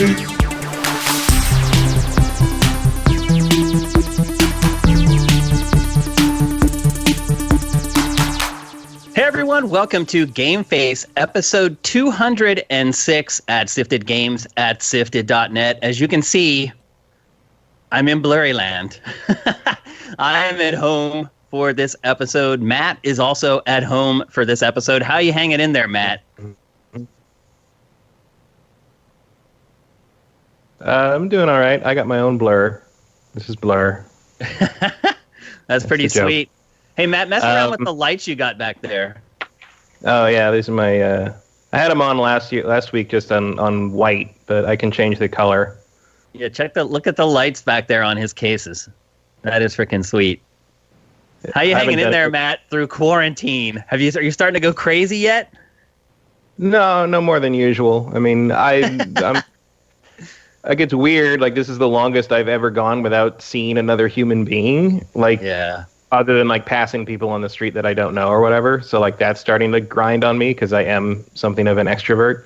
Hey everyone, welcome to GameFace, episode 206 at Sifted Games at Sifted.net. As you can see, I'm in Blurry Land. I am at home for this episode. Matt is also at home for this episode. How you hanging in there, Matt? I'm doing all right. I got my own blur. This is Blur. That's pretty sweet. Hey, Matt, mess around with the lights you got back there. Oh, yeah, these are my... I had them on last week just on white, but I can change the color. Yeah, look at the lights back there on his cases. That is freaking sweit. How you hanging in there, Matt, through quarantine? Are you starting to go crazy yet? No more than usual. I mean, it gets weird. Like, this is the longest I've ever gone without seeing another human being. Like, yeah. Other than like passing people on the street that I don't know or whatever. So like that's starting to grind on me because I am something of an extrovert.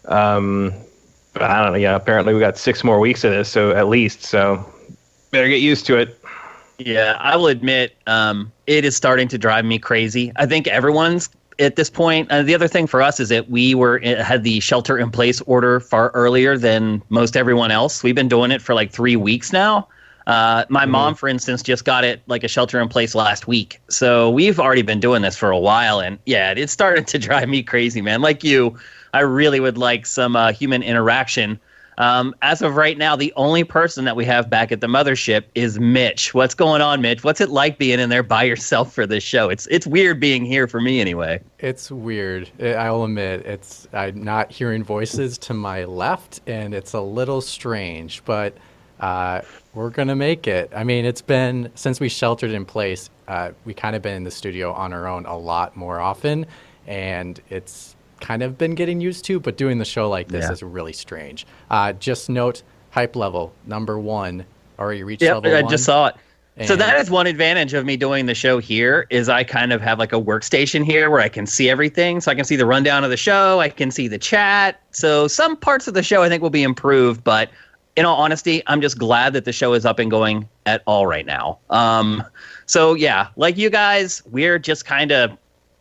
But I don't know. Yeah, apparently we got 6 more weeks of this, so at least. So better get used to it. Yeah, I will admit it is starting to drive me crazy. I think everyone's at this point. The other thing for us is that we had the shelter in place order far earlier than most everyone else. We've been doing it for like 3 weeks now. My mom, for instance, just got it like a shelter in place last week. So we've already been doing this for a while. And yeah, it started to drive me crazy, man. Like you, I really would like some human interaction. As of right now, the only person that we have back at the mothership is Mitch. What's going on, Mitch? What's it like being in there by yourself for this show? It's weird being here for me anyway. It's weird. I'll admit, I'm not hearing voices to my left, and it's a little strange, but... we're going to make it. I mean, it's been, since we sheltered in place, we kind of been in the studio on our own a lot more often, and it's kind of been getting used to, but doing the show like this is really strange. Just note, hype level, number 1. Already reached level 1. I just saw it. So that is one advantage of me doing the show here is I kind of have like a workstation here where I can see everything. So I can see the rundown of the show. I can see the chat. So some parts of the show I think will be improved, but in all honesty, I'm just glad that the show is up and going at all right now. So yeah, like you guys, we're just kind of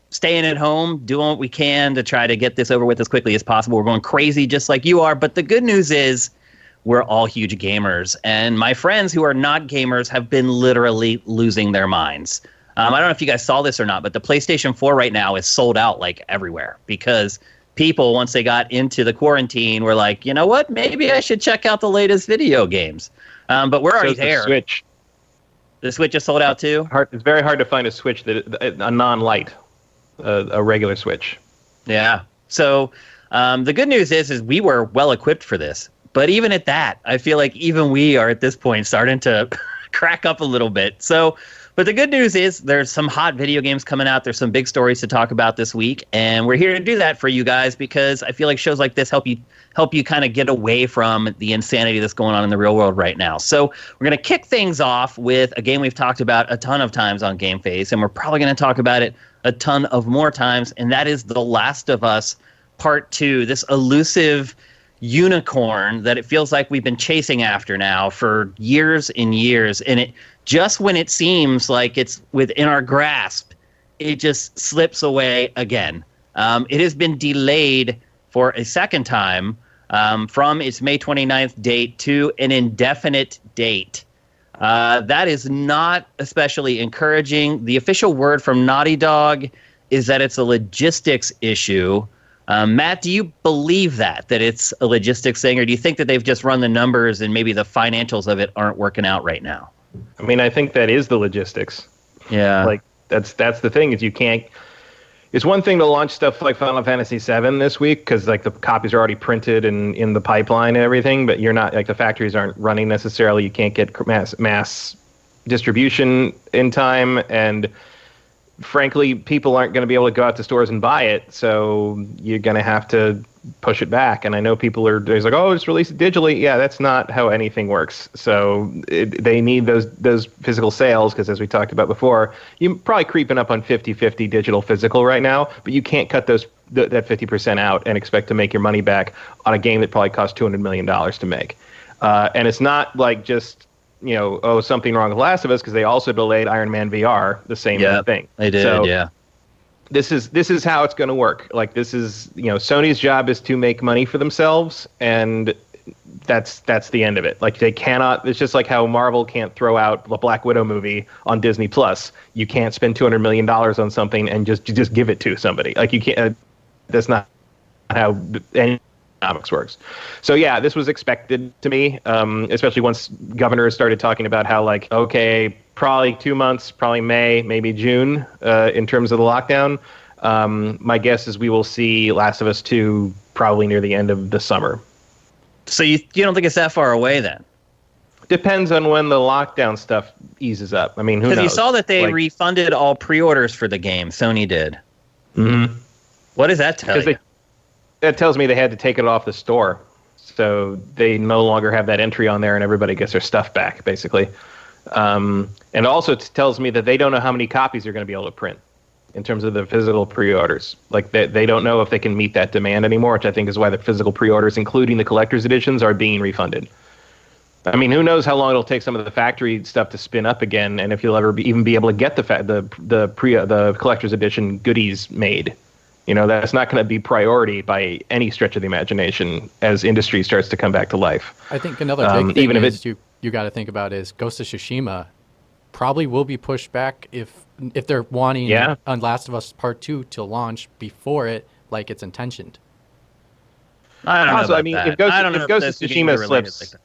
staying at home, doing what we can to try to get this over with as quickly as possible. We're going crazy just like you are. But the good news is we're all huge gamers. And my friends who are not gamers have been literally losing their minds. I don't know if you guys saw this or not, but the PlayStation 4 right now is sold out like everywhere because people, once they got into the quarantine, were like, you know what? Maybe I should check out the latest video games. But we're already there. Switch. The Switch is sold out too? It's very hard to find a Switch, a non-light, a regular Switch. Yeah. So the good news is we were well equipped for this. But even at that, I feel like even we are at this point starting to crack up a little bit. But the good news is there's some hot video games coming out. There's some big stories to talk about this week. And we're here to do that for you guys because I feel like shows like this help you kind of get away from the insanity that's going on in the real world right now. So we're going to kick things off with a game we've talked about a ton of times on GameFace, and we're probably going to talk about it a ton of more times, and that is The Last of Us Part 2, this elusive unicorn that it feels like we've been chasing after now for years and years. And it just when it seems like it's within our grasp, it just slips away again. It has been delayed for a second time from its May 29th date to an indefinite date. That is not especially encouraging. The official word from Naughty Dog is that it's a logistics issue. Matt, do you believe that it's a logistics thing, or do you think that they've just run the numbers and maybe the financials of it aren't working out right now? I mean, I think that is the logistics. Yeah. Like, that's the thing is you can't... It's one thing to launch stuff like Final Fantasy VII this week because like the copies are already printed and in the pipeline and everything, but you're not like the factories aren't running necessarily. You can't get mass distribution in time, and frankly, people aren't going to be able to go out to stores and buy it, so you're going to have to push it back. And I know people are there's like, oh, just release it digitally. Yeah, that's not how anything works. So they need those physical sales because, as we talked about before, you're probably creeping up on 50-50 digital physical right now, but you can't cut those that 50% out and expect to make your money back on a game that probably cost $200 million to make. And it's not like just, something wrong with Last of Us, because they also delayed Iron Man VR, the same thing. They did, so, yeah. This is how it's going to work. Like, this is, Sony's job is to make money for themselves, and that's the end of it. Like, they cannot. It's just like how Marvel can't throw out the Black Widow movie on Disney Plus. You can't spend $200 million on something and just give it to somebody. Like, you can't. That's not how any economics works. So yeah, this was expected to me, especially once governors started talking about how, like, okay, probably 2 months, probably May, maybe June, in terms of the lockdown. My guess is we will see Last of Us 2 probably near the end of the summer. So you don't think it's that far away then? Depends on when the lockdown stuff eases up. I mean, who knows? Because you saw that they refunded all pre-orders for the game. Sony did. Mm-hmm. What does that tell you? That tells me they had to take it off the store. So they no longer have that entry on there, and everybody gets their stuff back, basically. And also tells me that they don't know how many copies they're going to be able to print in terms of the physical pre-orders. Like, they don't know if they can meet that demand anymore, which I think is why the physical pre-orders, including the collector's editions, are being refunded. I mean, who knows how long it'll take some of the factory stuff to spin up again, and if you'll ever even be able to get the collector's edition goodies made. That's not going to be priority by any stretch of the imagination as industry starts to come back to life. I think another big thing is you got to think about is Ghost of Tsushima probably will be pushed back if they're wanting on Last of Us Part 2 to launch before it, like it's intentioned. I don't know about that. If Ghost of Tsushima slips...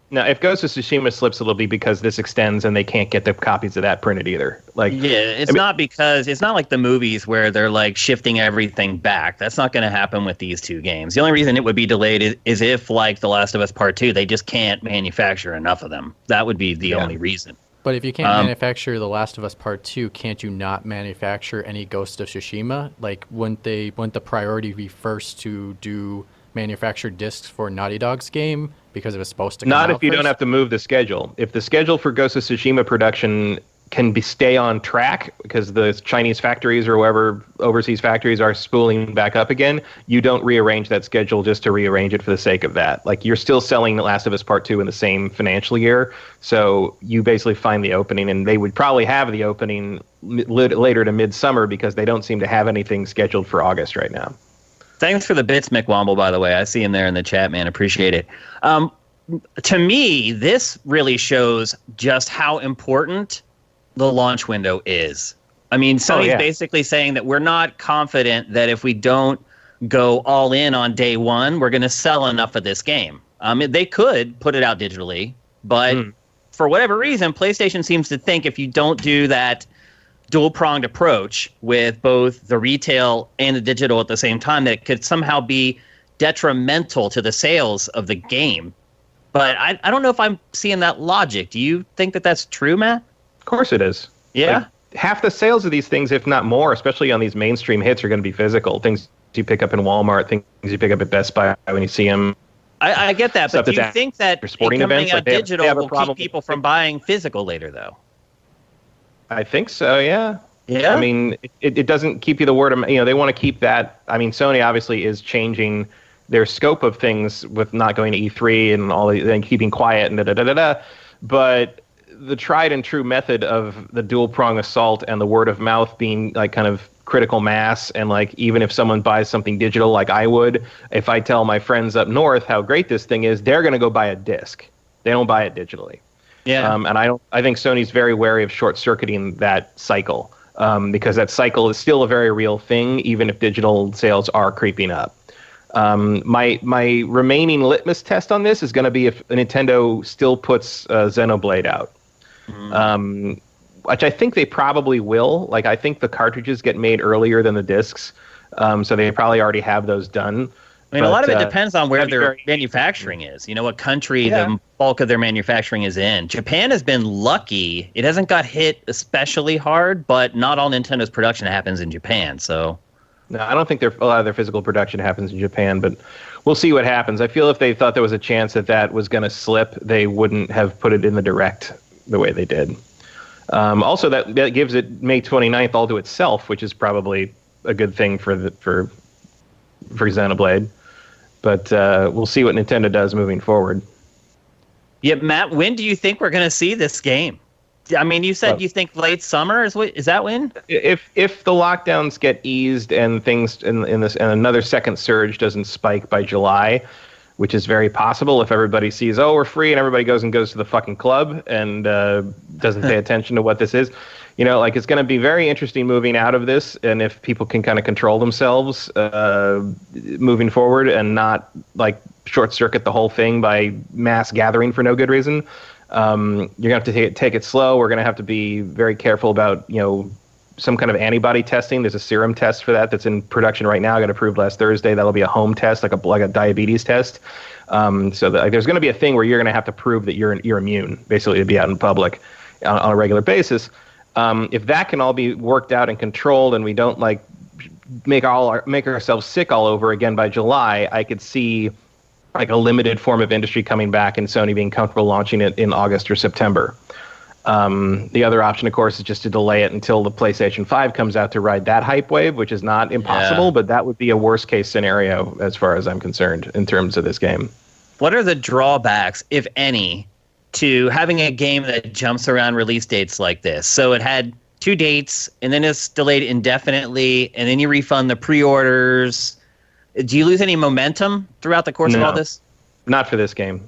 Now, if Ghost of Tsushima slips, it'll be because this extends and they can't get the copies of that printed either. It's not like the movies where they're like shifting everything back. That's not going to happen with these two games. The only reason it would be delayed is if, like The Last of Us Part 2, they just can't manufacture enough of them. That would be the only reason. But if you can't manufacture The Last of Us Part 2, can't you not manufacture any Ghost of Tsushima? Like, wouldn't the priority be first to do manufactured discs for Naughty Dog's game because it was supposed to come Not out if you first? don't have to move the schedule. If the schedule for Ghost of Tsushima production can stay on track because the Chinese factories or whoever overseas factories are spooling back up again, you don't rearrange that schedule just to rearrange it for the sake of that. Like, you're still selling The Last of Us Part 2 in the same financial year, so you basically find the opening, and they would probably have the opening later to midsummer because they don't seem to have anything scheduled for August right now. Thanks for the bits, Mick Womble, by the way. I see him there in the chat, man. Appreciate it. To me, this really shows just how important the launch window is. I mean, Sony's basically saying that we're not confident that if we don't go all in on day one, we're going to sell enough of this game. They could put it out digitally, but for whatever reason, PlayStation seems to think if you don't do that dual-pronged approach with both the retail and the digital at the same time, that it could somehow be detrimental to the sales of the game. But I don't know if I'm seeing that logic. Do you think that that's true, Matt? Of course it is. Yeah? Like, half the sales of these things, if not more, especially on these mainstream hits, are going to be physical. Things you pick up in Walmart, things you pick up at Best Buy when you see them. I get that, but do you think that sporting coming events, out like they digital have a will problem keep people from buying physical later, though? I think so, yeah. Yeah? I mean, it doesn't keep you the word of... they want to keep that... I mean, Sony obviously is changing their scope of things with not going to E3 and all and keeping quiet and da-da-da-da-da. But the tried and true method of the dual-prong assault and the word of mouth being, like, kind of critical mass, and, like, even if someone buys something digital like I would, if I tell my friends up north how great this thing is, they're going to go buy a disc. They don't buy it digitally. Yeah. And I think Sony's very wary of short-circuiting that cycle, because that cycle is still a very real thing, even if digital sales are creeping up. My remaining litmus test on this is going to be if Nintendo still puts Xenoblade out, which I think they probably will. Like, I think the cartridges get made earlier than the discs, so they probably already have those done. I mean, a lot of it depends on where their manufacturing is. What country the bulk of their manufacturing is in. Japan has been lucky. It hasn't got hit especially hard, but not all Nintendo's production happens in Japan, so... No, I don't think a lot of their physical production happens in Japan, but we'll see what happens. I feel if they thought there was a chance that was going to slip, they wouldn't have put it in the Direct the way they did. Also, that gives it May 29th all to itself, which is probably a good thing for for Xenoblade. But we'll see what Nintendo does moving forward. Yeah, Matt, when do you think we're going to see this game? I mean, you said you think late summer is that when? If the lockdowns get eased and things in this and another second surge doesn't spike by July, which is very possible if everybody sees, we're free, and everybody goes to the fucking club and doesn't pay attention to what this is. It's going to be very interesting moving out of this, and if people can kind of control themselves moving forward and not short circuit the whole thing by mass gathering for no good reason, you're going to have to take it slow. We're going to have to be very careful about some kind of antibody testing. There's a serum test for that's in production right now. Got approved last Thursday. That'll be a home test, like a diabetes test. So there's going to be a thing where you're going to have to prove that you're immune, basically, to be out in public on a regular basis. If that can all be worked out and controlled, and we don't make ourselves sick all over again by July, I could see a limited form of industry coming back and Sony being comfortable launching it in August or September. The other option, of course, is just to delay it until the PlayStation 5 comes out to ride that hype wave, which is not impossible, but that would be a worst case scenario as far as I'm concerned in terms of this game. What are the drawbacks, if any, to having a game that jumps around release dates like this? So it had 2 dates, and then it's delayed indefinitely, and then you refund the pre-orders. Do you lose any momentum throughout the course of all this? Not for this game.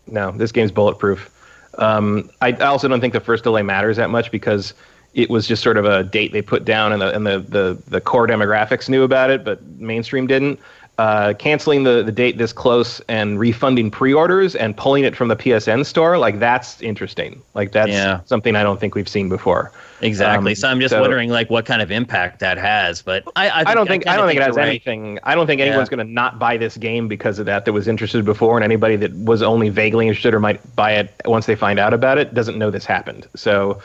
No, this game's bulletproof. I also don't think the first delay matters that much because it was just sort of a date they put down, and the core demographics knew about it, but mainstream didn't. Canceling the date this close and refunding pre-orders and pulling it from the PSN store, that's interesting. That's something I don't think we've seen before. Exactly. So I'm just wondering what kind of impact that has. But I don't think it has anything. I don't think anyone's going to not buy this game because of that was interested before, and anybody that was only vaguely interested or might buy it once they find out about it doesn't know this happened. So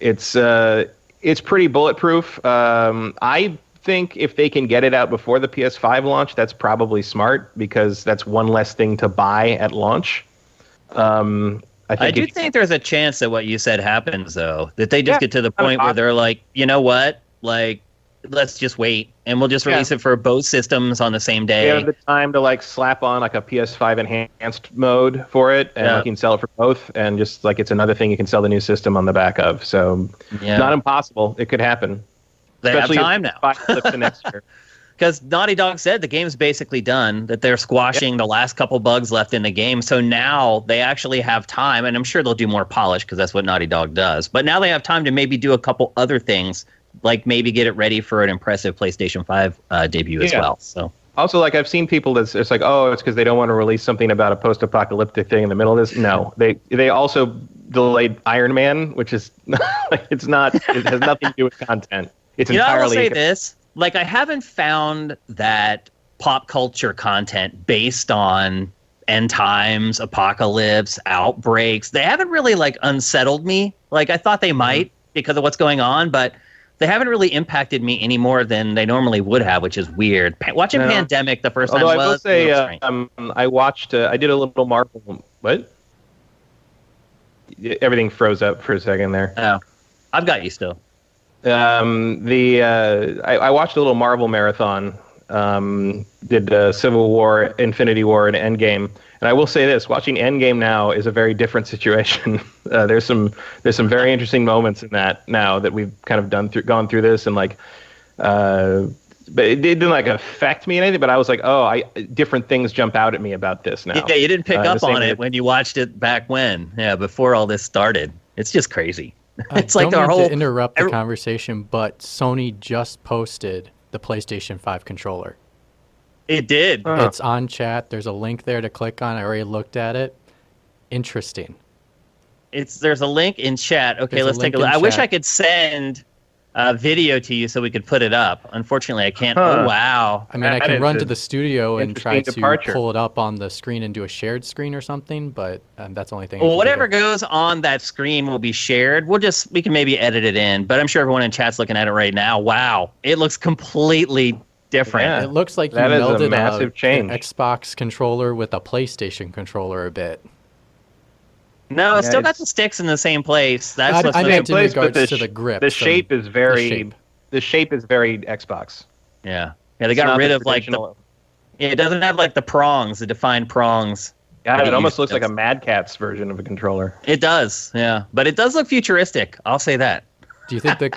it's pretty bulletproof. I think if they can get it out before the PS5 launch, that's probably smart because that's one less thing to buy at launch. I do think there's a chance that what you said happens, though, that they just get to the point where they're like, you know what, let's just wait and we'll just release it for both systems on the same day. They have the time to slap on a PS5 enhanced mode for it, and you can sell it for both, and just it's another thing you can sell the new system on the back of. So not impossible. It could happen. They have time now. The next year. Because Naughty Dog said the game's basically done, that they're squashing the last couple bugs left in the game. So now they actually have time, and I'm sure they'll do more polish because that's what Naughty Dog does. But now they have time to maybe do a couple other things, like maybe get it ready for an impressive PlayStation 5 debut as well. So also, I've seen people it's because they don't want to release something about a post-apocalyptic thing in the middle of this. No, they also delayed Iron Man, which is it has nothing to do with content. It's entirely. I will say this. I haven't found that pop culture content based on end times, apocalypse, outbreaks. They haven't really unsettled me. I thought they might because of what's going on, but they haven't really impacted me any more than they normally would have, which is weird. Watching Pandemic the first time was. Although I will say, I watched. I did a little Marvel. What? Everything froze up for a second there. Oh, I've got you still. I watched a little Marvel marathon. Did Civil War, Infinity War, and Endgame. And I will say this: watching Endgame now is a very different situation. There's some very interesting moments in that now that we've kind of gone through this, and but it didn't affect me or anything. But I was different things jump out at me about this now. Yeah, you didn't pick up on it when you watched it back when. Yeah, before all this started. It's just crazy. It's I don't mean to interrupt the conversation, but Sony just posted the PlayStation 5 controller. It did. It's on chat. There's a link there to click on. I already looked at it. Interesting. There's a link in chat. Okay, let's take a look. I wish I could send a video to you so we could put it up. Unfortunately, I can't. Oh, wow. I mean, I can run to the studio and try to pull it up on the screen and do a shared screen or something, but that's the only thing. Well, whatever goes on that screen will be shared. We can maybe edit it in, but I'm sure everyone in chat's looking at it right now. Wow. It looks completely different. Yeah. It looks like you melded a massive change. An Xbox controller with a PlayStation controller a bit. No, it's still got the sticks in the same place. That's what's in regards to the grip. The shape is very Xbox. Yeah. Yeah, they got rid of It doesn't have like the prongs, the defined prongs. God, that it almost usually looks like a does. Mad Catz version of a controller. It does, yeah, but it does look futuristic. I'll say that. Do you think the It's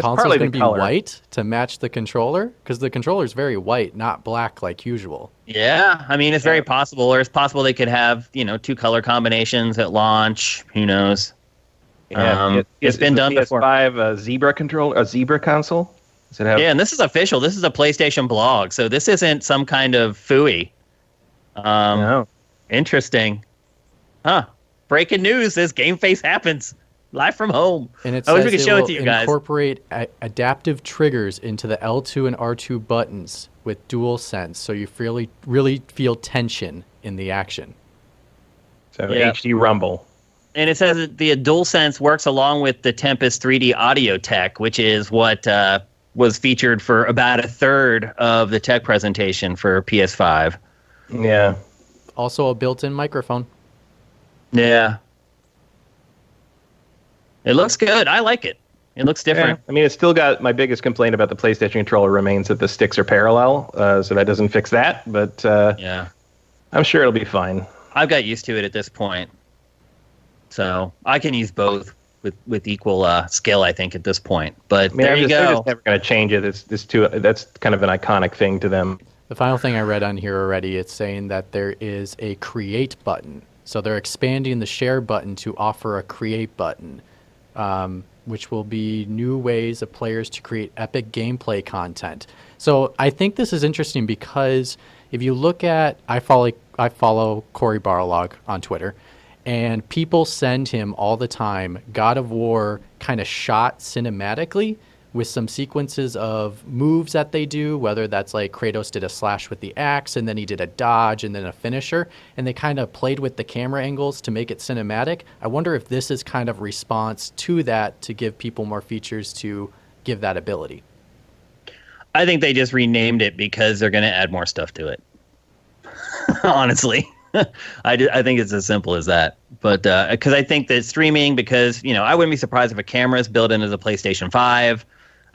console partly is going the to be color. white to match the controller? Because the controller is very white, not black like usual. Yeah, I mean, it's very possible, or it's possible they could have, two color combinations at launch. Who knows? Yeah, It's been done the before. PS5 a Zebra controller, a Zebra console. Does it have? Yeah, and this is official. This is a PlayStation blog, so this isn't some kind of phooey. No. Interesting. Huh. Breaking news, this GameFace happens live from home. And it I wish says we could it show it will to you guys. incorporate adaptive triggers into the L2 and R2 buttons with dual sense, so you really feel tension in the action. So Yeah. HD Rumble. And it says that the DualSense works along with the Tempest 3D audio tech, which is what was featured for about a third of the tech presentation for PS5. Yeah. Also a built-in microphone. Yeah. It looks good. I like it. It looks different. Yeah. I mean, it's still got my biggest complaint about the PlayStation controller remains that the sticks are parallel, so that doesn't fix that. But Yeah. I'm sure it'll be fine. I've got used to it at this point. So I can use both with equal skill, I think, at this point. But I mean, there you they're go. just never going to change it. That's kind of an iconic thing to them. The final thing I read on here already, it's saying that there is a create button. So they're expanding the share button to offer a create button, which will be new ways of players to create epic gameplay content. So I think this is interesting because if you look at, I follow Cory Barlog on Twitter, and people send him all the time God of War kind of shot cinematically with some sequences of moves that they do, whether that's like Kratos did a slash with the axe and then he did a dodge and then a finisher, and they kind of played with the camera angles to make it cinematic. I wonder if this is kind of response to that to give people more features to give that ability. I think they just renamed it because they're going to add more stuff to it. Honestly. I think it's as simple as that. But because I think that streaming, because, I wouldn't be surprised if a camera is built into the PlayStation 5.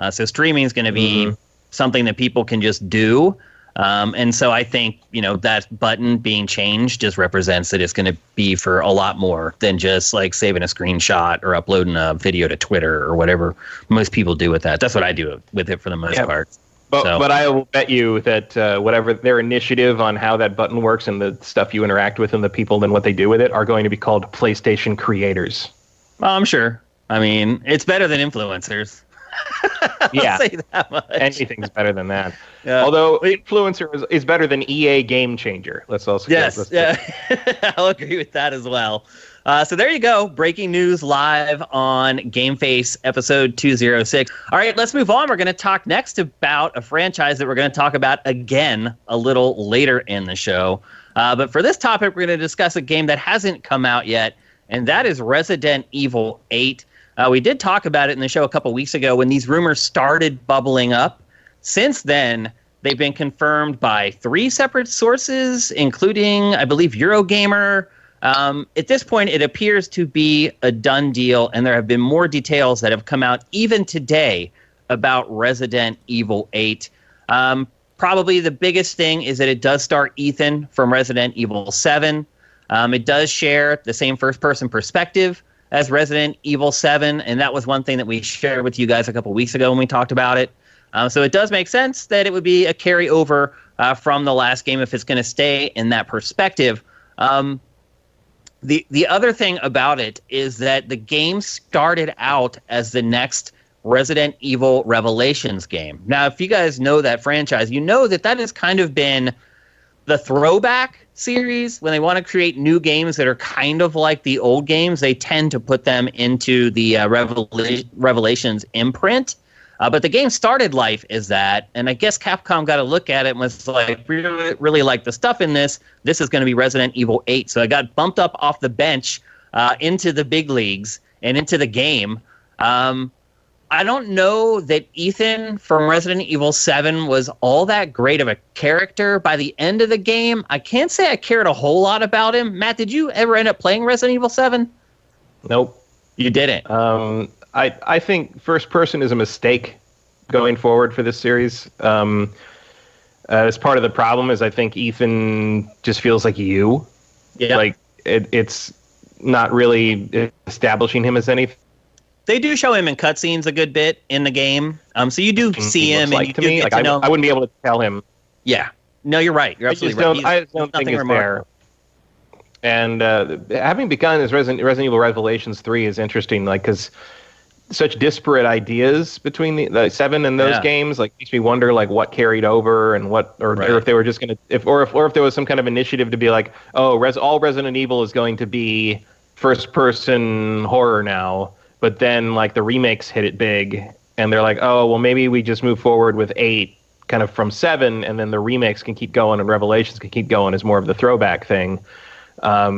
So streaming is going to be something that people can just do. And so I think, that button being changed just represents that it's going to be for a lot more than just like saving a screenshot or uploading a video to Twitter or whatever most people do with that. That's what I do with it for the most part. But I will bet you that whatever their initiative on how that button works and the stuff you interact with and the people and what they do with it are going to be called PlayStation creators. Well, I'm sure. I mean, it's better than influencers. Yeah. I'll say that much. Anything's better than that. Yeah. Although influencer is better than EA Game Changer. Let's also I'll agree with that as well. So there you go. Breaking news live on GameFace episode 206. All right, let's move on. We're going to talk next about a franchise that we're going to talk about again a little later in the show. But for this topic, we're going to discuss a game that hasn't come out yet, and that is Resident Evil 8. We did talk about it in the show a couple weeks ago when these rumors started bubbling up. Since then, they've been confirmed by 3 separate sources, including, I believe, Eurogamer. At this point, it appears to be a done deal, and there have been more details that have come out even today about Resident Evil 8. Probably the biggest thing is that it does star Ethan from Resident Evil 7. It does share the same first-person perspective as Resident Evil 7, and that was one thing that we shared with you guys a couple weeks ago when we talked about it. So it does make sense that it would be a carryover from the last game if it's going to stay in that perspective. The other thing about it is that the game started out as the next Resident Evil Revelations game. Now, if you guys know that franchise, you know that has kind of been the throwback series. When they want to create new games that are kind of like the old games, they tend to put them into the Revelations imprint. But the game started life as that, and I guess Capcom got a look at it and was like, we really like the stuff in this. This is going to be Resident Evil 8. So I got bumped up off the bench into the big leagues and into the game. I don't know that Ethan from Resident Evil 7 was all that great of a character by the end of the game. I can't say I cared a whole lot about him. Matt, did you ever end up playing Resident Evil 7? Nope. You didn't? I think first person is a mistake going forward for this series. That's part of the problem. Is I think Ethan just feels like you. Yeah. Like it's not really establishing him as anything. They do show him in cutscenes a good bit in the game. So you do see He him, looks and like you to do me. get Like to know. I wouldn't be able to tell him. Yeah. No, you're right. You're absolutely right. I just don't think it's there. And having begun as Resident Evil Revelations 3 is interesting, like because such disparate ideas between the 7 and those games, like makes me wonder like what carried over and what, or if they were just gonna, if there was some kind of initiative to be like, oh, all Resident Evil is going to be first person horror now, but then like the remakes hit it big, and they're like, oh, well maybe we just move forward with 8 kind of from 7, and then the remakes can keep going and Revelations can keep going as more of the throwback thing. I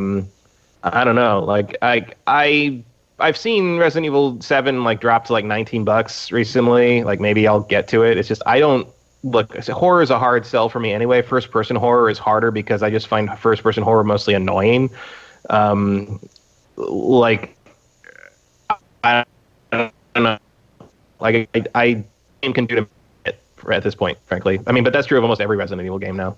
don't know. Like I've seen Resident Evil 7 like drop to like $19 recently. Like maybe I'll get to it. It's just I don't look. Horror is a hard sell for me anyway. First person horror is harder because I just find first person horror mostly annoying. Like I don't know. Like I can do it at this point, frankly. I mean, but that's true of almost every Resident Evil game now.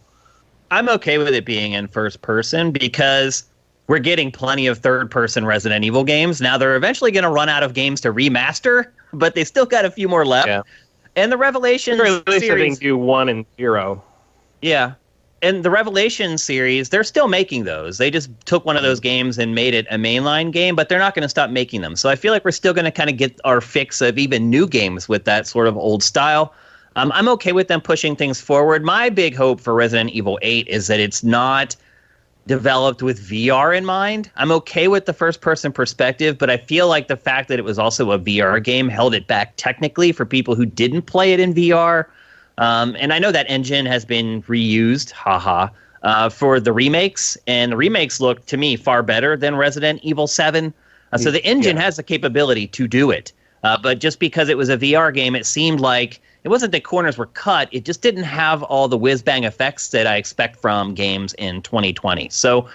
I'm okay with it being in first person because we're getting plenty of third person Resident Evil games. Now they're eventually going to run out of games to remaster, but they still got a few more left. Yeah. And the Revelations series, they do 1 and 0. Yeah. And the Revelation series, they're still making those. They just took one of those games and made it a mainline game, but they're not going to stop making them. So I feel like we're still going to kind of get our fix of even new games with that sort of old style. I'm okay with them pushing things forward. My big hope for Resident Evil 8 is that it's not developed with VR in mind. I'm okay with the first-person perspective, but I feel like the fact that it was also a VR game held it back technically for people who didn't play it in VR. And I know that engine has been reused, for the remakes, and the remakes look, to me, far better than Resident Evil 7. So the engine has the capability to do it. But just because it was a VR game, it seemed like it wasn't that corners were cut. It just didn't have all the whiz-bang effects that I expect from games in 2020. So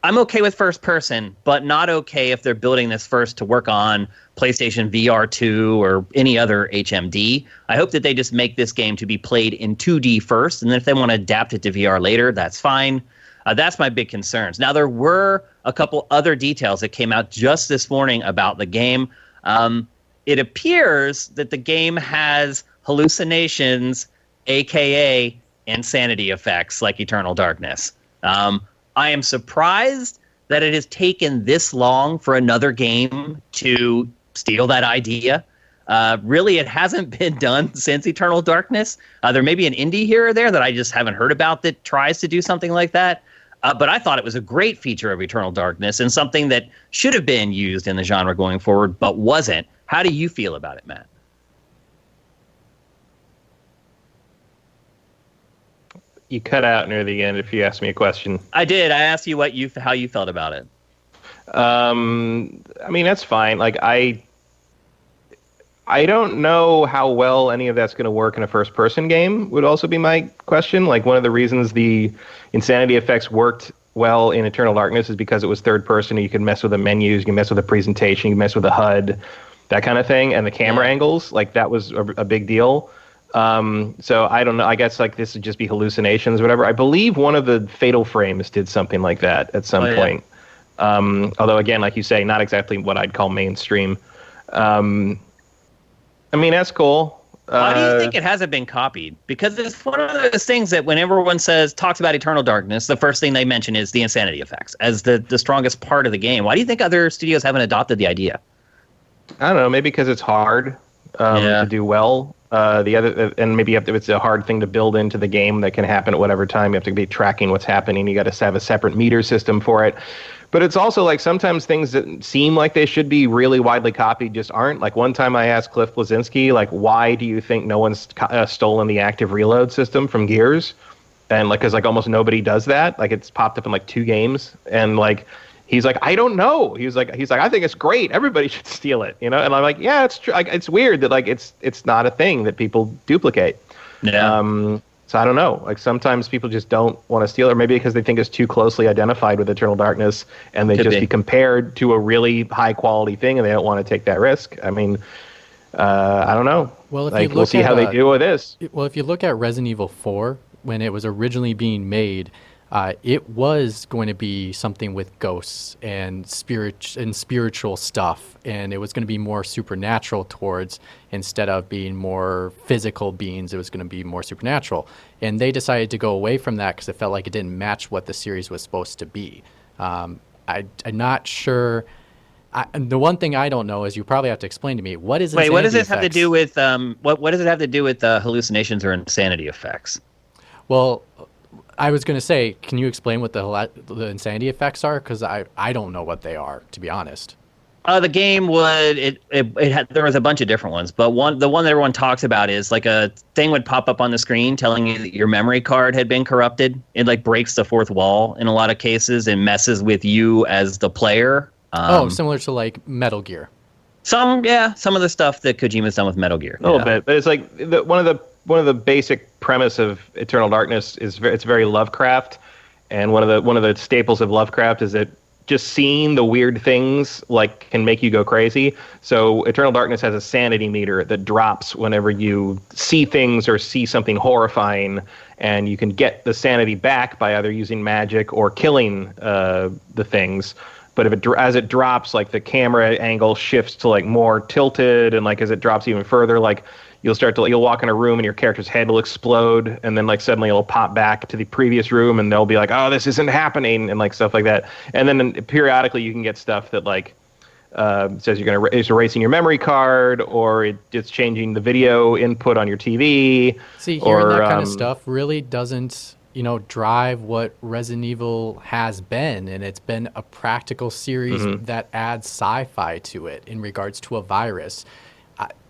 I'm okay with first person, but not okay if they're building this first to work on PlayStation VR 2 or any other HMD. I hope that they just make this game to be played in 2D first, and then if they want to adapt it to VR later, that's fine. That's my big concerns. Now, there were a couple other details that came out just this morning about the game. It appears that the game has hallucinations, aka insanity effects like Eternal Darkness. I am surprised that it has taken this long for another game to steal that idea. Really, it hasn't been done since Eternal Darkness. There may be an indie here or there that I just haven't heard about that tries to do something like that. But I thought it was a great feature of Eternal Darkness and something that should have been used in the genre going forward, but wasn't. How do you feel about it, Matt? You cut out near the end if you asked me a question. I did. I asked you how you felt about it. I mean, that's fine. Like I don't know how well any of that's going to work in a first-person game would also be my question. Like one of the reasons the insanity effects worked well in Eternal Darkness is because it was third-person. You could mess with the menus, you can mess with the presentation, you can mess with the HUD, that kind of thing, and the camera angles. Like that was a big deal. So I don't know. I guess like this would just be hallucinations or whatever. I believe one of the Fatal Frames did something like that at some point. Although again, like you say, not exactly what I'd call mainstream. I mean, that's cool. Why do you think it hasn't been copied? Because it's one of those things that when everyone talks about Eternal Darkness, the first thing they mention is the insanity effects as the strongest part of the game. Why do you think other studios haven't adopted the idea? I don't know. Maybe because it's hard to do well. And maybe it's a hard thing to build into the game that can happen at whatever time. You have to be tracking what's happening. You got to have a separate meter system for it. But it's also like sometimes things that seem like they should be really widely copied just aren't. Like one time I asked Cliff Bleszinski, like, why do you think no one's stolen the active reload system from Gears? And like, cause like almost nobody does that. Like it's popped up in like 2 games, and like he's like, I don't know. He's like, I think it's great. Everybody should steal it, you know. And I'm like, yeah, it's true. Like, it's weird that like it's not a thing that people duplicate. Yeah. So I don't know. Like sometimes people just don't want to steal it, or maybe because they think it's too closely identified with Eternal Darkness, and they be compared to a really high quality thing, and they don't want to take that risk. I mean, I don't know. Well, if like, you look we'll see how they do with this. Well, if you look at Resident Evil 4, when it was originally being made, it was going to be something with ghosts and spiritual stuff, and it was going to be more supernatural towards, instead of being more physical beings, it was going to be more supernatural. And they decided to go away from that because it felt like it didn't match what the series was supposed to be. I'm not sure. The one thing I don't know is, you probably have to explain to me, what is insanity Wait, what does this effects? have to do with what does it have to do with hallucinations or insanity effects? Well, I was going to say, can you explain what the insanity effects are? Because I don't know what they are, to be honest. The game would there was a bunch of different ones, but the one that everyone talks about is like a thing would pop up on the screen telling you that your memory card had been corrupted. It like breaks the fourth wall in a lot of cases and messes with you as the player. Similar to like Metal Gear. Some of the stuff that Kojima's done with Metal Gear. A little bit, but it's like one of the basic premise of Eternal Darkness is it's very Lovecraft, and one of the staples of Lovecraft is that just seeing the weird things like can make you go crazy. So Eternal Darkness has a sanity meter that drops whenever you see things or see something horrifying, and you can get the sanity back by either using magic or killing the things. But as it drops, like the camera angle shifts to like more tilted, and like as it drops even further, like you'll walk in a room and your character's head will explode, and then like suddenly it'll pop back to the previous room, and they'll be like, "Oh, this isn't happening," and like stuff like that. And then periodically you can get stuff that like says it's erasing your memory card, or it's changing the video input on your TV. See, hearing that kind of stuff really doesn't, drive what Resident Evil has been, and it's been a practical series that adds sci-fi to it in regards to a virus.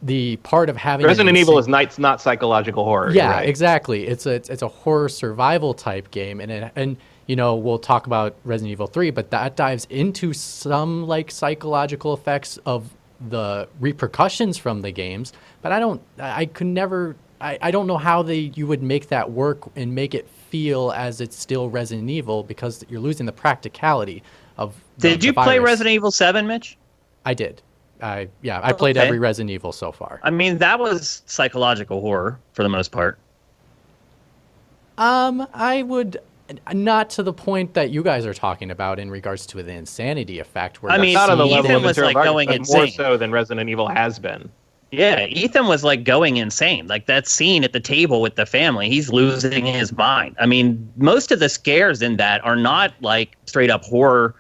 The part of having Resident Evil is not psychological horror. Yeah, right? exactly. It's a horror survival type game, and we'll talk about Resident Evil 3, but that dives into some like psychological effects of the repercussions from the games. But I don't know how you would make that work and make it feel as it's still Resident Evil, because you're losing the practicality of Did you play Resident Evil 7, Mitch? I did. I played every Resident Evil so far. I mean, that was psychological horror for the most part. I would not to the point that you guys are talking about in regards to the insanity effect. Where not on the level of was like going insane. More so than Resident Evil has been. Yeah, Ethan was like going insane. Like that scene at the table with the family, he's losing his mind. I mean, most of the scares in that are not like straight up horror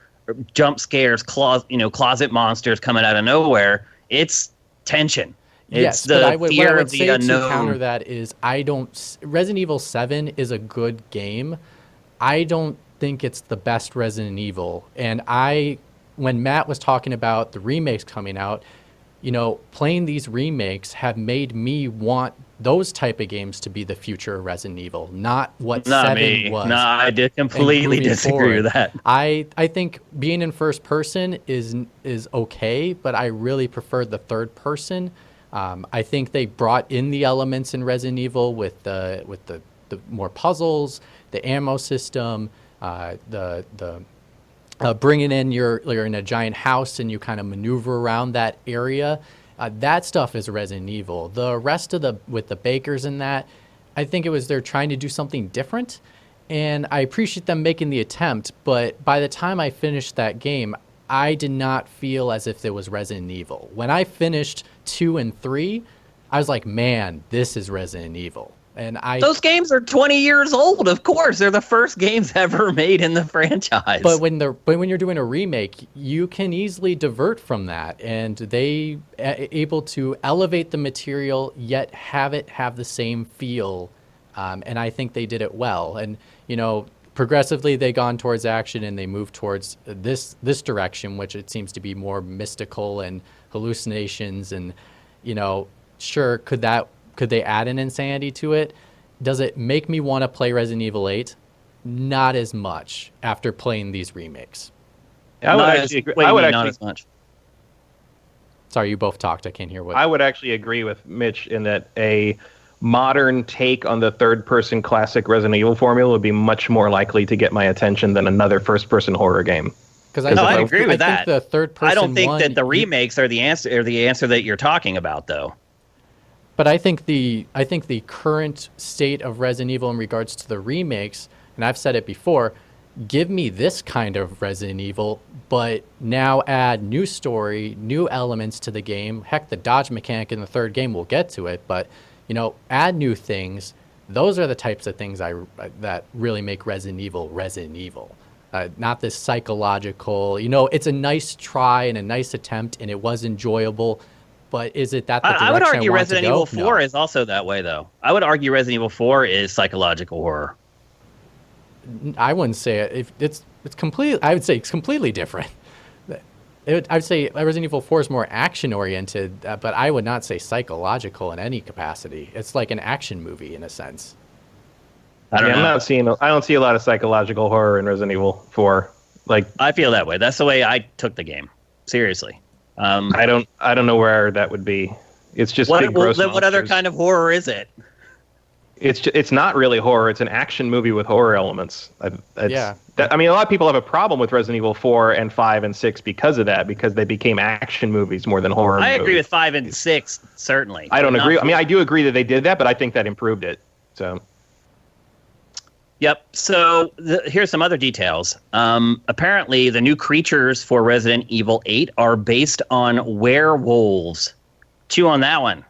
jump scares, closet monsters coming out of nowhere. It's tension. It's the fear of the unknown. To counter that is, Resident Evil 7 is a good game. I don't think it's the best Resident Evil. And when Matt was talking about the remakes coming out, playing these remakes have made me want those type of games to be the future of Resident Evil, not what 7 was. No, I did completely disagree with that. I think being in first person is okay, but I really prefer the third person. I think they brought in the elements in Resident Evil with the more puzzles, the ammo system, the bringing in you're in a giant house and you kind of maneuver around that area. That stuff is Resident Evil. The rest of with the bakers and that, I think they're trying to do something different, and I appreciate them making the attempt. But by the time I finished that game, I did not feel as if it was Resident Evil. When I finished 2 and 3, I was like, man, this is Resident Evil. And those games are 20 years old. Of course, they're the first games ever made in the franchise. But when you're doing a remake, you can easily divert from that, and they able to elevate the material yet have it have the same feel. And I think they did it well. And progressively they've gone towards action and they move towards this direction, which it seems to be more mystical and hallucinations. And sure, could they add an insanity to it? Does it make me want to play Resident Evil 8? Not as much after playing these remakes. I would actually agree. Not as much. Sorry, you both talked. I can't hear what. I would actually agree with Mitch in that a modern take on the third-person classic Resident Evil formula would be much more likely to get my attention than another first-person horror game. I agree with that. The third person I don't think that the remakes are the answer that you're talking about, though. But I think the current state of Resident Evil in regards to the remakes, and I've said it before, give me this kind of Resident Evil, but now add new story, new elements to the game. Heck, the dodge mechanic in the third game, we'll get to it, but add new things. Those are the types of things that really make Resident Evil Resident Evil. Not this psychological, it's a nice try and a nice attempt, and it was enjoyable. But is it that the direction I would argue Resident Evil 4 No. is also that way, though. I would argue Resident Evil 4 is psychological horror. I wouldn't say it. It's completely. I would say it's completely different. I'd say Resident Evil 4 is more action oriented, but I would not say psychological in any capacity. It's like an action movie in a sense. I don't see a lot of psychological horror in Resident Evil 4. Like, I feel that way. That's the way I took the game. Seriously. I don't know where that would be. It's just big gross monsters. What other kind of horror is it? It's not really horror. It's an action movie with horror elements. A lot of people have a problem with Resident Evil 4 and 5 and 6 because of that, because they became action movies more than horror movies. I agree with 5 and 6, certainly. I don't agree. I do agree that they did that, but I think that improved it. So. Yep. So here's some other details. Apparently, the new creatures for Resident Evil 8 are based on werewolves. Chew on that one.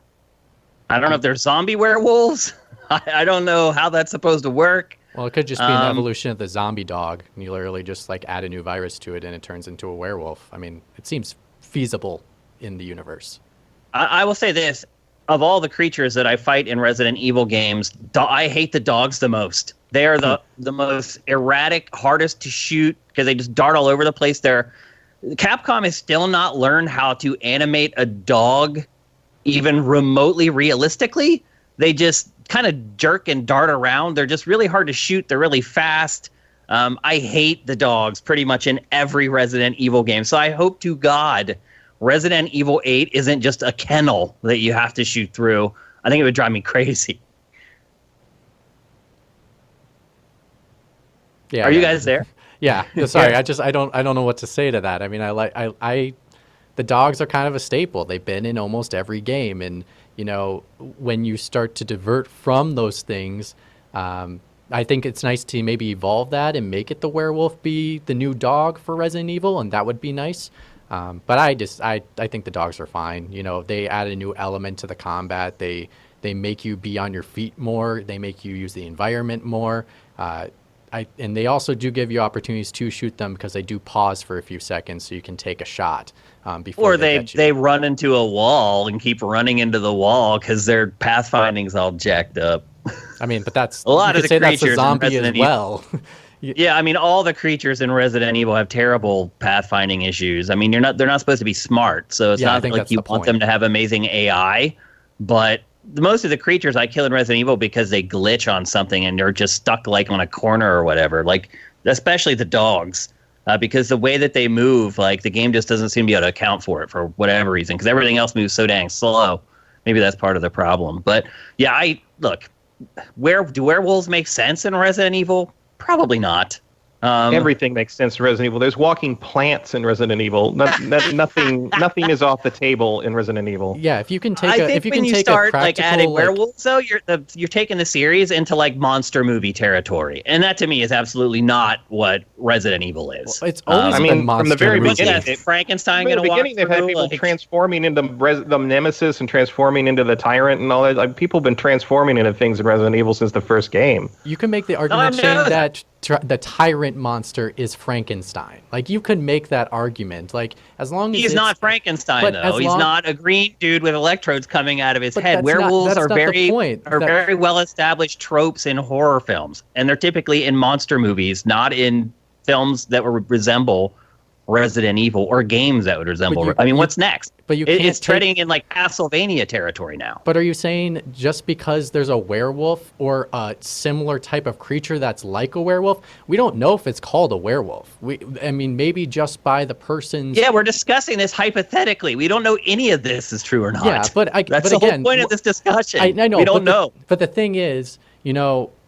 I don't know if they're zombie werewolves. I don't know how that's supposed to work. Well, it could just be an evolution of the zombie dog. And you literally just add a new virus to it and it turns into a werewolf. I mean, it seems feasible in the universe. I will say this. Of all the creatures that I fight in Resident Evil games, I hate the dogs the most. They are the most erratic, hardest to shoot because they just dart all over the place. Capcom has still not learned how to animate a dog even remotely realistically. They just kind of jerk and dart around. They're just really hard to shoot. They're really fast. I hate the dogs pretty much in every Resident Evil game. So I hope to God Resident Evil 8 isn't just a kennel that you have to shoot through. I think it would drive me crazy. Yeah. Are you guys there? Yeah. Sorry, I don't know what to say to that. I mean, the dogs are kind of a staple. They've been in almost every game, and when you start to divert from those things, I think it's nice to maybe evolve that and make it the werewolf be the new dog for Resident Evil, and that would be nice. But I think the dogs are fine. They add a new element to the combat. They make you be on your feet more. They make you use the environment more. And they also do give you opportunities to shoot them because they do pause for a few seconds so you can take a shot before they run into a wall and keep running into the wall because their pathfinding's all jacked up. I mean, but that's a lot of the creatures that's a zombie in as well. Yeah, I mean, all the creatures in Resident Evil have terrible pathfinding issues. I mean, they're not supposed to be smart, so it's not like you want them to have amazing AI. But most of the creatures I kill in Resident Evil because they glitch on something and they're just stuck like on a corner or whatever. Like, especially the dogs, because the way that they move, like the game just doesn't seem to be able to account for it for whatever reason. Because everything else moves so dang slow. Maybe that's part of the problem. But yeah, do werewolves make sense in Resident Evil? Probably not. Everything makes sense in Resident Evil. There's walking plants in Resident Evil. Nothing is off the table in Resident Evil. Yeah, if you can take adding werewolves, though, you're taking the series into like monster movie territory, and that to me is absolutely not what Resident Evil is. Well, it's always been monster from the very movie. beginning. Frankenstein. From the beginning, they've had people transforming into the Nemesis and transforming into the Tyrant and all that. Like, people have been transforming into things in Resident Evil since the first game. You can make the argument saying that the tyrant monster is Frankenstein. Like, you could make that argument. Like, as long as he's not Frankenstein, though. He's not a green dude with electrodes coming out of his head. Werewolves are very well established tropes in horror films, and they're typically in monster movies, not in films that would resemble Resident Evil or games that would resemble. What's next? But it's treading in like Castlevania territory now. But are you saying just because there's a werewolf or a similar type of creature that's like a werewolf, we don't know if it's called a werewolf? Maybe just by the person's. Yeah, we're discussing this hypothetically. We don't know any of this is true or not. Yeah, that's the whole point of this discussion. I know. We don't know. But the thing is,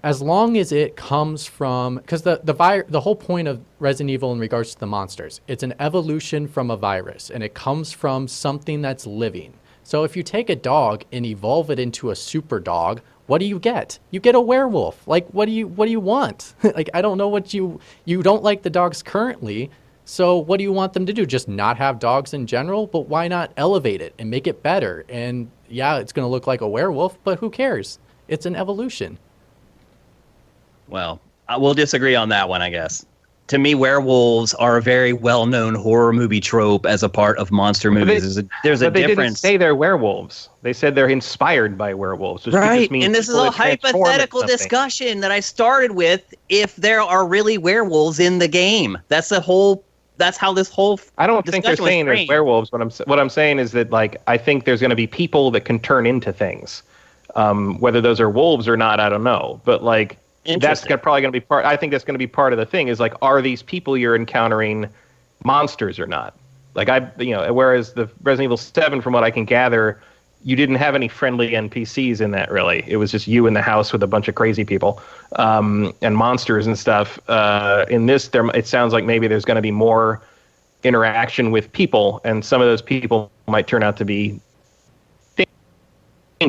as long as it comes from, because the whole point of Resident Evil in regards to the monsters, it's an evolution from a virus, and it comes from something that's living. So if you take a dog and evolve it into a super dog, what do you get? You get a werewolf. Like, what do you want? Like, I don't know what you don't like the dogs currently. So what do you want them to do? Just not have dogs in general? But why not elevate it and make it better? And yeah, it's going to look like a werewolf, but who cares? It's an evolution. Well, we'll disagree on that one, I guess. To me, werewolves are a very well-known horror movie trope as a part of monster movies. There's a difference. They didn't say they're werewolves. They said they're inspired by werewolves. Which right, just means and this is a hypothetical discussion that I started with. If there are really werewolves in the game, that's how this whole. I don't think they're saying there's werewolves. What I'm saying is that, like, I think there's going to be people that can turn into things. Whether those are wolves or not, I don't know. But like. That's probably going to be part. I think that's going to be part of the thing. Is like, are these people you're encountering monsters or not? Like whereas the Resident Evil 7, from what I can gather, you didn't have any friendly NPCs in that really. It was just you in the house with a bunch of crazy people and monsters and stuff. In this, it sounds like maybe there's going to be more interaction with people, and some of those people might turn out to be.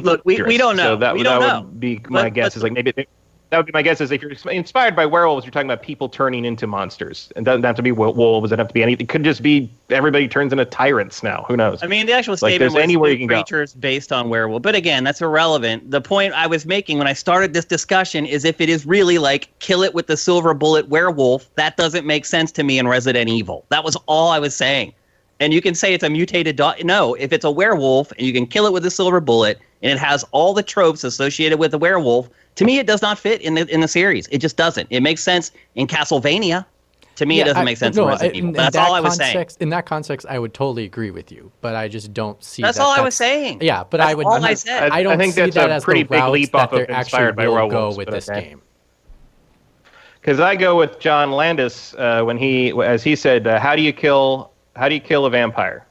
Look, we don't know. So that would be my guess. Is like maybe. That would be my guess. Is if you're inspired by werewolves, you're talking about people turning into monsters. It doesn't have to be wolves. It doesn't have to be anything. It could just be everybody turns into tyrants now. Who knows? I mean, the actual statement was creatures based on werewolf. But again, that's irrelevant. The point I was making when I started this discussion is if it is really like kill it with the silver bullet werewolf, that doesn't make sense to me in Resident Evil. That was all I was saying. And you can say it's a mutated dog. No, if it's a werewolf and you can kill it with a silver bullet and it has all the tropes associated with the werewolf, to me, it does not fit in the series. It just doesn't. It makes sense in Castlevania. To me, it doesn't make sense in Resident Evil. That's all I was saying. In that context, I would totally agree with you, but I just don't see that's all I was saying. Yeah, but that's all I said. I don't think see that's that a as pretty the big leap off that of they're inspired by actually will werewolves go with this game. Because I go with John Landis when as he said, how do you kill a vampire?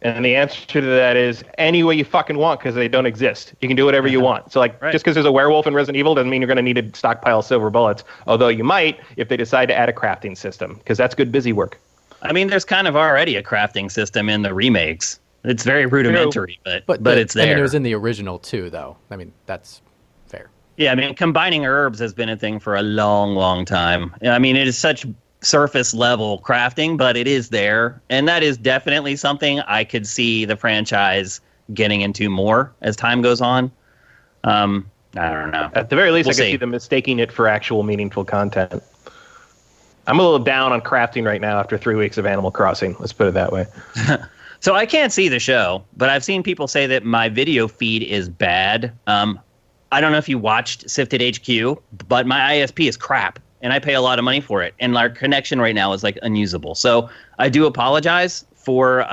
And the answer to that is any way you fucking want, because they don't exist. You can do whatever you want. So, like, just because there's a werewolf in Resident Evil doesn't mean you're going to need to stockpile silver bullets. Although you might if they decide to add a crafting system, because that's good busy work. I mean, there's kind of already a crafting system in the remakes. It's very rudimentary, but it's there. I mean, it was in the original too, though. I mean, that's fair. Yeah, I mean, combining herbs has been a thing for a long, long time. I mean, it is such surface level crafting, but it is there, and that is definitely something I could see the franchise getting into more as time goes on. I don't know. At the very least, I could see them mistaking it for actual meaningful content. I'm a little down on crafting right now after 3 weeks of Animal Crossing. Let's put it that way. So I can't see the show, but I've seen people say that my video feed is bad. I don't know if you watched Sifted HQ, but my ISP is crap. And I pay a lot of money for it. And our connection right now is like unusable. So I do apologize for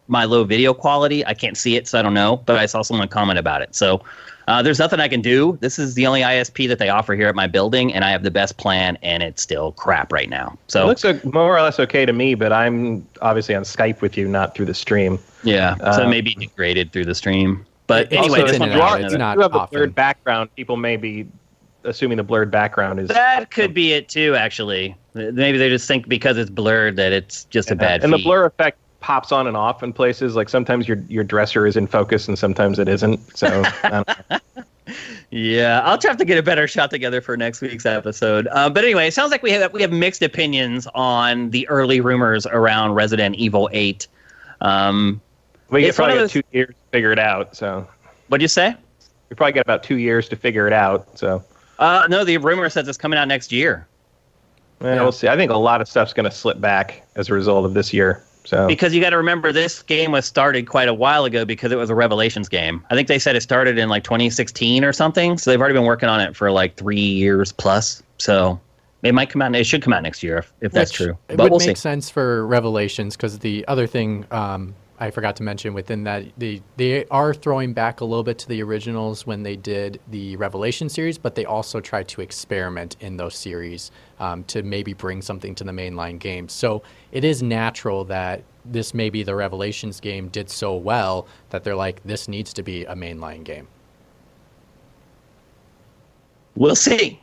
my low video quality. I can't see it, so I don't know. But I saw someone comment about it. So there's nothing I can do. This is the only ISP that they offer here at my building. And I have the best plan. And it's still crap right now. So it looks more or less okay to me. But I'm obviously on Skype with you, not through the stream. Yeah. So it may be degraded through the stream. But anyway, it's not you have a often. blurred background. People may be assuming the blurred background is that could be it too. Actually, maybe they just think because it's blurred that it's just a bad. And feed. the blur effect pops on and off in places. Like sometimes your dresser is in focus and sometimes it isn't. So I don't know. Yeah, I'll try to get a better shot together for next week's episode. But anyway, it sounds like we have mixed opinions on the early rumors around Resident Evil 8. We probably get 2 years to figure it out. So what'd you say? We probably get about 2 years to figure it out. So. No, the rumor says it's coming out next year. Yeah, we'll see. I think a lot of stuff's going to slip back as a result of this year. So because you got to remember, this game was started quite a while ago because it was a Revelations game. I think they said it started in like 2016 or something. So they've already been working on it for like 3 years plus. So it might come out. It should come out next year if that's true. But it would make sense for Revelations because the other thing I forgot to mention within that they are throwing back a little bit to the originals when they did the Revelation series, but they also tried to experiment in those series to maybe bring something to the mainline games. So it is natural that this maybe the Revelations game did so well that they're like, this needs to be a mainline game. We'll see.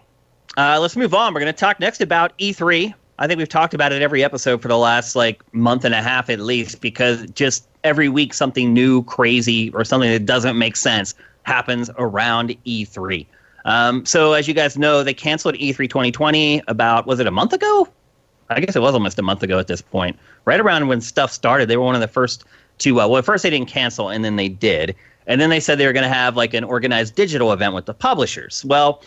Let's move on. We're going to talk next about E3. I think we've talked about it every episode for the last month and a half at least, because just every week something new, crazy, or something that doesn't make sense happens around E3. So as you guys know, they canceled E3 2020 about, was it a month ago? I guess it was almost a month ago at this point. Right around when stuff started, they were one of the first to, well, at first they didn't cancel, and then they did. And then they said they were going to have an organized digital event with the publishers. Well,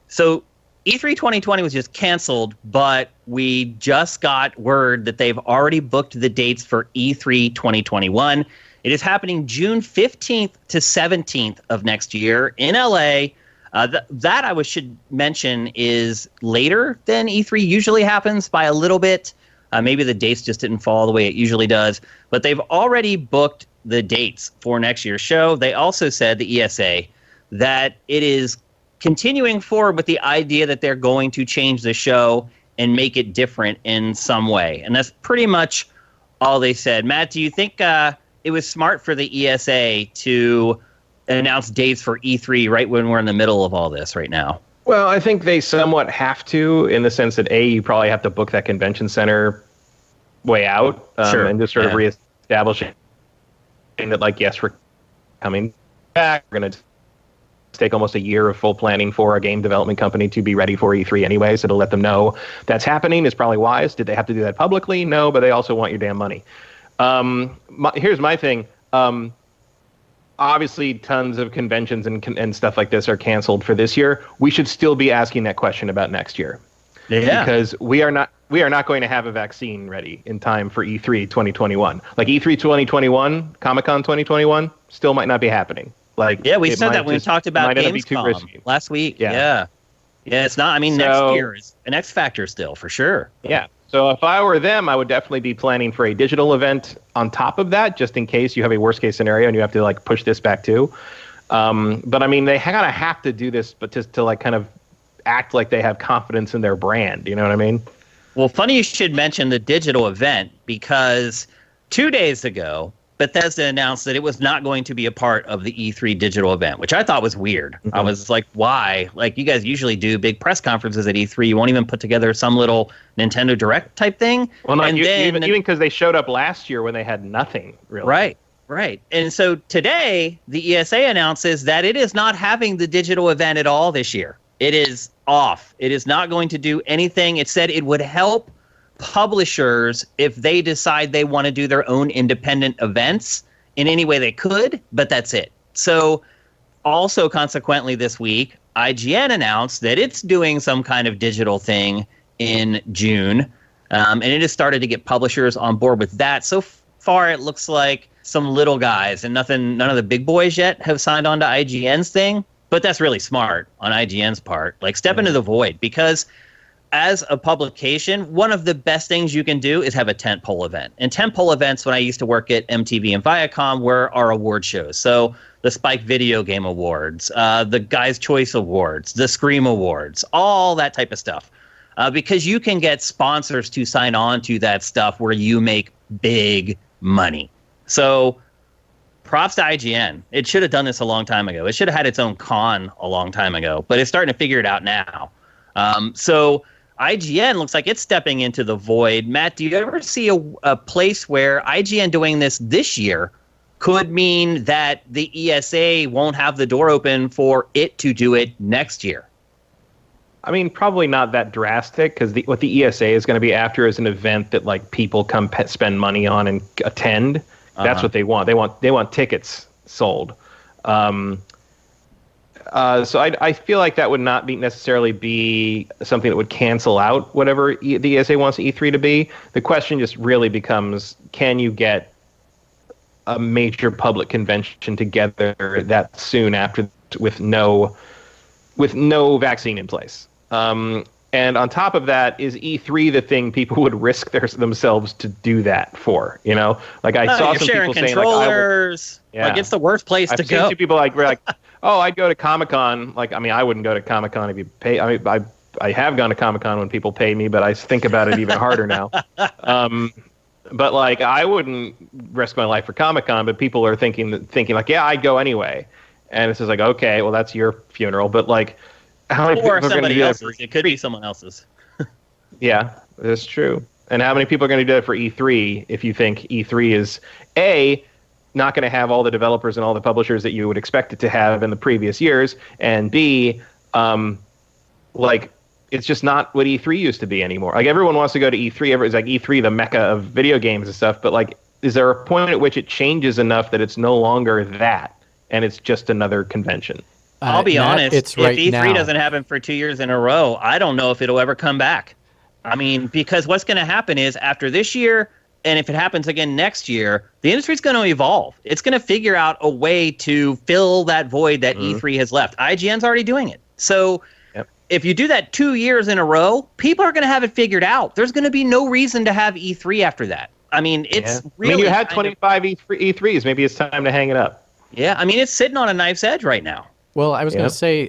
so E3 2020 was just canceled, but we just got word that they've already booked the dates for E3 2021. It is happening June 15th to 17th of next year in LA. That I should mention is later than E3 usually happens by a little bit. Maybe the dates just didn't fall the way it usually does. But they've already booked the dates for next year's show. They also said, the ESA, that it is continuing forward with the idea that they're going to change the show and make it different in some way. And that's pretty much all they said. Matt, do you think it was smart for the ESA to announce dates for E3 right when we're in the middle of all this right now? Well, I think they somewhat have to, in the sense that, you probably have to book that convention center way out, sure, and just sort of reestablishing that, yes, we're coming back. We're going to take almost a year of full planning for a game development company to be ready for E3 anyway, so to let them know that's happening is probably wise. Did they have to do that publicly? No, but they also want your damn money. Here's my thing. Obviously, tons of conventions and stuff like this are canceled for this year. We should still be asking that question about next year. Yeah. Because we are not going to have a vaccine ready in time for E3 2021. E3 2021, Comic-Con 2021 still might not be happening. We said that when we talked about Gamescom last week. Yeah, it's not. Next year is an X factor still for sure. Yeah. So if I were them, I would definitely be planning for a digital event on top of that, just in case you have a worst case scenario and you have to push this back too. But they kind of have to do this, but just to kind of act like they have confidence in their brand. You know what I mean? Well, funny you should mention the digital event, because 2 days ago, Bethesda announced that it was not going to be a part of the E3 digital event, which I thought was weird. Mm-hmm. I was like, why? You guys usually do big press conferences at E3. You won't even put together some little Nintendo Direct type thing. Well, even because they showed up last year when they had nothing, really. Right. And so today, the ESA announces that it is not having the digital event at all this year. It is off. It is not going to do anything. It said it would help publishers if they decide they want to do their own independent events in any way they could, but that's it. So also consequently this week, IGN announced that it's doing some kind of digital thing in June, and it has started to get publishers on board with that. So far, it looks like some little guys and none of the big boys yet have signed on to IGN's thing, but that's really smart on IGN's part. Step into the void, because as a publication, one of the best things you can do is have a tentpole event. And tentpole events, when I used to work at MTV and Viacom, were our award shows. So the Spike Video Game Awards, the Guys' Choice Awards, the Scream Awards, all that type of stuff. Because you can get sponsors to sign on to that stuff where you make big money. So props to IGN. It should have done this a long time ago. It should have had its own con a long time ago, but it's starting to figure it out now. So IGN looks like it's stepping into the void. Matt, do you ever see a place where IGN doing this year could mean that the ESA won't have the door open for it to do it next year? Probably not that drastic, because what the ESA is going to be after is an event that people come spend money on and attend. That's what they want. They want tickets sold. So I feel like that would not necessarily be something that would cancel out whatever the ESA wants E3 to be. The question just really becomes, can you get a major public convention together that soon after with no vaccine in place? And on top of that, is E3 the thing people would risk themselves to do that for? I saw some people saying controllers. It's the worst place to go. I've seen people were like, oh, I'd go to Comic-Con. I wouldn't go to Comic-Con if you pay. I have gone to Comic-Con when people pay me, but I think about it even harder now. But I wouldn't risk my life for Comic-Con, but people are thinking yeah, I'd go anyway. And it's just okay, well, that's your funeral. But how many or somebody else's. It could be someone else's. Yeah, that's true. And how many people are going to do it for E3 if you think E3 is A, not going to have all the developers and all the publishers that you would expect it to have in the previous years, and B, like it's just not what E3 used to be anymore. Like everyone wants to go to E3. It's like E3, the mecca of video games and stuff. But like, is there a point at which it changes enough that it's no longer that, and it's just another convention? I'll be honest. It's if right E3 now. doesn't happen for 2 years in a row, I don't know if it'll ever come back. I mean, because what's going to happen is after this year, and if it happens again next year, the industry's going to evolve. It's going to figure out a way to fill that void that E3 has left. IGN's already doing it. So if you do that 2 years in a row, people are going to have it figured out. There's going to be no reason to have E3 after that. I mean, it's really... I mean, you had 25 E3s. Maybe it's time to hang it up. Yeah, I mean, it's sitting on a knife's edge right now. Well, I was going to say,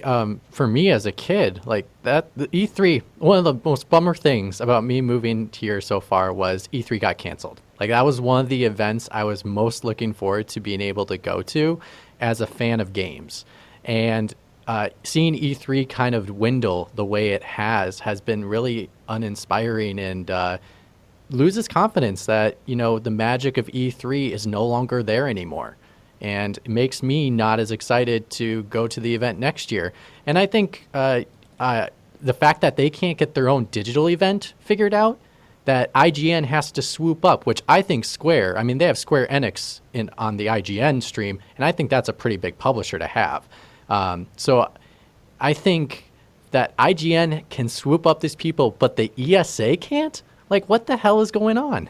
for me as a kid, like the E3, one of the most bummer things about me moving here so far was E3 got canceled. Like that was one of the events I was most looking forward to being able to go to as a fan of games. And seeing E3 kind of dwindle the way it has been really uninspiring and loses confidence that, the magic of E3 is no longer there anymore. And it makes me not as excited to go to the event next year. And I think the fact that they can't get their own digital event figured out, that IGN has to swoop up, which I think Square, I mean, they have Square Enix on the IGN stream, and I think that's a pretty big publisher to have. So I think that IGN can swoop up these people, but the ESA can't? Like, what the hell is going on?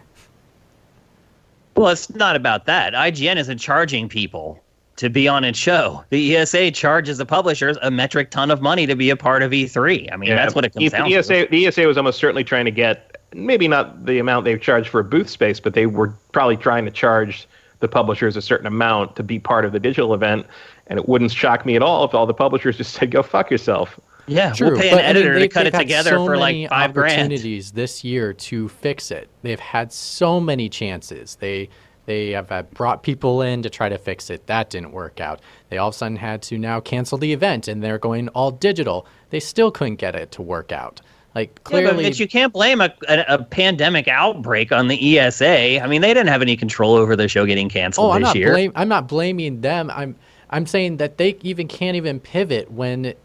Well, it's not about that. IGN isn't charging people to be on its show. The ESA charges the publishers a metric ton of money to be a part of E3. I mean, that's what it comes down to. The ESA was almost certainly trying to get, maybe not the amount they've charged for booth space, but they were probably trying to charge the publishers a certain amount to be part of the digital event. And it wouldn't shock me at all if all the publishers just said, go fuck yourself. Yeah, True, we'll pay an editor to cut it had together so for like many $5,000. opportunities this year to fix it. They've had so many chances. They have brought people in to try to fix it. That didn't work out. They all of a sudden had to now cancel the event, and they're going all digital. They still couldn't get it to work out. Like clearly, but you can't blame a pandemic outbreak on the ESA. I mean, they didn't have any control over the show getting canceled this year. I'm not blaming them. I'm saying that they even can't even pivot when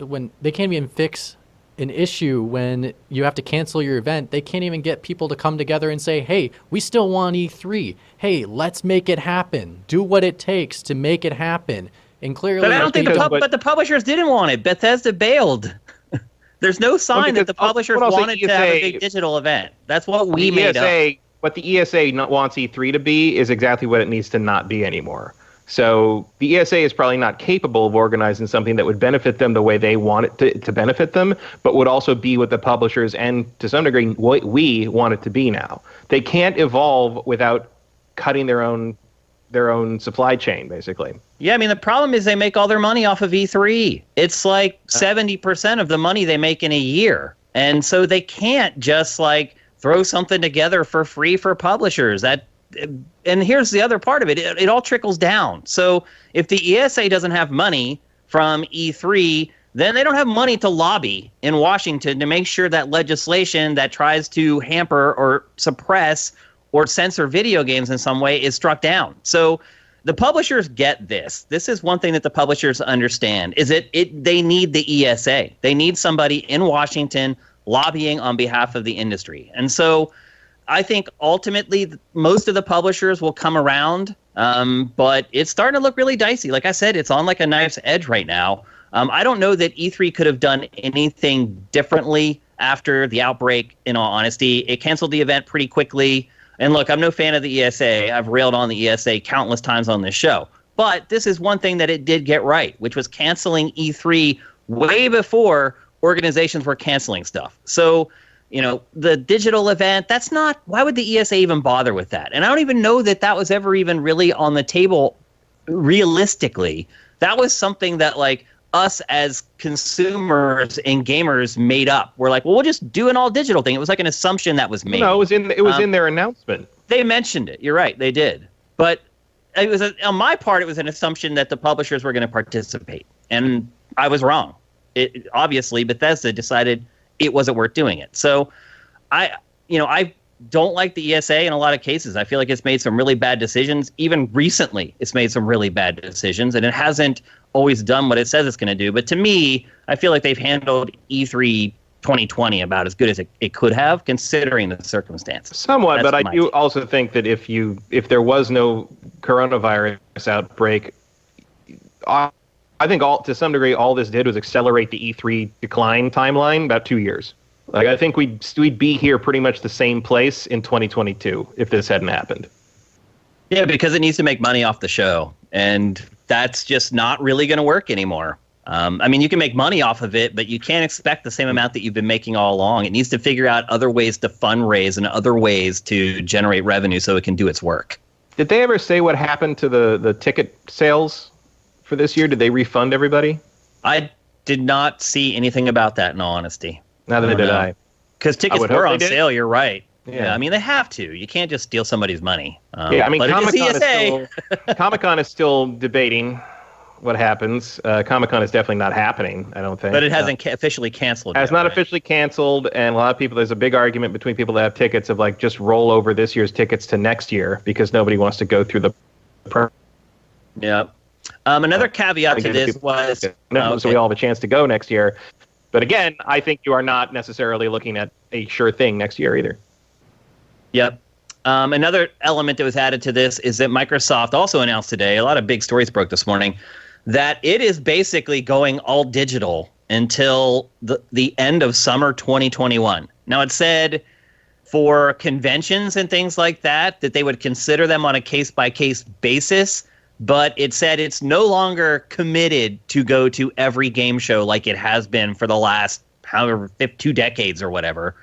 they can't even fix an issue when you have to cancel your event. They can't even get people to come together and say, hey, we still want E3. Hey, let's make it happen. Do what it takes to make it happen. And clearly, but I don't think the publishers didn't want it. Bethesda bailed. There's no sign that the publishers wanted to have a big digital event. That's what we made up. What the ESA wants E3 to be is exactly what it needs to not be anymore. So the ESA is probably not capable of organizing something that would benefit them the way they want it to benefit them, but would also be what the publishers and, to some degree, what we want it to be now. They can't evolve without cutting their own supply chain, basically. Yeah, I mean, the problem is they make all their money off of E3. It's like 70% of the money they make in a year. And so they can't just like throw something together for free for publishers. And here's the other part of it. It all trickles down. So if the ESA doesn't have money from E3, then they don't have money to lobby in Washington to make sure that legislation that tries to hamper or suppress or censor video games in some way is struck down. So the publishers get this. This is one thing that the publishers understand, is they need the ESA. They need somebody in Washington lobbying on behalf of the industry. And so I think ultimately most of the publishers will come around, but it's starting to look really dicey. Like I said, it's on like a knife's edge right now. I don't know that E3 could have done anything differently after the outbreak, in all honesty. It canceled the event pretty quickly. And look, I'm no fan of the ESA. I've railed on the ESA countless times on this show. But this is one thing that it did get right, which was canceling E3 way before organizations were canceling stuff. So, the digital event, that's not, why would the ESA even bother with that? And I don't even know that that was ever even really on the table realistically. That was something that like us as consumers and gamers made up. We're like, well, we'll just do an all digital thing. It was like an assumption that was made. No, it was in their announcement. They mentioned it. You're right. They did. But it was on my part, it was an assumption that the publishers were going to participate. And I was wrong. Obviously, Bethesda decided it wasn't worth doing it. So I don't like the ESA in a lot of cases. I feel like it's made some really bad decisions. Even recently, it's made some really bad decisions, and it hasn't always done what it says it's going to do. But to me, I feel like they've handled E3 2020 about as good as it could have, considering the circumstances. Somewhat, but I do also think that if there was no coronavirus outbreak, I think to some degree all this did was accelerate the E3 decline timeline about 2 years. Like, I think we'd be here pretty much the same place in 2022 if this hadn't happened. Yeah, because it needs to make money off the show, and that's just not really going to work anymore. I mean, you can make money off of it, but you can't expect the same amount that you've been making all along. It needs to figure out other ways to fundraise and other ways to generate revenue so it can do its work. Did they ever say what happened to the ticket sales for this year? Did they refund everybody? I did not see anything about that, in all honesty. Neither did I. Because tickets were on sale, you're right. Yeah, I mean, they have to. You can't just steal somebody's money. I mean, Comic-Con is still debating what happens. Comic-Con is definitely not happening, I don't think. But it hasn't officially canceled. It's not officially canceled, and a lot of people, there's a big argument between people that have tickets of like just roll over this year's tickets to next year because nobody wants to go through the. Yeah. Another caveat to this was so we all have a chance to go next year. But again, I think you are not necessarily looking at a sure thing next year either. Yep. Another element that was added to this is that Microsoft also announced today, a lot of big stories broke this morning, that it is basically going all digital until the end of summer 2021. Now, it said for conventions and things like that they would consider them on a case-by-case basis, but it said it's no longer committed to go to every game show like it has been for the last, 2 decades or whatever.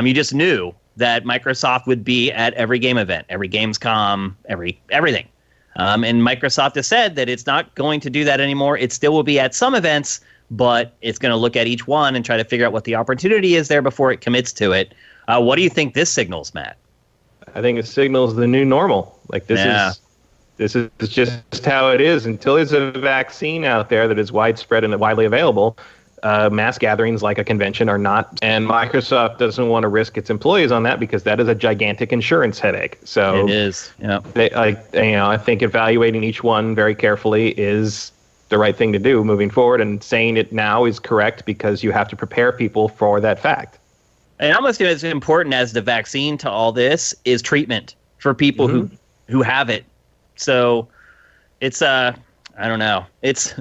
You just knew that Microsoft would be at every game event, every Gamescom, everything. And Microsoft has said that it's not going to do that anymore. It still will be at some events, but it's going to look at each one and try to figure out what the opportunity is there before it commits to it. What do you think this signals, Matt? I think it signals the new normal. Like, this is just how it is. Until there's a vaccine out there that is widespread and widely available, mass gatherings like a convention are not. And Microsoft doesn't want to risk its employees on that because that is a gigantic insurance headache. So it is. Yeah. I think evaluating each one very carefully is the right thing to do moving forward. And saying it now is correct because you have to prepare people for that fact. And almost as important as the vaccine to all this is treatment for people who have it. So it's I don't know. It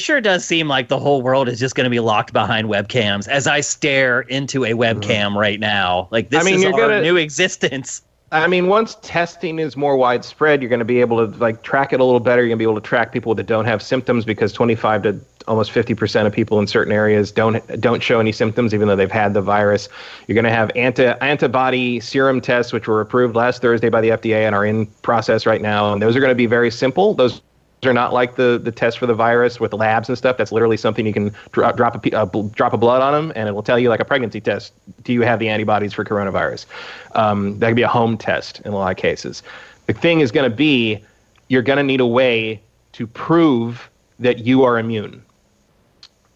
sure does seem like the whole world is just going to be locked behind webcams as I stare into a webcam right now. Like, this is our new existence. I mean, once testing is more widespread, you're going to be able to track it a little better. You're going to be able to track people that don't have symptoms because 25 to almost 50% of people in certain areas don't show any symptoms, even though they've had the virus. You're going to have antibody serum tests, which were approved last Thursday by the FDA and are in process right now. And those are going to be very simple. Those are not like the test for the virus with labs and stuff. That's literally something you can drop a blood on them, and it will tell you, like a pregnancy test, do you have the antibodies for coronavirus? That could be a home test in a lot of cases. The thing is going to be, you're going to need a way to prove that you are immune.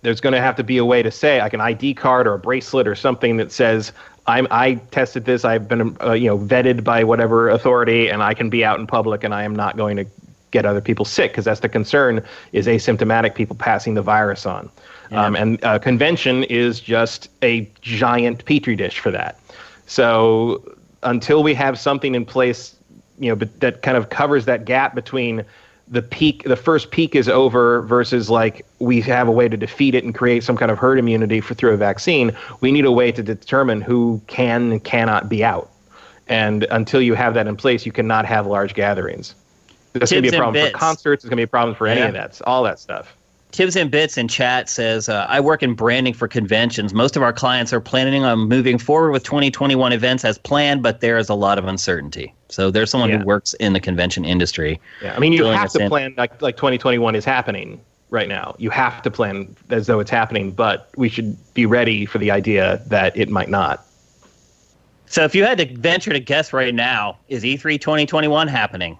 There's going to have to be a way to say, like an ID card or a bracelet or something that says, I tested this, I've been vetted by whatever authority, and I can be out in public, and I am not going to get other people sick, because that's the concern, is asymptomatic people passing the virus on. Yeah. And convention is just a giant petri dish for that. So until we have something in place, that kind of covers that gap between the first peak is over versus like we have a way to defeat it and create some kind of herd immunity through a vaccine, we need a way to determine who can and cannot be out. And until you have that in place, you cannot have large gatherings. That's going to be a problem for concerts. It's going to be a problem for any of that, all that stuff. Tibbs and Bits in chat says, I work in branding for conventions. Most of our clients are planning on moving forward with 2021 events as planned, but there is a lot of uncertainty. So there's someone who works in the convention industry. Yeah, I mean, you have to plan like 2021 is happening right now. You have to plan as though it's happening, but we should be ready for the idea that it might not. So if you had to venture to guess right now, is E3 2021 happening?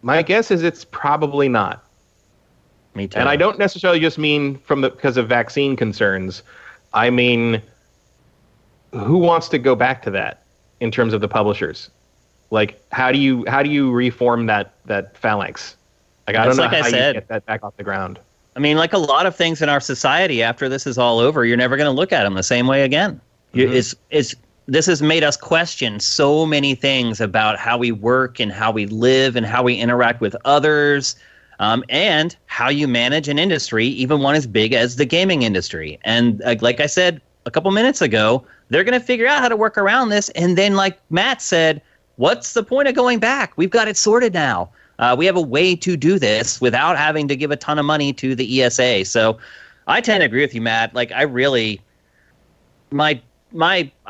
My guess is it's probably not. Me too. And I don't necessarily just mean because of vaccine concerns. I mean, who wants to go back to that in terms of the publishers? Like, how do you reform that phalanx? Like, I don't know how you get that back off the ground. I mean, like a lot of things in our society, after this is all over, you're never going to look at them the same way again. Mm-hmm. This has made us question so many things about how we work and how we live and how we interact with others, and how you manage an industry, even one as big as the gaming industry. And like I said a couple minutes ago, they're going to figure out how to work around this. And then, like Matt said, what's the point of going back? We've got it sorted now. We have a way to do this without having to give a ton of money to the ESA. So I tend to agree with you, Matt. Like, I really, I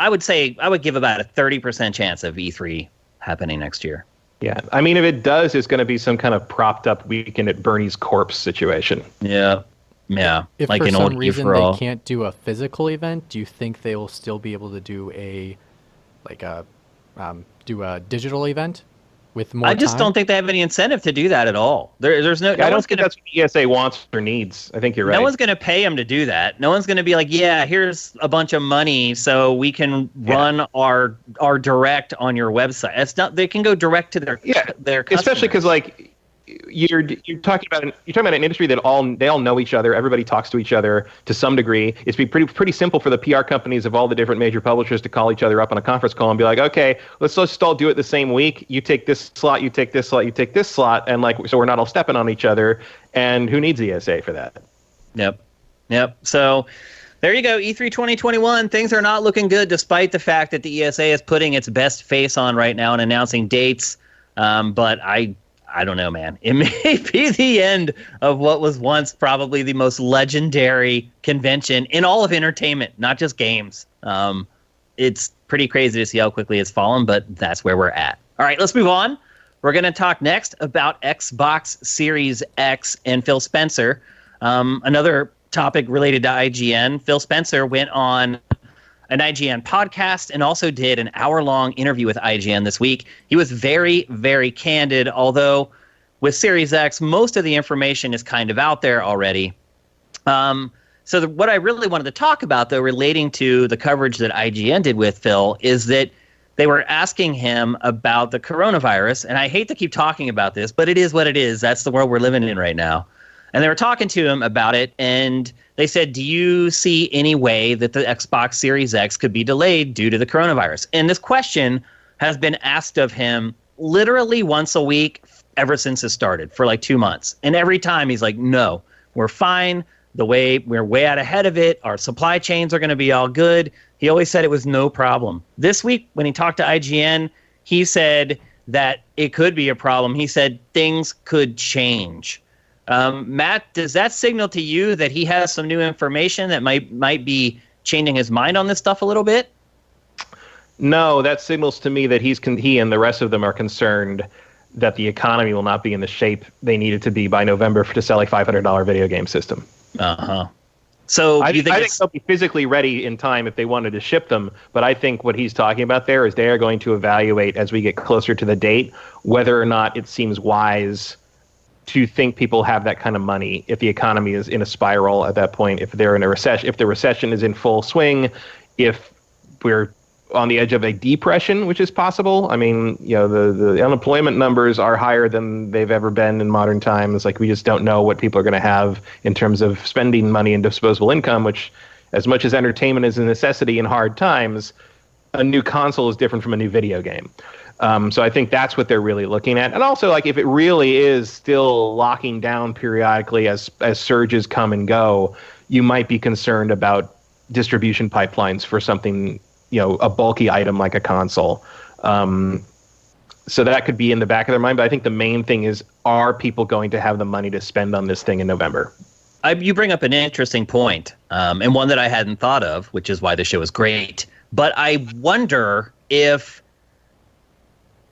would say I would give about a 30% chance of E3 happening next year. Yeah. I mean, if it does, it's going to be some kind of propped up Weekend at Bernie's corpse situation. Yeah. Yeah. If like for an some old reason E4 they can't do a physical event, do you think they will still be able to do a digital event with more I just time? don't think they have any incentive to do that at all. There's no. I don't think that's what ESA wants or needs. I think you're right. No one's going to pay them to do that. No one's going to be like, yeah, here's a bunch of money so we can run our direct on your website. It's not. They can go direct to their customers. Especially because like you're talking about an industry that they all know each other. Everybody talks to each other to some degree. It's pretty simple for the PR companies of all the different major publishers to call each other up on a conference call and be like, okay, let's just all do it the same week. You take this slot, you take this slot, you take this slot, and like so we're not all stepping on each other. And who needs ESA for that? Yep. So there you go. E3 2021. Things are not looking good, despite the fact that the ESA is putting its best face on right now and announcing dates. But I don't know, man. It may be the end of what was once probably the most legendary convention in all of entertainment, not just games. It's pretty crazy to see how quickly it's fallen, but that's where we're at. All right, let's move on. We're going to talk next about Xbox Series X and Phil Spencer. Another topic related to IGN. Phil Spencer went on an IGN podcast and also did an hour-long interview with IGN this week. He was very, very candid, although with Series X, most of the information is kind of out there already. What I really wanted to talk about, though, relating to the coverage that IGN did with Phil, is that they were asking him about the coronavirus, and I hate to keep talking about this, but it is what it is. That's the world we're living in right now. And they were talking to him about it, and they said, do you see any way that the Xbox Series X could be delayed due to the coronavirus? And this question has been asked of him literally once a week ever since it started for like 2 months. And every time he's like, no, we're fine. We're way out ahead of it. Our supply chains are going to be all good. He always said it was no problem. This week, when he talked to IGN, he said that it could be a problem. He said things could change. Matt, does that signal to you that he has some new information that might be changing his mind on this stuff a little bit? No, that signals to me that he and the rest of them are concerned that the economy will not be in the shape they need it to be by November to sell a $500 video game system. So I think they'll be physically ready in time if they wanted to ship them, but I think what he's talking about there is they are going to evaluate as we get closer to the date whether or not it seems wise to think people have that kind of money if the economy is in a spiral at that point, if they're in a recession, if the recession is in full swing, if we're on the edge of a depression, which is possible. I mean, the unemployment numbers are higher than they've ever been in modern times. Like, we just don't know what people are going to have in terms of spending money and disposable income, which, as much as entertainment is a necessity in hard times, a new console is different from a new video game. So I think that's what they're really looking at. And also, like, if it really is still locking down periodically as surges come and go, you might be concerned about distribution pipelines for something, a bulky item like a console. So that could be in the back of their mind. But I think the main thing is, are people going to have the money to spend on this thing in November? You bring up an interesting point, and one that I hadn't thought of, which is why the show is great. But I wonder if...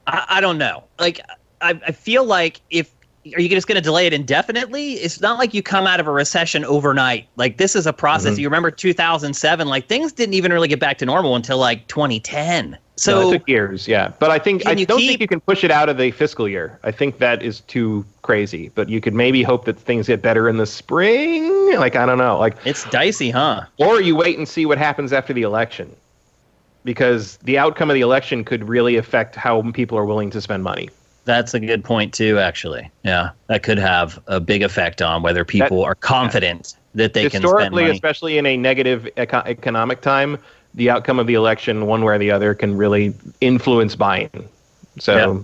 I don't know. Like, I feel like are you just going to delay it indefinitely? It's not like you come out of a recession overnight. Like, this is a process. Mm-hmm. You remember 2007, like, things didn't even really get back to normal until like 2010. So No, it took years, yeah. But I don't think you can push it out of the fiscal year. I think that is too crazy. But you could maybe hope that things get better in the spring. Like, I don't know. Like, it's dicey, huh? or you wait and see what happens after the election. Because the outcome of the election could really affect how people are willing to spend money. That's a good point too, actually. Yeah, that could have a big effect on whether people are confident that they can spend money. Historically, especially in a negative economic time, the outcome of the election, one way or the other, can really influence buying. So,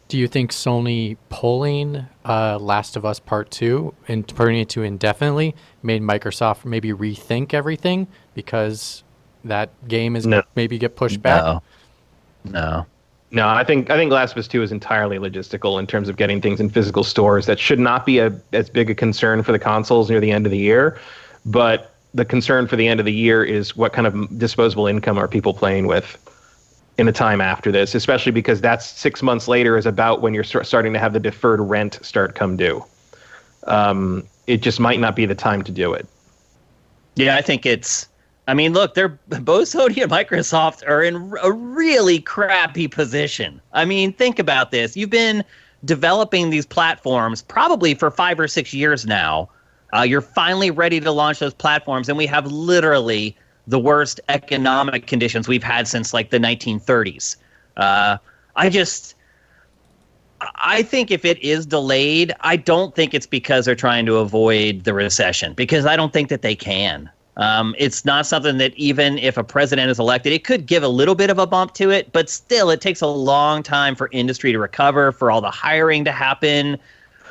do you think Sony pulling Last of Us Part 2 and turning it to indefinitely made Microsoft maybe rethink everything because that game is maybe get pushed back? No. No, I think Last of Us 2 is entirely logistical in terms of getting things in physical stores. That should not be as big a concern for the consoles near the end of the year, but the concern for the end of the year is what kind of disposable income are people playing with in a time after this, especially because that's 6 months later is about when you're starting to have the deferred rent start come due. It just might not be the time to do it. Yeah, I think look, they're both Sony and Microsoft are in a really crappy position. I mean, think about this. You've been developing these platforms probably for 5 or 6 years now. You're finally ready to launch those platforms, and we have literally the worst economic conditions we've had since like the 1930s. I think if it is delayed, I don't think it's because they're trying to avoid the recession, because I don't think that they can. It's not something that even if a president is elected, it could give a little bit of a bump to it, but still it takes a long time for industry to recover, for all the hiring to happen.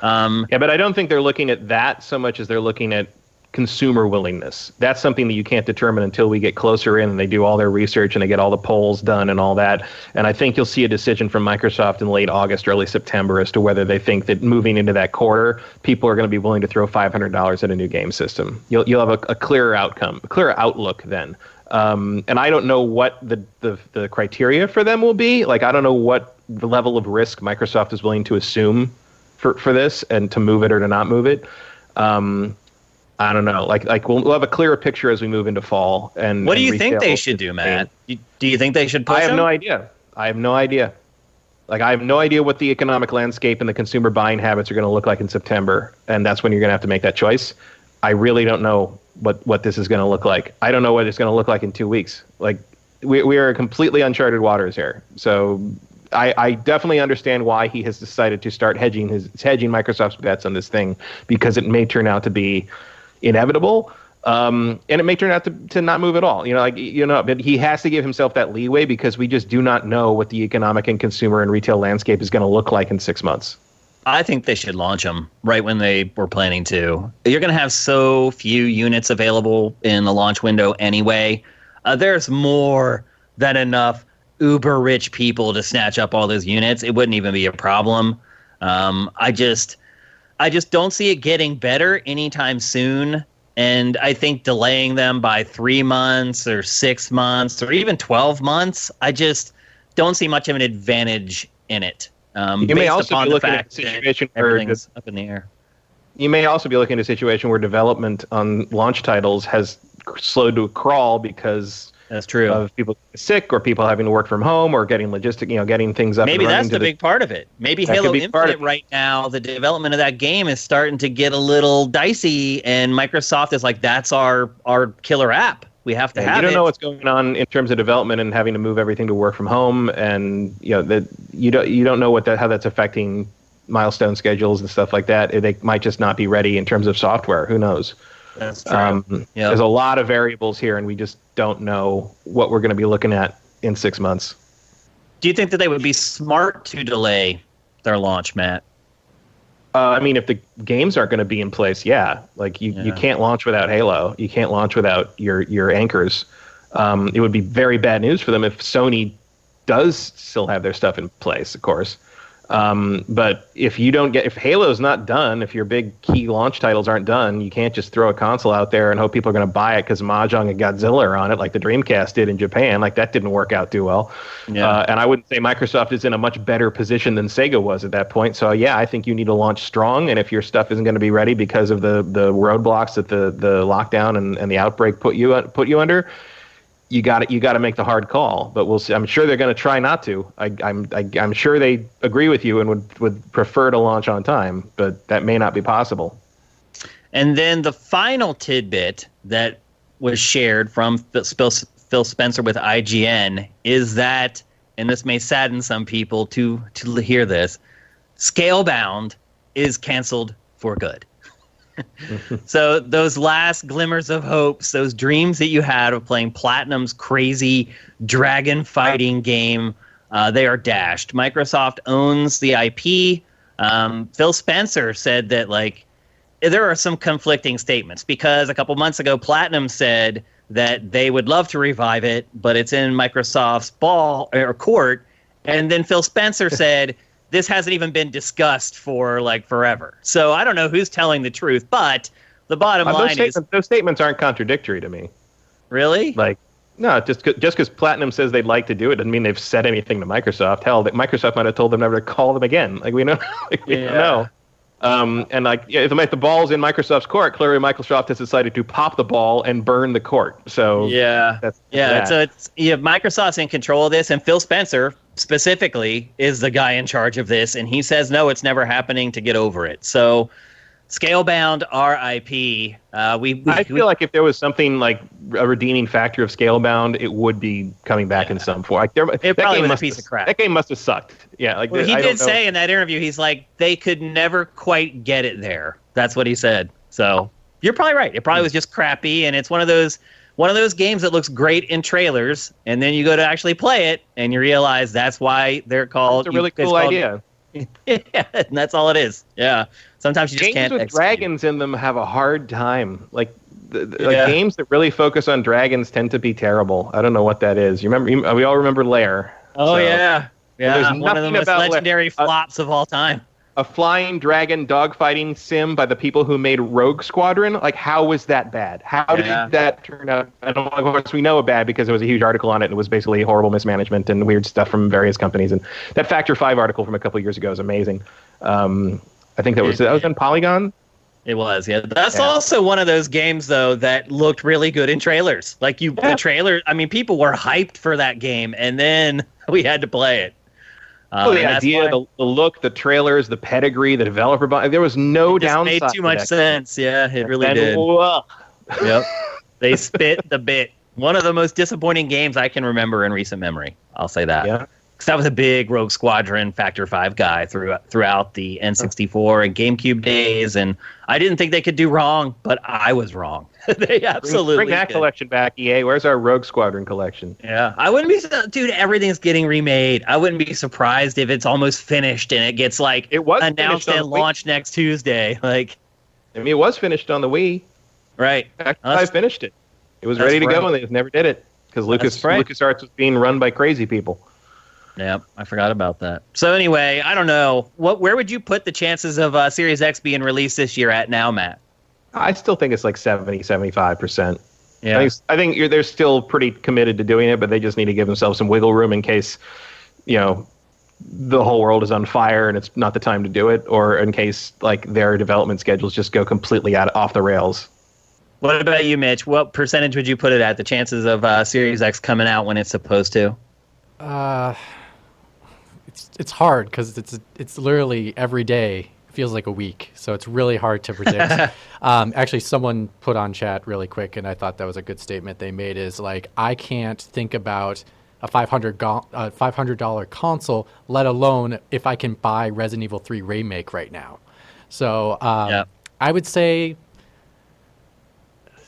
But I don't think they're looking at that so much as they're looking at consumer willingness. That's something that you can't determine until we get closer in and they do all their research and they get all the polls done and all that. And I think you'll see a decision from Microsoft in late August, early September as to whether they think that moving into that quarter, people are going to be willing to throw $500 at a new game system. You'll have a clearer outcome, a clearer outlook then. And I don't know what the criteria for them will be. Like, I don't know what the level of risk Microsoft is willing to assume for this and to move it or to not move it. I don't know. Like we'll have a clearer picture as we move into fall. And what do you think they should do, Matt? Do you think they should push I have them? no idea. Like, I have no idea what the economic landscape and the consumer buying habits are going to look like in September, and that's when you're going to have to make that choice. I really don't know what this is going to look like. I don't know what it's going to look like in 2 weeks. Like, we are completely uncharted waters here. So I definitely understand why he has decided to start hedging Microsoft's bets on this thing, because it may turn out to be inevitable, and it may turn out to not move at all. But he has to give himself that leeway, because we just do not know what the economic and consumer and retail landscape is going to look like in 6 months. I think they should launch them right when they were planning to. You're going to have so few units available in the launch window anyway. There's more than enough uber rich people to snatch up all those units. It wouldn't even be a problem. I just don't see it getting better anytime soon. And I think delaying them by 3 months or 6 months or even 12 months, I just don't see much of an advantage in it. You may also be looking at a situation where everything's up in the air. You may also be looking at a situation where development on launch titles has slowed to a crawl because that's true of people sick or people having to work from home or getting getting things up. Maybe and that's the big part of it. Maybe Halo Infinite right now, the development of that game is starting to get a little dicey, and Microsoft is like, that's our killer app. We have to have it. You don't know what's going on in terms of development and having to move everything to work from home, and that you don't know how that's affecting milestone schedules and stuff like that. They might just not be ready in terms of software. Who knows? That's true. There's a lot of variables here, and we just don't know what we're going to be looking at in 6 months. Do you think that they would be smart to delay their launch, Matt? If the games aren't going to be in place, like you can't launch without Halo. You can't launch without your anchors. It would be very bad news for them if Sony does still have their stuff in place, of course. But if Halo's not done, if your big key launch titles aren't done, you can't just throw a console out there and hope people are going to buy it because Mahjong and Godzilla are on it, like the Dreamcast did in Japan. Like, that didn't work out too well. Yeah. And I wouldn't say Microsoft is in a much better position than Sega was at that point. So I think you need to launch strong. And if your stuff isn't going to be ready because of the roadblocks that the lockdown and the outbreak put you under, you got to make the hard call. But we'll see. I'm sure they're going to try not to. I'm sure they agree with you and would prefer to launch on time, but that may not be possible. And then the final tidbit that was shared from Phil Spencer with IGN is that, and this may sadden some people to hear this, Scalebound is canceled for good. So those last glimmers of hopes, those dreams that you had of playing Platinum's crazy dragon fighting game, they are dashed. Microsoft owns the IP. Phil Spencer said that, like, there are some conflicting statements because a couple months ago, Platinum said that they would love to revive it, but it's in Microsoft's court. And then Phil Spencer said, this hasn't even been discussed for like forever. So I don't know who's telling the truth, but the bottom line is those statements aren't contradictory to me. Really? Like, no, just because Platinum says they'd like to do it doesn't mean they've said anything to Microsoft. Hell, that Microsoft might have told them never to call them again. Like, we know, don't know. And like, if the ball's in Microsoft's court, clearly Microsoft has decided to pop the ball and burn the court. So so it's Microsoft's in control of this, and Phil Spencer specifically is the guy in charge of this, and he says no, it's never happening. To get over it. So Scalebound, RIP. I feel like if there was something like a redeeming factor of Scalebound, it would be coming back in some form. Like it probably was a piece of crap. That game must have sucked. Yeah, like he did say in that interview, he's like, they could never quite get it there. That's what he said. So you're probably right. It probably was just crappy, and it's one of those games that looks great in trailers, and then you go to actually play it, and you realize that's why they're called. It's a really cool idea. Yeah, and that's all it is. Yeah. Sometimes you just can't. Games with dragons in them have a hard time. Like, games that really focus on dragons tend to be terrible. I don't know what that is. We all remember Lair. Oh, yeah. Yeah, one of the most legendary flops of all time. A flying dragon dogfighting sim by the people who made Rogue Squadron. Like, how was that bad? How did that turn out? And of course, we know bad because there was a huge article on it, and it was basically horrible mismanagement and weird stuff from various companies. And that Factor 5 article from a couple of years ago is amazing. I think that was in Polygon. It was, yeah. That's also one of those games, though, that looked really good in trailers. Like, the trailer, I mean, people were hyped for that game, and then we had to play it. The idea, the look, the trailers, the pedigree, the developer, there was no downside. It made too much sense. Yeah, it really did. Yep. They spit the bit. One of the most disappointing games I can remember in recent memory. I'll say that. Yeah. Because I was a big Rogue Squadron Factor 5 guy throughout the N64 and GameCube days, and I didn't think they could do wrong, but I was wrong. They absolutely bring that collection back, EA. Where's our Rogue Squadron collection? Yeah, I wouldn't be, dude. Everything's getting remade. I wouldn't be surprised if it's almost finished and it gets announced and launched next Tuesday. Like, I mean, it was finished on the Wii. Right. I finished it. It was ready to go, and they just never did it because LucasArts was being run by crazy people. Yeah, I forgot about that. So anyway, I don't know. Where would you put the chances of Series X being released this year at now, Matt? I still think it's like 75%. Yeah. I think they're still pretty committed to doing it, but they just need to give themselves some wiggle room in case, the whole world is on fire and it's not the time to do it, or in case like their development schedules just go completely off the rails. What about you, Mitch? What percentage would you put it at, the chances of Series X coming out when it's supposed to? It's hard because it's literally every day feels like a week, so it's really hard to predict. Actually, someone put on chat really quick, and I thought that was a good statement they made. Is like, I can't think about a $500 console, let alone if I can buy Resident Evil 3 Remake right now. So I would say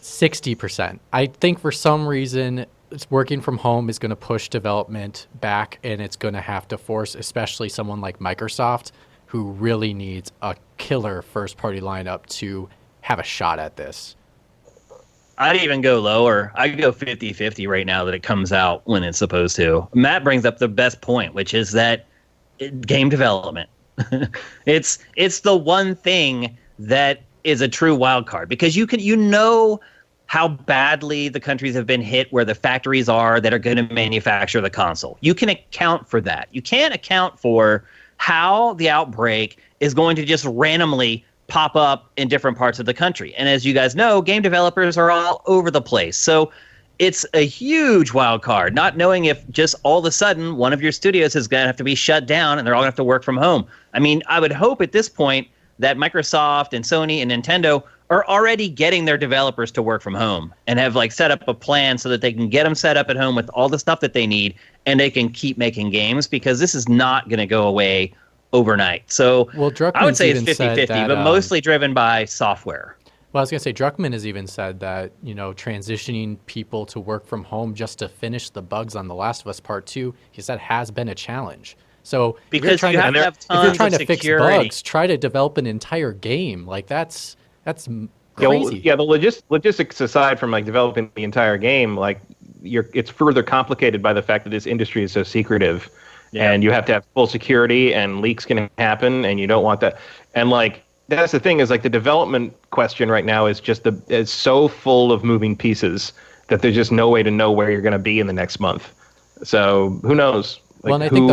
60%. I think for some reason, it's working from home is going to push development back, and it's going to have to force, especially someone like Microsoft, who really needs a killer first-party lineup to have a shot at this. I'd even go lower. I'd go 50-50 right now that it comes out when it's supposed to. Matt brings up the best point, which is that game development. It's the one thing that is a true wild card, because you know how badly the countries have been hit where the factories are that are going to manufacture the console. You can account for that. You can't account for how the outbreak is going to just randomly pop up in different parts of the country. And as you guys know, game developers are all over the place. So it's a huge wild card, not knowing if just all of a sudden one of your studios is going to have to be shut down and they're all going to have to work from home. I mean, I would hope at this point that Microsoft and Sony and Nintendo are already getting their developers to work from home and have like set up a plan so that they can get them set up at home with all the stuff that they need and they can keep making games, because this is not going to go away overnight. So I would say it's 50-50, but mostly driven by software. Well, I was going to say, Druckmann has even said that, transitioning people to work from home just to finish the bugs on The Last of Us Part 2, he said has been a challenge. So because if you're trying to fix bugs, try to develop an entire game. Like that's crazy. The logistics aside from like developing the entire game, like it's further complicated by the fact that this industry is so secretive, and you have to have full security, and leaks can happen, and you don't want that. And like that's the thing, is like the development question right now is just is so full of moving pieces that there's just no way to know where you're going to be in the next month. So who knows? Like, well, and I think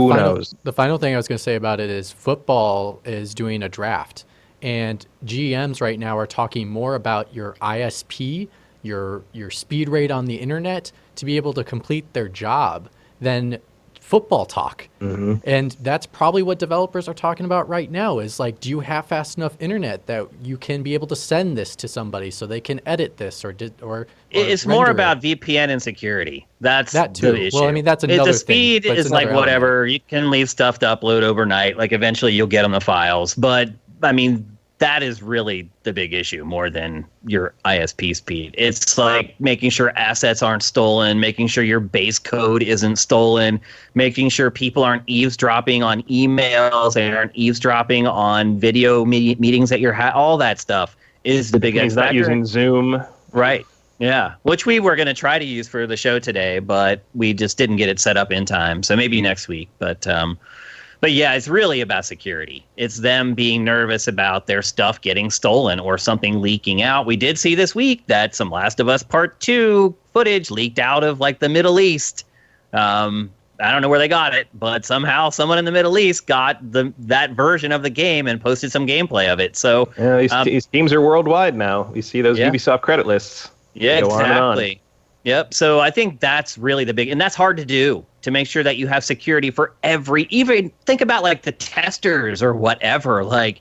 the final thing I was going to say about it is football is doing a draft, and GMs right now are talking more about your ISP, your speed rate on the internet to be able to complete their job than football talk. Mm-hmm. And that's probably what developers are talking about right now is like, do you have fast enough internet that you can be able to send this to somebody so they can edit this or it's more about VPN and security. That's the issue. Well, I mean, that's another thing. The speed is like whatever. You can leave stuff to upload overnight. Like eventually you'll get them the files. But I mean, that is really the big issue more than your ISP speed. It's like making sure assets aren't stolen, making sure your base code isn't stolen, making sure people aren't eavesdropping on emails, they aren't eavesdropping on video meetings that you're all that stuff is the big X factor. Not using Zoom. Right. Yeah. Which we were going to try to use for the show today, but we just didn't get it set up in time. So maybe next week. But yeah, it's really about security. It's them being nervous about their stuff getting stolen or something leaking out. We did see this week that some Last of Us Part 2 footage leaked out of like the Middle East. I don't know where they got it, but somehow someone in the Middle East got that version of the game and posted some gameplay of it. So these teams are worldwide now. We see those Ubisoft credit lists. Yeah, exactly. Yep. So I think that's really the big, and that's hard to do, to make sure that you have security for even think about like the testers or whatever. Like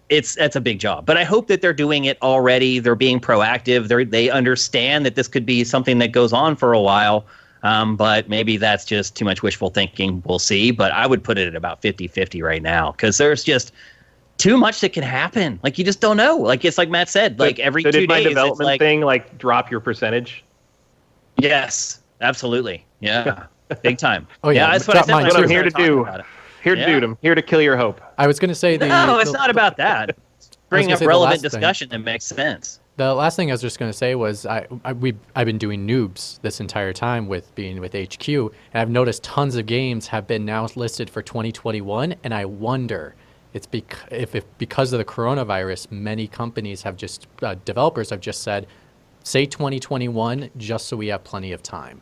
that's a big job, but I hope that they're doing it already. They're being proactive. They understand that this could be something that goes on for a while. But maybe that's just too much wishful thinking. We'll see. But I would put it at about 50-50 right now, because there's just too much that can happen. Like you just don't know. Like it's like Matt said, like every 2 days. Did my development thing like drop your percentage? Yes, absolutely. Yeah. Big time. Oh yeah, that's what I said. What I'm here to do. I'm here to kill your hope. I was going to say no, it's not about that. Bring up relevant discussion that makes sense. The last thing I was just going to say was I've been doing noobs this entire time with being with HQ, and I've noticed tons of games have been now listed for 2021, and I wonder it's because of the coronavirus, many companies have just developers have just said, say 2021, just so we have plenty of time.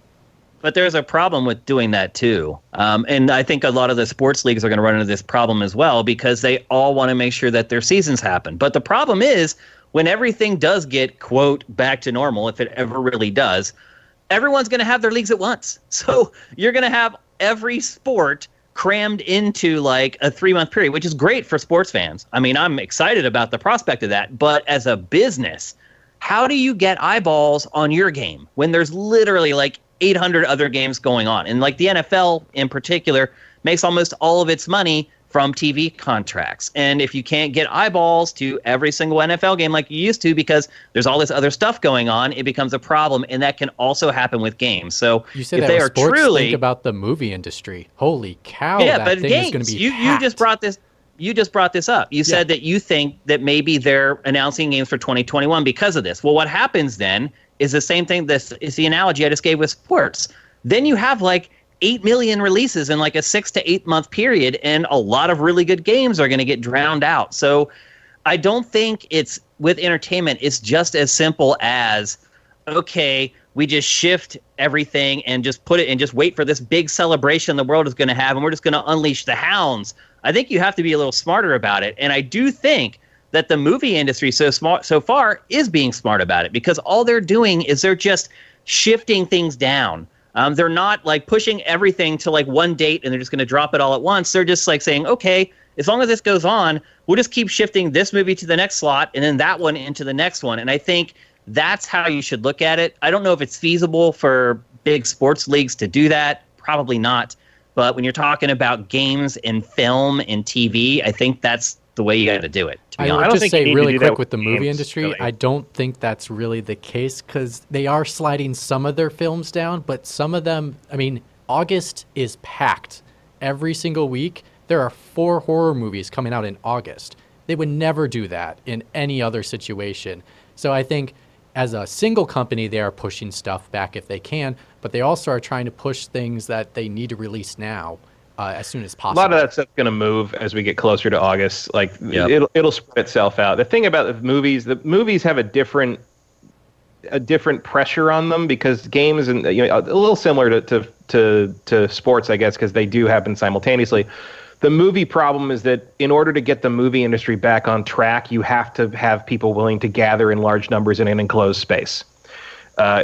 But there's a problem with doing that too. And I think a lot of the sports leagues are going to run into this problem as well, because they all want to make sure that their seasons happen. But the problem is when everything does get, quote, back to normal, if it ever really does, everyone's going to have their leagues at once. So you're going to have every sport crammed into like a 3-month period, which is great for sports fans. I mean, I'm excited about the prospect of that. But as a business, how do you get eyeballs on your game when there's literally like 800 other games going on? And like the NFL in particular makes almost all of its money from TV contracts. And if you can't get eyeballs to every single NFL game like you used to because there's all this other stuff going on, it becomes a problem. And that can also happen with games. So you say if that they are sports, truly think about the movie industry. Holy cow! Yeah, that but thing games, is going to be you just brought this. You just brought this up. You said that you think that maybe they're announcing games for 2021 because of this. Well, what happens then is the same thing. This is the analogy I just gave with sports. Then you have like 8 million releases in like a 6 to 8 month period, and a lot of really good games are going to get drowned out. So I don't think it's with entertainment. It's just as simple as, okay, we just shift everything and just put it and just wait for this big celebration the world is going to have, and we're just going to unleash the hounds. I think you have to be a little smarter about it. And I do think that the movie industry so far is being smart about it, because all they're doing is they're just shifting things down. They're not like pushing everything to like one date and they're just going to drop it all at once. They're just like saying, okay, as long as this goes on, we'll just keep shifting this movie to the next slot and then that one into the next one. And I think that's how you should look at it. I don't know if it's feasible for big sports leagues to do that. Probably not. But when you're talking about games and film and TV, I think that's the way you got to do it. To be I honest. would just say really quick with the movie games, industry, really. I don't think that's really the case, because they are sliding some of their films down, but some of them, I mean, August is packed. Every single week, there are 4 horror movies coming out in August. They would never do that in any other situation. So I think as a single company, they are pushing stuff back if they can, but they also are trying to push things that they need to release now as soon as possible. A lot of that stuff's going to move as we get closer to August. Like it'll spread itself out. The thing about the movies have a different pressure on them, because games and a little similar to sports, I guess, because they do happen simultaneously. The movie problem is that in order to get the movie industry back on track, you have to have people willing to gather in large numbers in an enclosed space.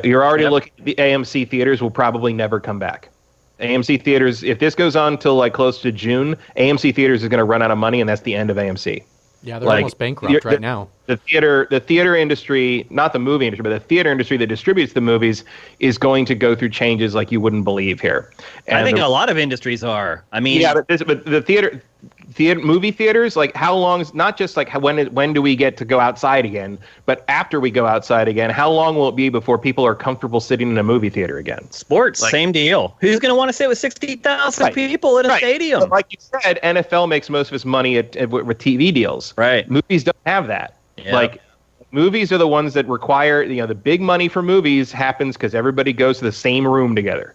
You're already looking at the AMC theaters will probably never come back. AMC theaters, if this goes on till like close to June, AMC theaters is going to run out of money, and that's the end of AMC. Yeah, they're almost bankrupt right now. The theater industry, not the movie industry, but the theater industry that distributes the movies is going to go through changes like you wouldn't believe here. And I think a lot of industries are. I mean, yeah, but the movie theaters, like how long? Not just like when do we get to go outside again, but after we go outside again, how long will it be before people are comfortable sitting in a movie theater again? Sports, same deal. Who's going to want to sit with 60,000 people in a stadium? But like you said, NFL makes most of its money with TV deals. Right. Movies don't have that. Yep. Like movies are the ones that require, the big money for movies happens because everybody goes to the same room together.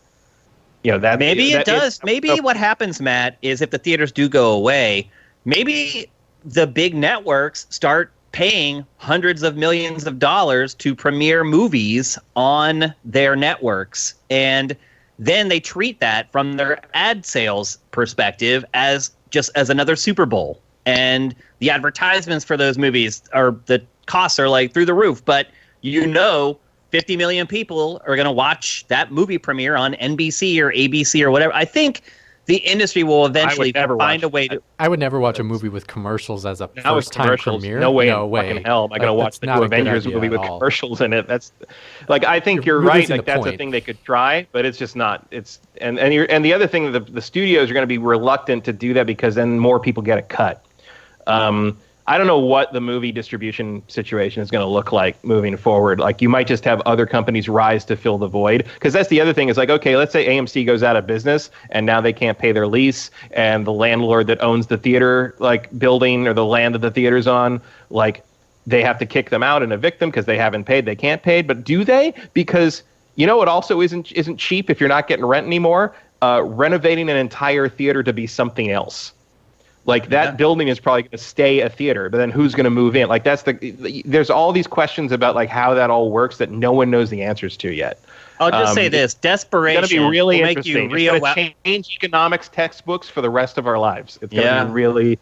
That maybe it does. Maybe what happens, Matt, is if the theaters do go away, maybe the big networks start paying hundreds of millions of dollars to premiere movies on their networks, and then they treat that from their ad sales perspective as just as another Super Bowl. And the advertisements for those movies the costs are like through the roof, but 50 million people are going to watch that movie premiere on NBC or ABC or whatever. I think the industry will eventually find a way to. I would never watch a movie with commercials as a first-time premiere. No way. Fucking hell. Am I going to watch the new Avengers movie with commercials in it? That's like, I think you're right. Like that's a thing they could try, but it's just not. It's and the other thing, the studios are going to be reluctant to do that because then more people get a cut. I don't know what the movie distribution situation is going to look like moving forward. Like, you might just have other companies rise to fill the void. Because that's the other thing is like, okay, let's say AMC goes out of business and now they can't pay their lease, and the landlord that owns the theater building or the land that the theater's on, they have to kick them out and evict them because they haven't paid. They can't pay. But do they? Because what also isn't cheap if you're not getting rent anymore? Renovating an entire theater to be something else. That building is probably going to stay a theater, but then who's going to move in? There's all these questions about how that all works that no one knows the answers to yet. I'll just say this: desperation it's going to be really will interesting. Make you it's going to change economics textbooks for the rest of our lives. It's going to be really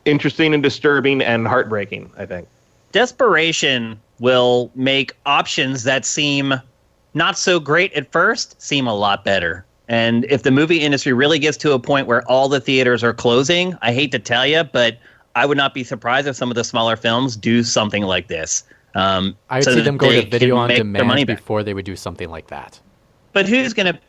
interesting and disturbing and heartbreaking, I think. Desperation will make options that seem not so great at first seem a lot better. And if the movie industry really gets to a point where all the theaters are closing, I hate to tell you, but I would not be surprised if some of the smaller films do something like this. I would see them go to video on demand before they would do something like that. But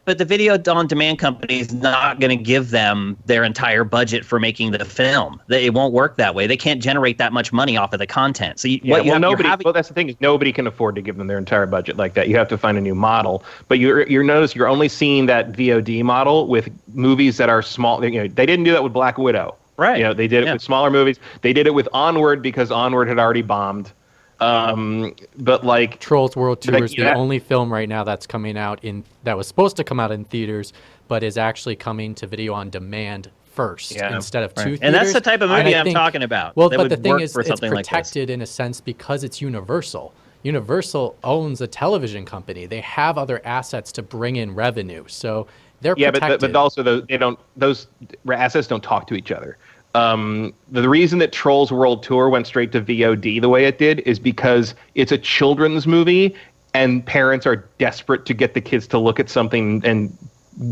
but the video on demand company is not going to give them their entire budget for making the film. It won't work that way. They can't generate that much money off of the content. So that's the thing is nobody can afford to give them their entire budget like that. You have to find a new model. But you notice you're only seeing that VOD model with movies that are small. They didn't do that with Black Widow. Right. They did it with smaller movies. They did it with Onward because Onward had already bombed. But Trolls World Tour is the only film right now that's coming out that was supposed to come out in theaters, but is actually coming to video on demand first instead of two theaters. And that's the type of movie I'm talking about. Well, but the thing is, it's protected in a sense because it's Universal. Universal owns a television company. They have other assets to bring in revenue, so they're protected. but also those assets don't talk to each other. The reason that Trolls World Tour went straight to VOD the way it did is because it's a children's movie, and parents are desperate to get the kids to look at something and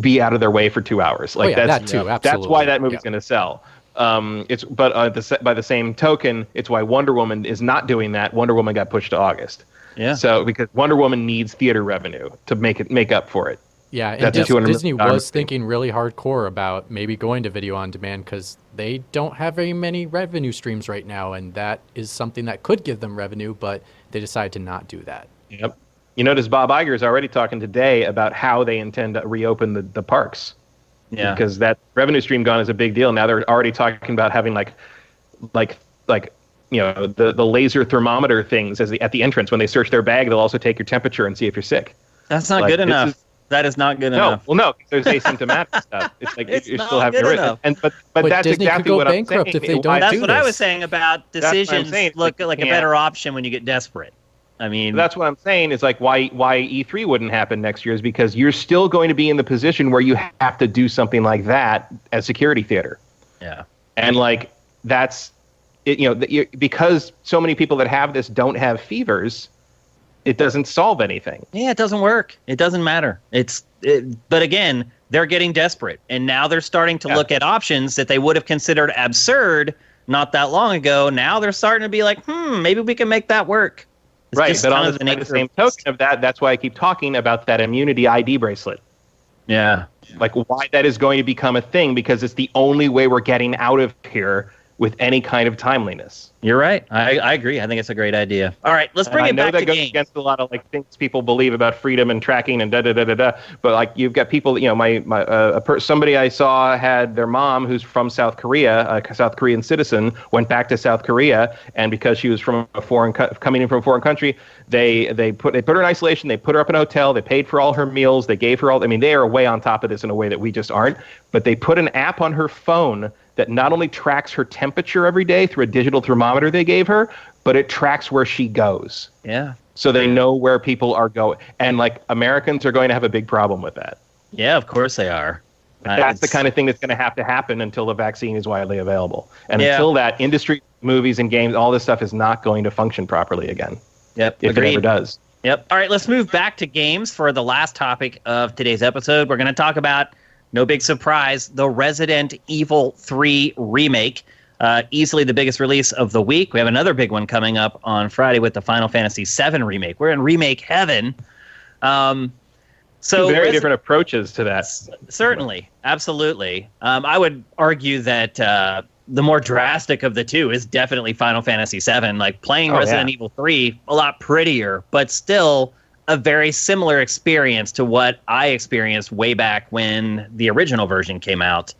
be out of their way for 2 hours. Like that too, absolutely. That's why that movie's going to sell. By the same token, it's why Wonder Woman is not doing that. Wonder Woman got pushed to August. Yeah. So because Wonder Woman needs theater revenue to make up for it. Yeah, and Disney was thinking really hardcore about maybe going to video on demand because they don't have very many revenue streams right now, and that is something that could give them revenue, but they decided to not do that. Yep. You notice Bob Iger is already talking today about how they intend to reopen the parks. Yeah. Because that revenue stream gone is a big deal. Now they're already talking about having like the laser thermometer things at the entrance. When they search their bag, they'll also take your temperature and see if you're sick. That's not good enough. That is not good enough. Well, no, there's asymptomatic stuff. It's like you still have to enough. But that's Disney exactly what I'm saying. If they don't that's do what this. I was saying about decisions look like a better option when you get desperate. I mean, that's what I'm saying is like why E3 wouldn't happen next year is because you're still going to be in the position where you have to do something like that as security theater. Yeah. And like that's it, because so many people that have this don't have fevers, it doesn't solve anything. Yeah, it doesn't work. It doesn't matter. But again, they're getting desperate, and now they're starting to look at options that they would have considered absurd not that long ago. Now they're starting to be like, maybe we can make that work. Right, but on the same token of that, that's why I keep talking about that immunity ID bracelet. Yeah. Like why that is going to become a thing, because it's the only way we're getting out of here with any kind of timeliness. You're right. I agree. I think it's a great idea. All right, let's bring it back to games. I know that goes against a lot of like things people believe about freedom and tracking and da-da-da-da-da, but like you've got people, somebody I saw had their mom who's from South Korea, a South Korean citizen, went back to South Korea, and because she was from coming in from a foreign country, they put her in isolation, they put her up in a hotel, they paid for all her meals, they gave her they are way on top of this in a way that we just aren't, but they put an app on her phone that not only tracks her temperature every day through a digital thermometer they gave her, but it tracks where she goes. Yeah. So they know where people are going. And like Americans are going to have a big problem with that. Yeah, of course they are. That's the kind of thing that's going to have to happen until the vaccine is widely available. And until that, industry, movies, and games, all this stuff is not going to function properly again. Yep. If it ever does. Yep. All right, let's move back to games for the last topic of today's episode. We're going to talk about, no big surprise, the Resident Evil 3 remake. Easily the biggest release of the week. We have another big one coming up on Friday with the Final Fantasy VII remake. We're in remake heaven. So two very different approaches to that. Certainly. Absolutely. I would argue that the more drastic of the two is definitely Final Fantasy VII. Like playing Resident Evil 3, a lot prettier, but still a very similar experience to what I experienced way back when the original version came out.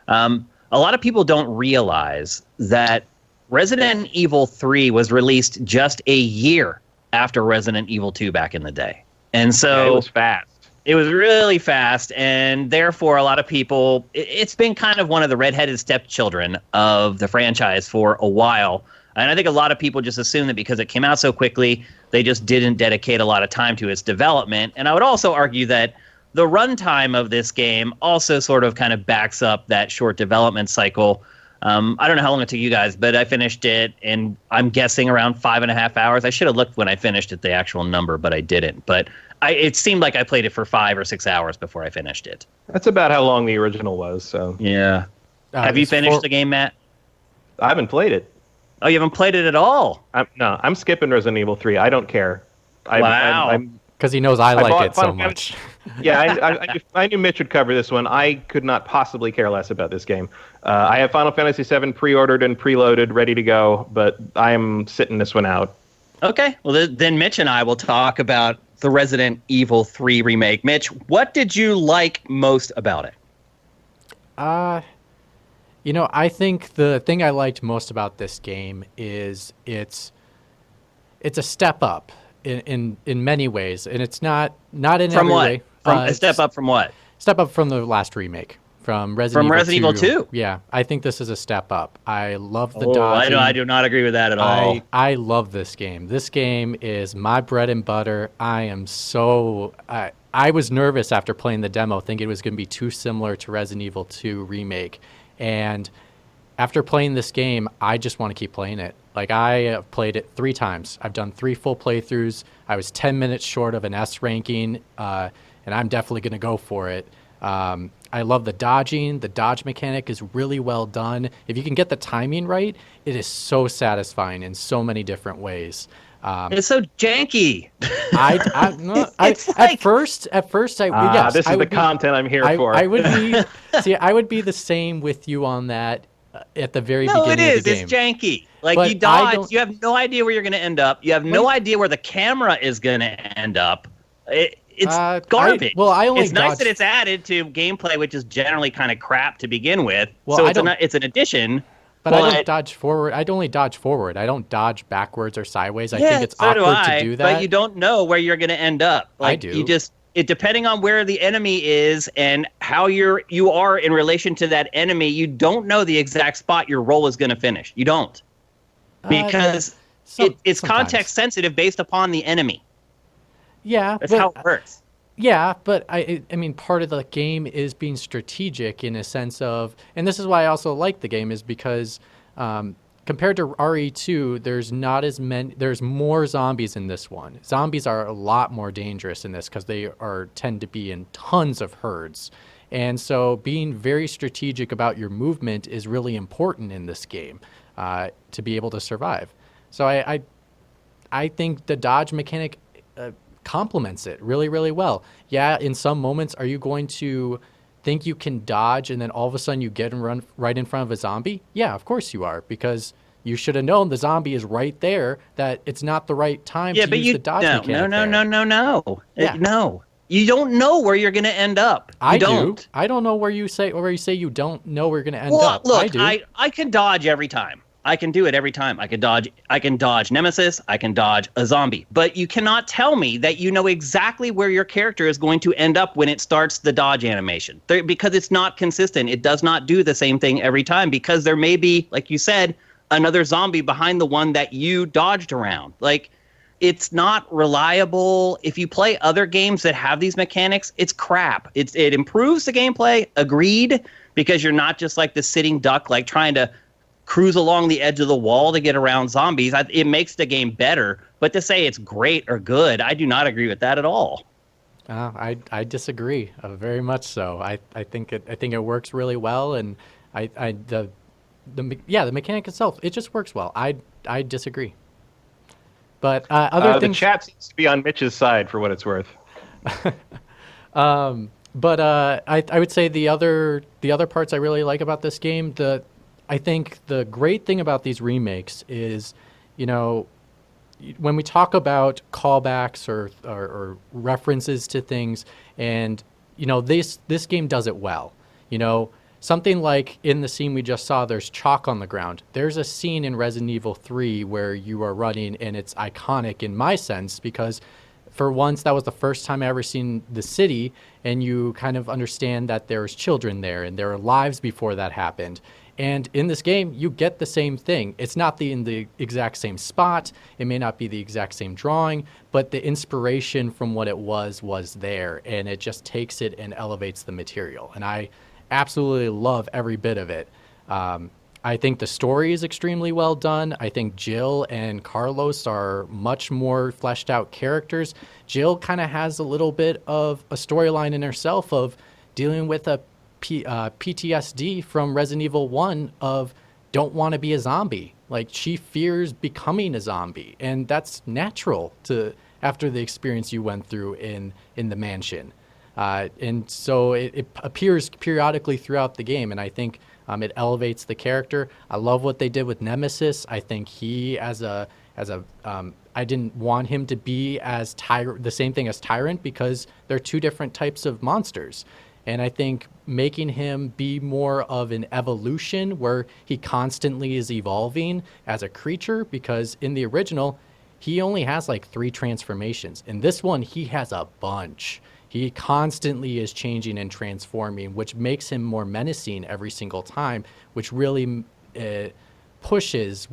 A lot of people don't realize that Resident Evil 3 was released just a year after Resident Evil 2 back in the day. And so it was fast. It was really fast, and therefore a lot of people, it's been kind of one of the redheaded stepchildren of the franchise for a while. And I think a lot of people just assume that because it came out so quickly, they just didn't dedicate a lot of time to its development. And I would also argue that the runtime of this game also sort of kind of backs up that short development cycle. I don't know how long it took you guys, but I finished it, and I'm guessing around 5.5 hours. I should have looked when I finished it, the actual number, but I didn't. But it seemed like I played it for 5 or 6 hours before I finished it. That's about how long the original was. So yeah. Have you finished the game, Matt? I haven't played it. Oh, you haven't played it at all? I'm skipping Resident Evil 3. I don't care. Wow. Because he knows I like it so much. Yeah, I knew Mitch would cover this one. I could not possibly care less about this game. I have Final Fantasy VII pre-ordered and preloaded, ready to go, but I am sitting this one out. Okay, well then Mitch and I will talk about the Resident Evil 3 remake. Mitch, what did you like most about it? I think the thing I liked most about this game is it's a step up in many ways, and it's not in every way. A step up from what? Step up from the last remake, from Resident Evil 2. Yeah, I think this is a step up. I love the dodging. I do not agree with that at all. I love this game. This game is my bread and butter. I was nervous after playing the demo, thinking it was going to be too similar to Resident Evil 2 remake, and after playing this game, I just want to keep playing it. Like, I have played it 3 times. I've done 3 full playthroughs. I was 10 minutes short of an S ranking, and I'm definitely going to go for it. I love the dodging. The dodge mechanic is really well done. If you can get the timing right, it is so satisfying in so many different ways. It's so janky. At first, yes, this is the content I'm here for. I would be, I would be the same with you on that at the very beginning of the game. No, it is. It's janky. Like, but you dodge, you have no idea where you're going to end up. You have no idea where the camera is going to end up. It's garbage. It's nice that it's added to gameplay, which is generally kind of crap to begin with. Well, so it's an addition. But I don't dodge forward. I'd only dodge forward. I don't dodge backwards or sideways. I think it's awkward to do that. But you don't know where you're going to end up. Like, I do. Depending on where the enemy is and how you are in relation to that enemy, you don't know the exact spot your roll is going to finish. You don't. Because it's context sensitive based upon the enemy. Yeah. That's how it works. Yeah, but I mean, part of the game is being strategic in a sense of, and this is why I also like the game, is because compared to RE2, there's more zombies in this one. Zombies are a lot more dangerous in this because they tend to be in tons of herds. And so being very strategic about your movement is really important in this game to be able to survive. So I think the dodge mechanic complements it really, really well. Yeah, in some moments, are you going to think you can dodge and then all of a sudden you get and run right in front of a zombie? Yeah, of course you are, because you should have known the zombie is right there, that it's not the right time to use the dodge mechanic. No. No. You don't know where you're going to end up. I don't. I don't know where you say you don't know where you're going to end up. Look, I do. I can dodge every time. I can do it every time. I can dodge Nemesis. I can dodge a zombie. But you cannot tell me that you know exactly where your character is going to end up when it starts the dodge animation. Because it's not consistent. It does not do the same thing every time, because there may be, like you said, another zombie behind the one that you dodged around. Like, it's not reliable. If you play other games that have these mechanics, it's crap. It improves the gameplay, agreed, because you're not just like the sitting duck, like trying to cruise along the edge of the wall to get around zombies. It makes the game better, but to say it's great or good, I do not agree with that at all. I disagree very much so. I think it works really well, and the mechanic itself, it just works well. I disagree. But other things. The chat seems to be on Mitch's side for what it's worth. But I would say the other parts I really like about this game, I think the great thing about these remakes is, when we talk about callbacks or references to things, and this game does it well. Something like in the scene we just saw, there's chalk on the ground. There's a scene in Resident Evil 3 where you are running, and it's iconic in my sense because, for once, that was the first time I ever seen the city, and you kind of understand that there's children there and there are lives before that happened. And in this game, you get the same thing. It's not in the exact same spot. It may not be the exact same drawing, but the inspiration from what it was there, and it just takes it and elevates the material. And I absolutely love every bit of it. I think the story is extremely well done. I think Jill and Carlos are much more fleshed out characters. Jill kind of has a little bit of a storyline in herself of dealing with a PTSD from Resident Evil 1 of don't want to be a zombie. Like, she fears becoming a zombie, and that's natural after the experience you went through in the mansion. And so it appears periodically throughout the game, and I think it elevates the character. I love what they did with Nemesis. I think he I didn't want him to be the same thing as Tyrant, because they're two different types of monsters. And I think making him be more of an evolution where he constantly is evolving as a creature, because in the original, he only has like 3 transformations. In this one, he has a bunch. He constantly is changing and transforming, which makes him more menacing every single time, which really pushes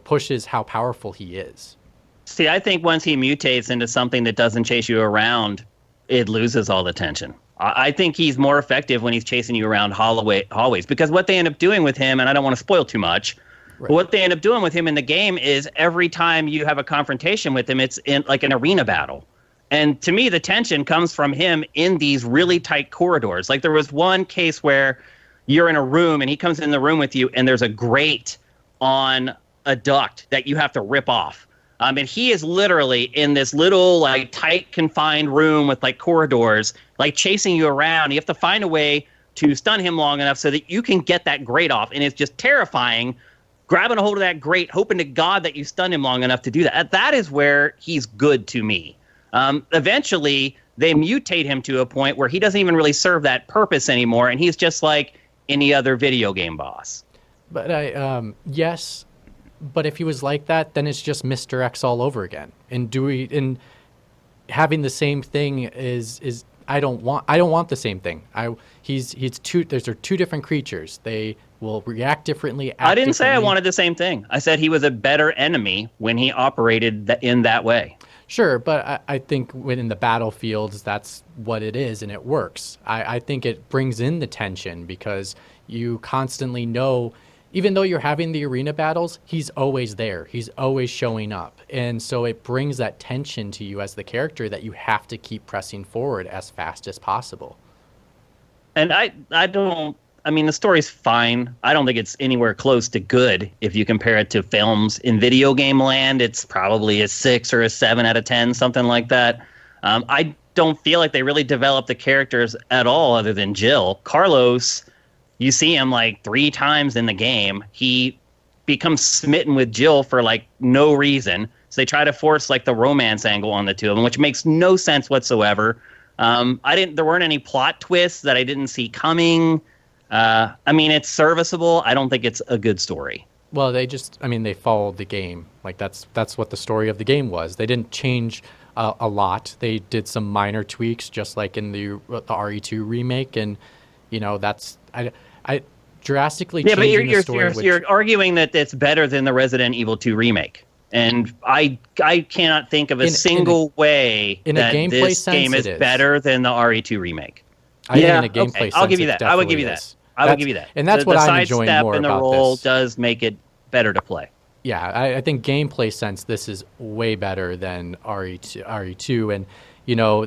pushes how powerful he is. See, I think once he mutates into something that doesn't chase you around, it loses all the tension. I think he's more effective when he's chasing you around hallways, because what they end up doing with him, and I don't want to spoil too much, but what they end up doing with him in the game is every time you have a confrontation with him, it's in like an arena battle. And to me, the tension comes from him in these really tight corridors. Like there was one case where you're in a room and he comes in the room with you and there's a grate on a duct that you have to rip off. And he is literally in this little like tight confined room with like corridors, like chasing you around. You have to find a way to stun him long enough so that you can get that grate off. And it's just terrifying, grabbing a hold of that grate, hoping to God that you stun him long enough to do that. That is where he's good to me. Eventually, they mutate him to a point where he doesn't even really serve that purpose anymore. And he's just like any other video game boss. But yes. But if he was like that, then it's just Mr. X all over again. And having the same thing is I don't want the same thing. Those are two different creatures. They will react differently. I didn't say I wanted the same thing. I said he was a better enemy when he operated in that way. Sure, but I think within the battlefields, that's what it is, and it works. I think it brings in the tension because you constantly know, even though you're having the arena battles, he's always there. He's always showing up. And so it brings that tension to you as the character that you have to keep pressing forward as fast as possible. And I mean, the story's fine. I don't think it's anywhere close to good. If you compare it to films in video game land, it's probably a 6 or a 7 out of 10, something like that. I don't feel like they really developed the characters at all other than Jill. Carlos, you see him like 3 times in the game. He becomes smitten with Jill for like no reason. So they try to force like the romance angle on the two of them, which makes no sense whatsoever. There weren't any plot twists that I didn't see coming. I mean, it's serviceable. I don't think it's a good story. Well, they followed the game. Like that's what the story of the game was. They didn't change a lot. They did some minor tweaks, just like in the RE2 remake, and that's I drastically changing the story. You're arguing that it's better than the Resident Evil 2 remake, and I cannot think of a single way that this game is better than the RE2 remake. I think in a gameplay sense, I'll give you that. I would give you that. I would give you that. And that's what I'm enjoying more about this. The sidestep and the roll does make it better to play. Yeah, I think gameplay sense, this is way better than RE2. And,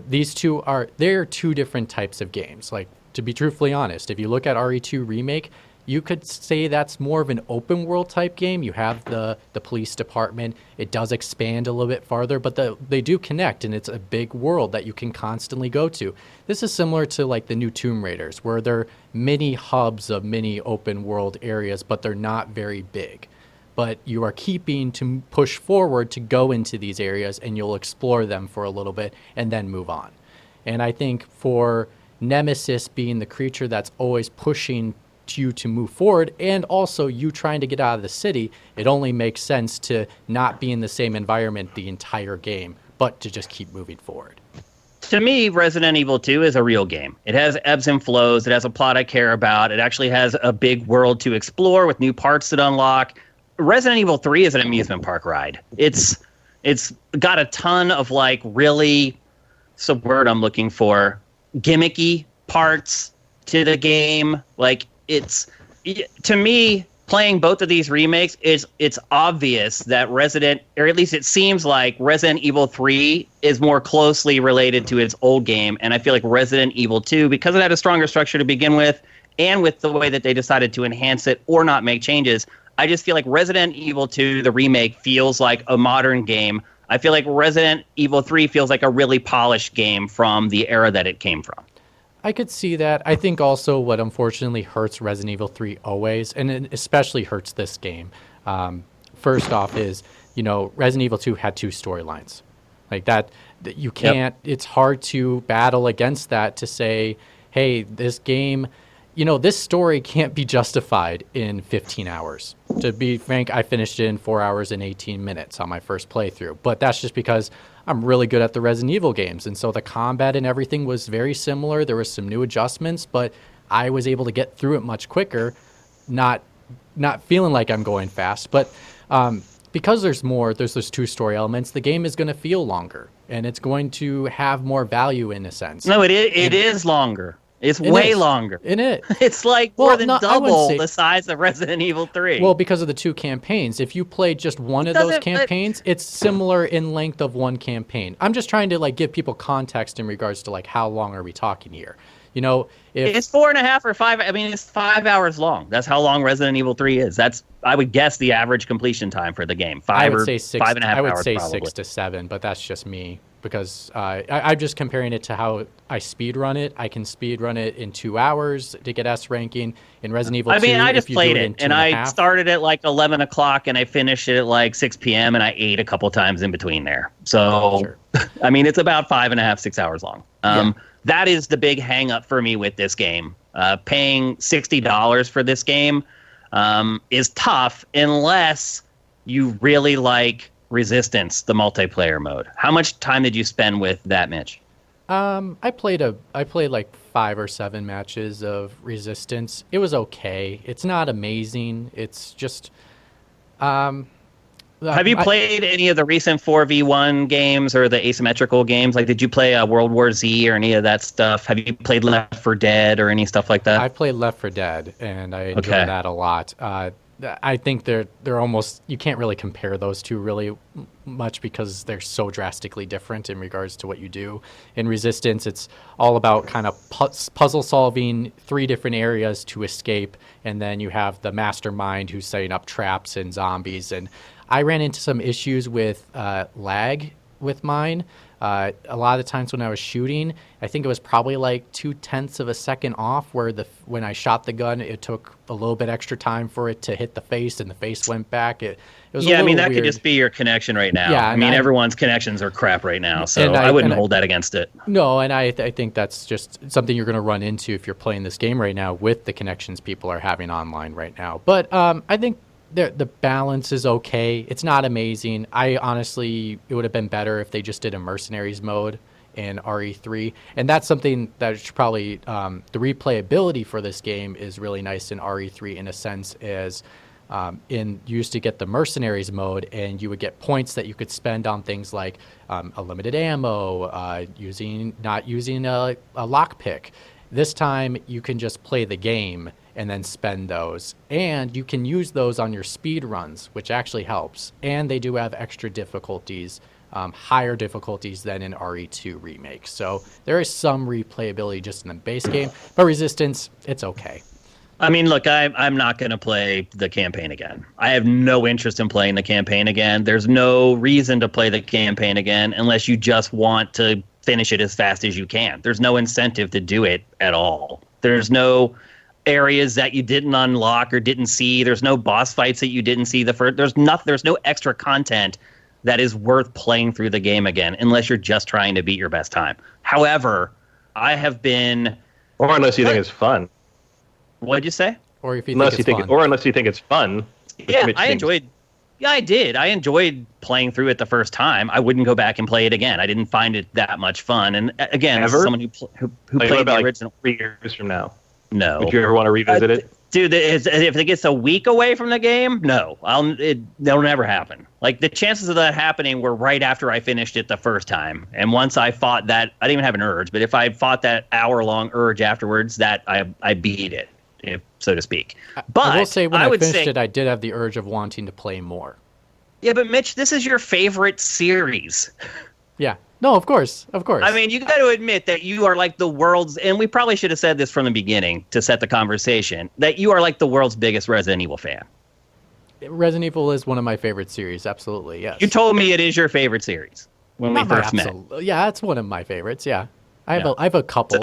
these two they're two different types of games. Like, to be truthfully honest, if you look at RE2 Remake, you could say that's more of an open world type game. You have the police department. It does expand a little bit farther, but they do connect, and it's a big world that you can constantly go to. This is similar to like the new Tomb Raiders, where they're mini hubs of mini open world areas, but they're not very big. But you are keeping to push forward to go into these areas, and you'll explore them for a little bit and then move on. And I think for Nemesis being the creature that's always pushing you to move forward, and also you trying to get out of the city, it only makes sense to not be in the same environment the entire game, but to just keep moving forward. To me, Resident Evil 2 is a real game. It has ebbs and flows. It has a plot I care about. It actually has a big world to explore with new parts that unlock. Resident Evil 3 is an amusement park ride. It's got a ton of like really, what's the word I'm looking for, gimmicky parts to the game. Like, to me, playing both of these remakes, it's obvious that or at least it seems like Resident Evil 3 is more closely related to its old game, and I feel like Resident Evil 2, because it had a stronger structure to begin with, and with the way that they decided to enhance it or not make changes, I just feel like Resident Evil 2, the remake, feels like a modern game. I feel like Resident Evil 3 feels like a really polished game from the era that it came from. I could see that. I think also what unfortunately hurts Resident Evil 3 always, and it especially hurts this game, first off is, Resident Evil 2 had 2 storylines. Like that you can't, It's hard to battle against that to say, hey, this game, this story can't be justified in 15 hours. To be frank, I finished it in 4 hours and 18 minutes on my first playthrough, but that's just because I'm really good at the Resident Evil games, and so the combat and everything was very similar. There was some new adjustments, but I was able to get through it much quicker, not feeling like I'm going fast. But because there's those two story elements, the game is going to feel longer and it's going to have more value in a sense. No, it is longer. It's way longer. It's like more than double the size of Resident Evil 3. Well, because of the two campaigns. If you played just one of those campaigns, it's similar in length of one campaign. I'm just trying to like give people context in regards to like how long are we talking here. You know, if it's 4.5 or 5. I mean, it's 5 hours long. That's how long Resident Evil 3 is. That's, I would guess, the average completion time for the game. 5 or 5.5 hours. I would say probably. 6 to 7, but that's just me because I'm just comparing it to how I speed run it. I can speed run it in 2 hours to get S ranking. In Resident Evil 2, I mean, I just played it and I started at like 11 o'clock and I finished it at like 6 p.m. and I ate a couple times in between there. So, sure. I mean, it's about 5.5, 6 hours long. That is the big hang up for me with this game. Paying $60 for this game is tough unless you really like Resistance, the multiplayer mode. How much time did you spend with that, Mitch? I played like 5 or 7 matches of Resistance. It was okay. It's not amazing. It's just have you played any of the recent 4v1 games or the asymmetrical games? Like, did you play World War Z or any of that stuff? Have you played Left 4 Dead or any stuff like that? I played Left 4 Dead, and I enjoyed that a lot. I think they're almost, you can't really compare those two really much because they're so drastically different in regards to what you do. In Resistance, it's all about kind of puzzle solving 3 different areas to escape, and then you have the mastermind who's setting up traps and zombies. And I ran into some issues with lag with mine. A lot of the times when I was shooting, I think it was probably like 0.2 of a second off where when I shot the gun, it took a little bit extra time for it to hit the face and the face went back. It was I mean, that weird. could just be your connection right now. Yeah, I mean, everyone's connections are crap right now, so I wouldn't hold that against it. No, and I think that's just something you're going to run into if you're playing this game right now with the connections people are having online right now. But I think the balance is okay. It's not amazing. I honestly, it would have been better if they just did a mercenaries mode in RE3. And that's something that should probably, the replayability for this game is really nice in RE3 in a sense as you used to get the mercenaries mode and you would get points that you could spend on things like unlimited ammo, not using a lockpick. This time you can just play the game and then spend those. And you can use those on your speed runs, which actually helps. And they do have extra difficulties, higher difficulties than in RE2 Remake. So there is some replayability just in the base game. But Resistance, it's okay. I mean, look, I'm not going to play the campaign again. I have no interest in playing the campaign again. There's no reason to play the campaign again unless you just want to finish it as fast as you can. There's no incentive to do it at all. There's no areas that you didn't unlock or didn't see. There's no boss fights that you didn't see. There's no extra content that is worth playing through the game again unless you're just trying to beat your best time. However, I have been... Or unless you think it's fun. What'd you say? Or if you unless think it's fun. Or unless you think it's fun. Yeah, I enjoyed... Yeah, I did. I enjoyed playing through it the first time. I wouldn't go back and play it again. I didn't find it that much fun. And again, as someone who played the original... Like 3 years from now. No. Would you ever want to revisit it? Dude, if it gets a week away from the game, no. That'll never happen. Like, the chances of that happening were right after I finished it the first time. And once I fought that, I didn't even have an urge, but if I fought that hour-long urge afterwards, that I beat it, so to speak. But I will say when I finished it, I did have the urge of wanting to play more. Yeah, but Mitch, this is your favorite series. Yeah. No, of course. I mean, you got to admit that you are like the world's, and we probably should have said this from the beginning to set the conversation, that you are like the world's biggest Resident Evil fan. Resident Evil is one of my favorite series, absolutely, yes. You told me it is your favorite series when we first met. Yeah, it's one of my favorites, yeah. I have a couple.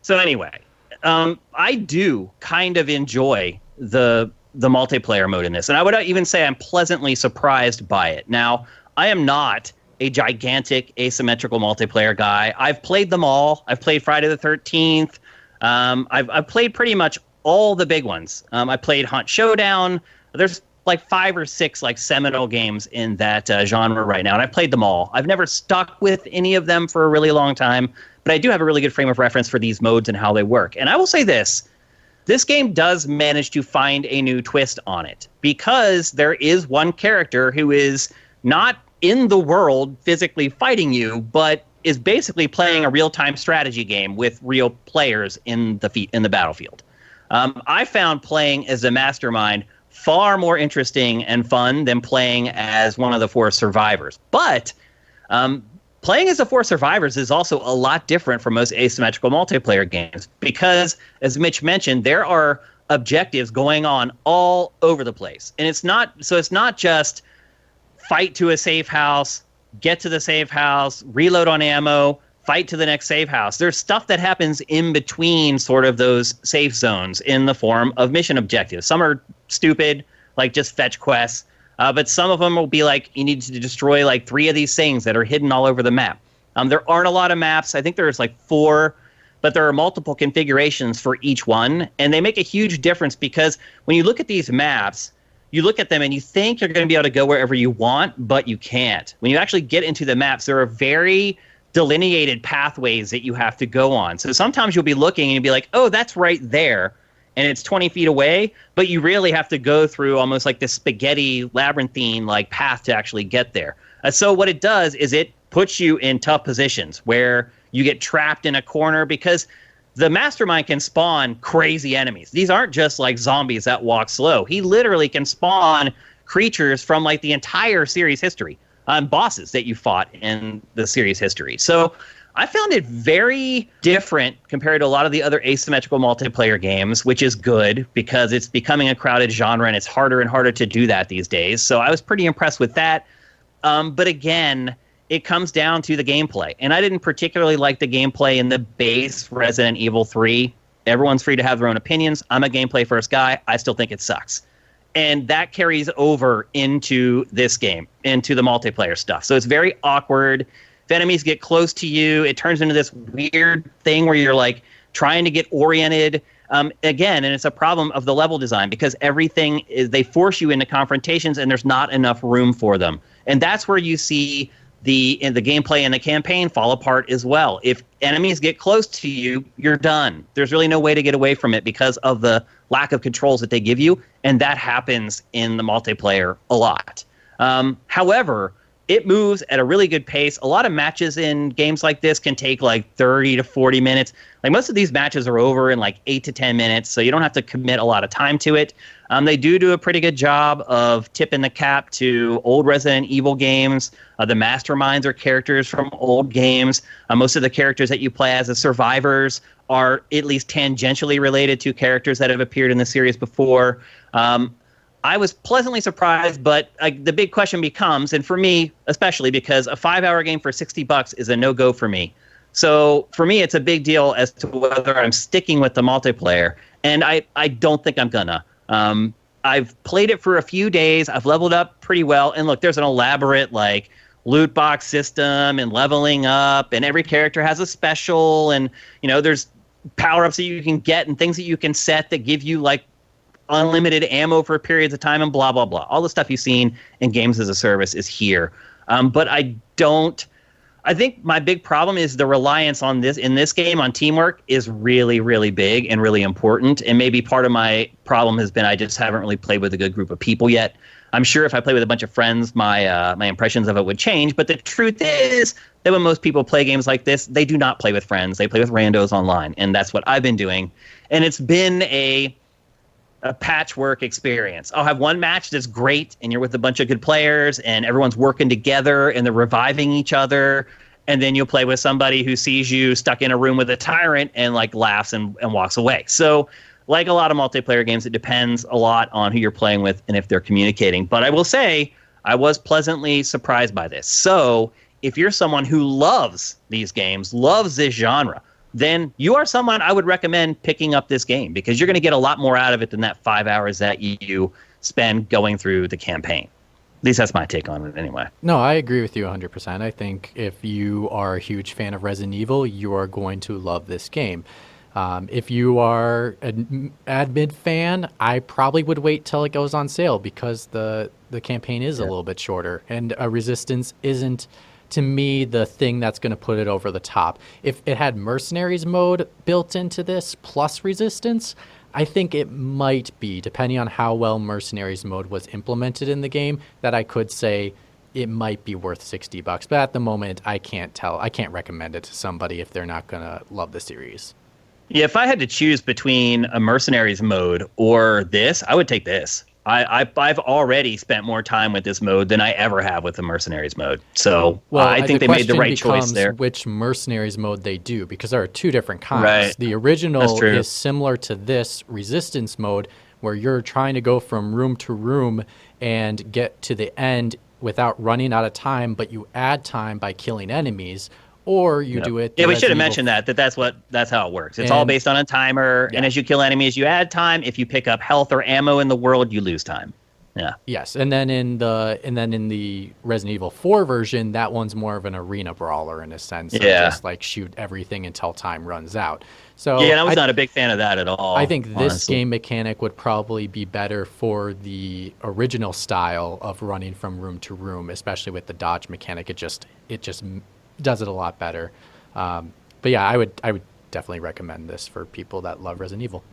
So anyway, I do kind of enjoy the multiplayer mode in this, and I would even say I'm pleasantly surprised by it. Now, I am not a gigantic asymmetrical multiplayer guy. I've played them all. I've played Friday the 13th. I've played pretty much all the big ones. I played Hunt Showdown. There's like 5 or 6 like seminal games in that genre right now, and I've played them all. I've never stuck with any of them for a really long time, but I do have a really good frame of reference for these modes and how they work. And I will say this. this game does manage to find a new twist on it, because there is one character who is not in the world physically fighting you, but is basically playing a real-time strategy game with real players in the battlefield. I found playing as a mastermind far more interesting and fun than playing as one of the 4 survivors. But playing as the 4 survivors is also a lot different from most asymmetrical multiplayer games, because, as Mitch mentioned, there are objectives going on all over the place. And it's not just fight to a safe house, get to the safe house, reload on ammo, fight to the next safe house. There's stuff that happens in between sort of those safe zones in the form of mission objectives. Some are stupid, like just fetch quests, but some of them will be like, you need to destroy like 3 of these things that are hidden all over the map. There aren't a lot of maps. I think there's like 4, but there are multiple configurations for each one, and they make a huge difference, because when you look at these maps, you look at them and you think you're going to be able to go wherever you want, but you can't. When you actually get into the maps, there are very delineated pathways that you have to go on. So sometimes you'll be looking and you'll be like, oh, that's right there, and it's 20 feet away, but you really have to go through almost like this spaghetti labyrinthine like path to actually get there. So what it does is it puts you in tough positions where you get trapped in a corner, because the mastermind can spawn crazy enemies. These aren't just like zombies that walk slow. He literally can spawn creatures from like the entire series history, bosses that you fought in the series history. So I found it very different compared to a lot of the other asymmetrical multiplayer games, which is good, because it's becoming a crowded genre and it's harder and harder to do that these days. So I was pretty impressed with that. But again, it comes down to the gameplay. And I didn't particularly like the gameplay in the base Resident Evil 3. Everyone's free to have their own opinions. I'm a gameplay first guy. I still think it sucks. And that carries over into this game, into the multiplayer stuff. So it's very awkward. If enemies get close to you, it turns into this weird thing where you're like trying to get oriented. Again, and it's a problem of the level design, because everything is, they force you into confrontations and there's not enough room for them. And that's where you see the gameplay and the campaign fall apart as well. If enemies get close to you, you're done. There's really no way to get away from it because of the lack of controls that they give you, and that happens in the multiplayer a lot. However, it moves at a really good pace. A lot of matches in games like this can take like 30 to 40 minutes. Like most of these matches are over in like 8 to 10 minutes, so you don't have to commit a lot of time to it. They do a pretty good job of tipping the cap to old Resident Evil games. The masterminds are characters from old games. Most of the characters that you play as survivors are at least tangentially related to characters that have appeared in the series before. I was pleasantly surprised, but the big question becomes, and for me especially, because a 5-hour game for $60 is a no-go for me. So for me, it's a big deal as to whether I'm sticking with the multiplayer, and I don't think I'm gonna. I've played it for a few days. I've leveled up pretty well, and look, there's an elaborate like loot box system and leveling up, and every character has a special, and there's power-ups that you can get and things that you can set that give you like unlimited ammo for periods of time and blah, blah, blah. All the stuff you've seen in games as a service is here. But I think my big problem is the reliance on in this game on teamwork is really, really big and really important. And maybe part of my problem has been I just haven't really played with a good group of people yet. I'm sure if I play with a bunch of friends, my impressions of it would change. But the truth is that when most people play games like this, they do not play with friends. They play with randos online. And that's what I've been doing. And it's been a patchwork experience. I'll have one match that's great and you're with a bunch of good players and everyone's working together and they're reviving each other. And then you'll play with somebody who sees you stuck in a room with a tyrant and like laughs and walks away. So like a lot of multiplayer games, it depends a lot on who you're playing with and if they're communicating. But I will say I was pleasantly surprised by this. So if you're someone who loves these games, loves this genre, then you are someone I would recommend picking up this game, because you're going to get a lot more out of it than that 5 hours that you spend going through the campaign. At least that's my take on it anyway. No, I agree with you 100%. I think if you are a huge fan of Resident Evil, you are going to love this game. If you are an admin fan, I probably would wait till it goes on sale, because the campaign is a little bit shorter, and Resistance isn't, to me, the thing that's going to put it over the top. If it had Mercenaries mode built into this plus Resistance, I think it might be, depending on how well Mercenaries mode was implemented in the game, that I could say it might be worth $60. But at the moment, I can't tell. I can't recommend it to somebody if they're not going to love the series. Yeah, if I had to choose between a Mercenaries mode or this, I would take this. I've already spent more time with this mode than I ever have with the Mercenaries mode. So I think they made the right choice there. Which Mercenaries mode they do, because there are two different kinds. Right. The original is similar to this Resistance mode, where you're trying to go from room to room and get to the end without running out of time, but you add time by killing enemies. Or you do it. Yeah, we should have mentioned that's how it works. It's all based on a timer, and as you kill enemies, you add time. If you pick up health or ammo in the world, you lose time. Yeah. Yes, and then in the Resident Evil 4 version, that one's more of an arena brawler in a sense. Just like shoot everything until time runs out. So yeah, I was not a big fan of that at all. I think this game mechanic would probably be better for the original style of running from room to room, especially with the dodge mechanic. It just does it a lot better. But yeah, I would definitely recommend this for people that love Resident Evil.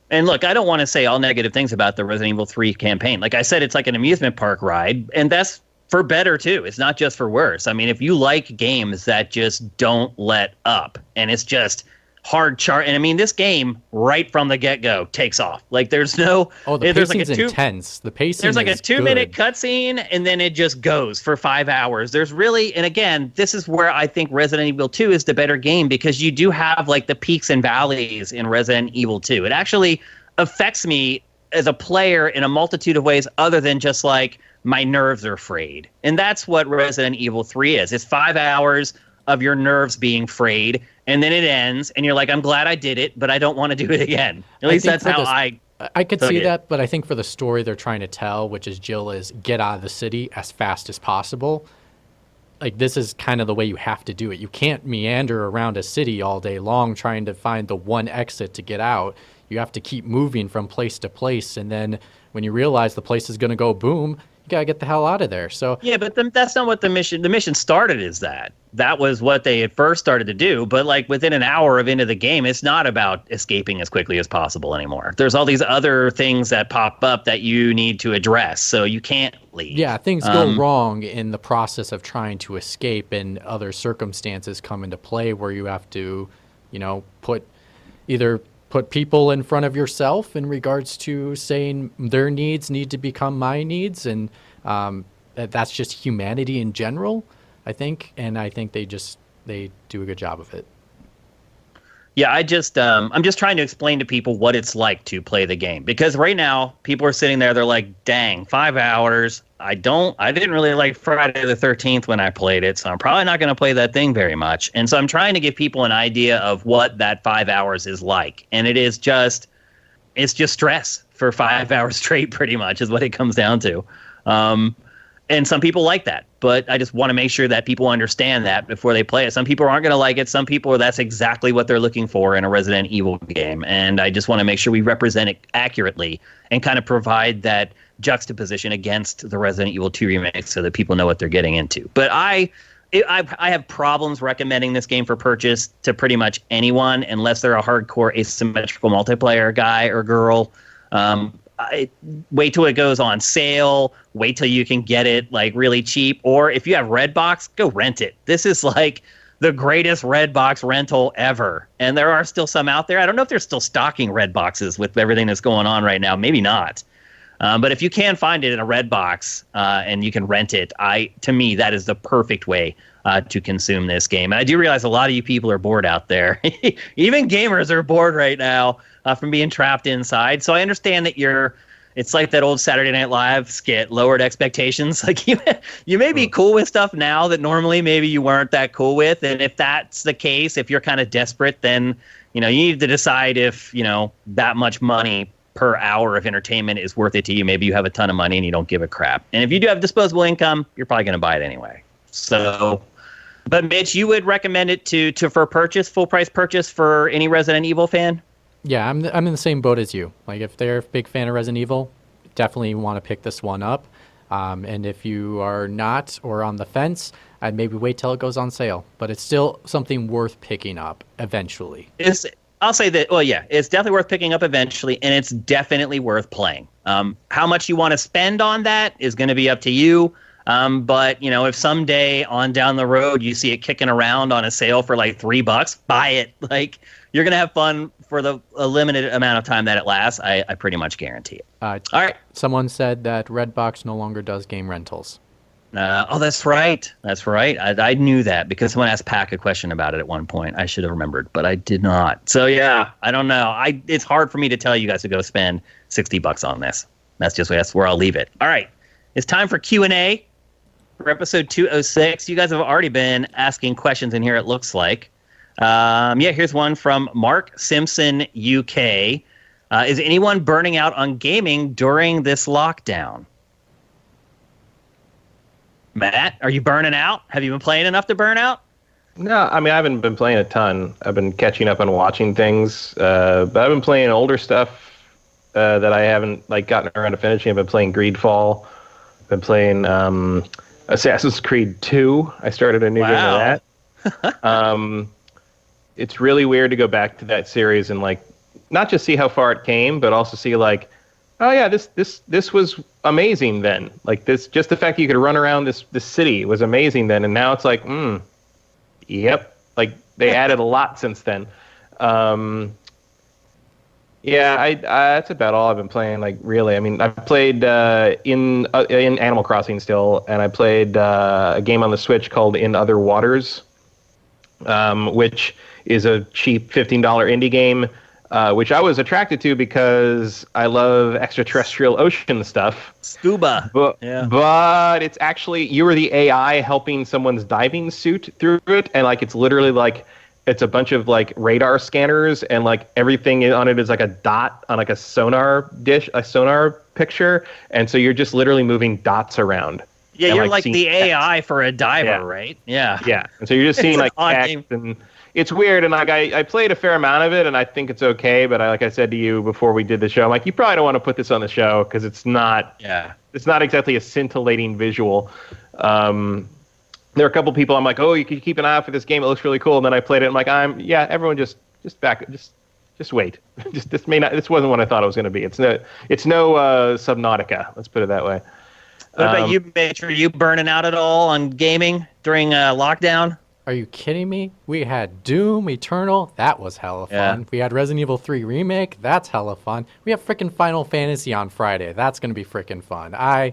And look, I don't want to say all negative things about the Resident Evil 3 campaign. Like I said, it's like an amusement park ride, and that's for better too. It's not just for worse. I mean, if you like games that just don't let up, and it's just hard and I mean, this game right from the get-go takes off. Like there's no the pacing's intense. The pacing there's like is a 2-minute cutscene, and then it just goes for 5 hours. There's really, and again, this is where I think Resident Evil 2 is the better game, because you do have like the peaks and valleys in Resident Evil 2. It actually affects me as a player in a multitude of ways other than just like my nerves are frayed. And that's what Resident Evil 3 is. It's 5 hours of your nerves being frayed, and then it ends, and you're like, I'm glad I did it, but I don't want to do it again. At least that's how I could see that, but I think for the story they're trying to tell, which is Jill is get out of the city as fast as possible, like this is kind of the way you have to do it. You can't meander around a city all day long trying to find the one exit to get out. You have to keep moving from place to place, and then when you realize the place is going to go boom, you gotta get the hell out of there. So yeah, but that's not what the mission started as. That was what they had first started to do. But like within an hour of into the game, it's not about escaping as quickly as possible anymore. There's all these other things that pop up that you need to address, so you can't leave. Yeah, things go wrong in the process of trying to escape, and other circumstances come into play where you have to, put people in front of yourself in regards to saying their needs need to become my needs, and that's just humanity in general, I think. And I think they do a good job of it. Yeah, I'm just trying to explain to people what it's like to play the game, because right now people are sitting there, they're like, dang, 5 hours. I didn't really like Friday the 13th when I played it, so I'm probably not going to play that thing very much. And so I'm trying to give people an idea of what that 5 hours is like. And it's just stress for 5 hours straight, pretty much, is what it comes down to. And some people like that, but I just want to make sure that people understand that before they play it. Some people aren't going to like it. Some people, that's exactly what they're looking for in a Resident Evil game. And I just want to make sure we represent it accurately and kind of provide that juxtaposition against the Resident Evil 2 remake so that people know what they're getting into. But I have problems recommending this game for purchase to pretty much anyone unless they're a hardcore asymmetrical multiplayer guy or girl. Wait till it goes on sale. Wait till you can get it like really cheap. Or if you have Redbox, go rent it. This is like the greatest Redbox rental ever. And there are still some out there. I don't know if they're still stocking Redboxes with everything that's going on right now. Maybe not. But if you can find it in a Redbox and you can rent it, to me, that is the perfect way to consume this game. And I do realize a lot of you people are bored out there. Even gamers are bored right now from being trapped inside. So I understand that it's like that old Saturday Night Live skit, lowered expectations. Like you may be cool with stuff now that normally maybe you weren't that cool with. And if that's the case, if you're kind of desperate, then, you need to decide if, that much money per hour of entertainment is worth it to you. Maybe you have a ton of money and you don't give a crap. And if you do have disposable income, you're probably going to buy it anyway. So, but Mitch, you would recommend it for purchase, full price purchase for any Resident Evil fan? Yeah, I'm in the same boat as you. Like if they're a big fan of Resident Evil, definitely want to pick this one up. And if you are not or on the fence, I'd maybe wait till it goes on sale. But it's still something worth picking up eventually. Is I'll say that. Well, yeah, it's definitely worth picking up eventually, and it's definitely worth playing. How much you want to spend on that is going to be up to you. But if someday on down the road you see it kicking around on a sale for like $3, buy it. Like you're going to have fun for a limited amount of time that it lasts. I pretty much guarantee it. All right. Someone said that Redbox no longer does game rentals. Oh, that's right. That's right. I knew that because someone asked Pack a question about it at one point. I should have remembered, but I did not. So yeah, I don't know. It's hard for me to tell you guys to go spend $60 on this. That's where I'll leave it. All right. It's time for Q&A for episode 206. You guys have already been asking questions in here, it looks like. Here's one from Mark Simpson, UK. Is anyone burning out on gaming during this lockdown? Matt, are you burning out? Have you been playing enough to burn out? No, I mean, I haven't been playing a ton. I've been catching up on watching things, but I've been playing older stuff that I haven't gotten around to finishing. I've been playing Greedfall. I've been playing Assassin's Creed 2. I started a new game of that. It's really weird to go back to that series and not just see how far it came, but also see oh yeah, this was amazing then. Just the fact that you could run around this city was amazing then, and now it's yep. They added a lot since then. That's about all I've been playing. Really, I mean, I played in Animal Crossing still, and I played a game on the Switch called In Other Waters, which is a cheap $15 indie game. Which I was attracted to because I love extraterrestrial ocean stuff. Scuba. But it's actually, you are the AI helping someone's diving suit through it, and it's literally it's a bunch of radar scanners, and everything on it is a dot on a sonar dish, a sonar picture, and so you're just literally moving dots around. Yeah, you're the AI for a diver, right? Yeah. Yeah, and so you're just seeing text and... It's weird, and I played a fair amount of it, and I think it's okay. But I said to you before we did the show, I'm you probably don't want to put this on the show because it's not exactly a scintillating visual. There are a couple people I'm oh, you could keep an eye out for this game. It looks really cool. And then I played it. I'm everyone just wait. This wasn't what I thought it was going to be. It's no Subnautica. Let's put it that way. What about you, Mitch? Are you burning out at all on gaming during lockdown? Are you kidding me? We had Doom Eternal. That was hella fun. We had Resident Evil 3 Remake. That's hella fun. We have freaking Final Fantasy on Friday. That's going to be freaking fun. I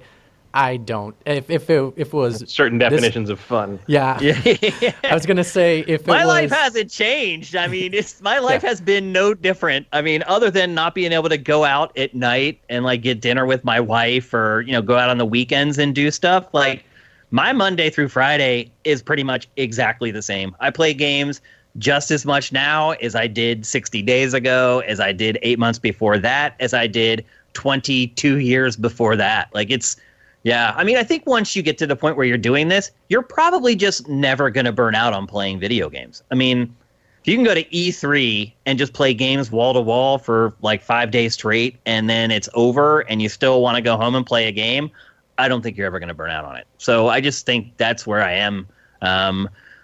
don't... If it was... Certain definitions of fun. Yeah. I was going to say if my life hasn't changed. I mean, my life has been no different. I mean, other than not being able to go out at night and get dinner with my wife or, go out on the weekends and do stuff. My Monday through Friday is pretty much exactly the same. I play games just as much now as I did 60 days ago, as I did 8 months before that, as I did 22 years before that. I mean, I think once you get to the point where you're doing this, you're probably just never going to burn out on playing video games. I mean, if you can go to E3 and just play games wall to wall for 5 days straight, and then it's over and you still want to go home and play a game, I don't think you're ever going to burn out on it. So I just think that's where I am.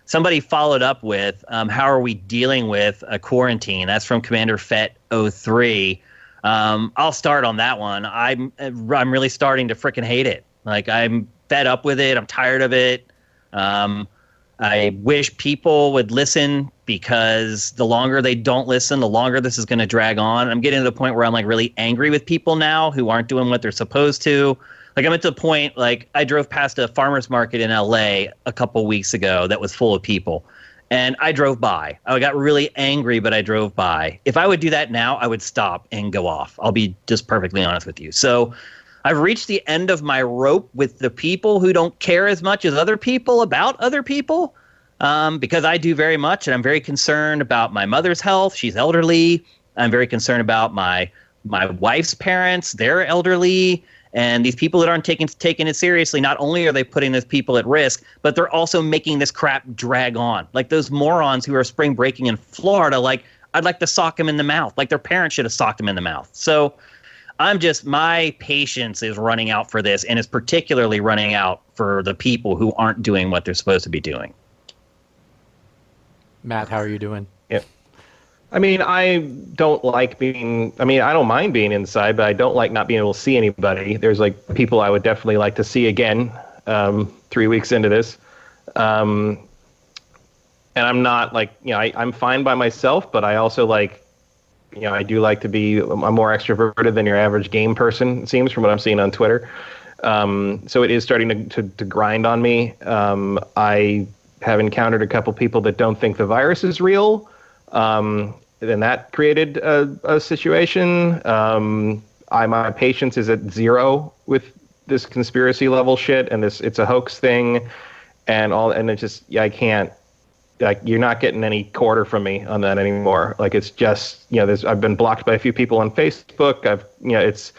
Somebody followed up with, how are we dealing with a quarantine? That's from Commander Fett 03. I'll start on that one. I'm really starting to freaking hate it. I'm fed up with it. I'm tired of it. I wish people would listen because the longer they don't listen, the longer this is going to drag on. I'm getting to the point where I'm really angry with people now who aren't doing what they're supposed to. I'm at the point, I drove past a farmer's market in LA a couple weeks ago that was full of people. And I drove by. I got really angry, but I drove by. If I would do that now, I would stop and go off. I'll be just perfectly honest with you. So I've reached the end of my rope with the people who don't care as much as other people about other people. Because I do very much, and I'm very concerned about my mother's health. She's elderly. I'm very concerned about my wife's parents. They're elderly. And these people that aren't taking it seriously, not only are they putting those people at risk, but they're also making this crap drag on. Those morons who are spring breaking in Florida, I'd like to sock them in the mouth. Their parents should have socked them in the mouth. So my patience is running out for this, and it's particularly running out for the people who aren't doing what they're supposed to be doing. Matt, how are you doing? Yep. I mean, I don't like being. I mean, I don't mind being inside, but I don't like not being able to see anybody. There's like people I would definitely like to see again. 3 weeks into this, and I'm not like I'm fine by myself, but I also like I do like to be. I'm more extroverted than your average game person. It seems from what I'm seeing on Twitter. So it is starting to grind on me. I have encountered a couple people that don't think the virus is real. Then that created a situation. My patience is at zero with this conspiracy level shit, and it's a hoax thing, and it's just I can't. Like you're not getting any quarter from me on that anymore. Like it's just I've been blocked by a few people on Facebook. It's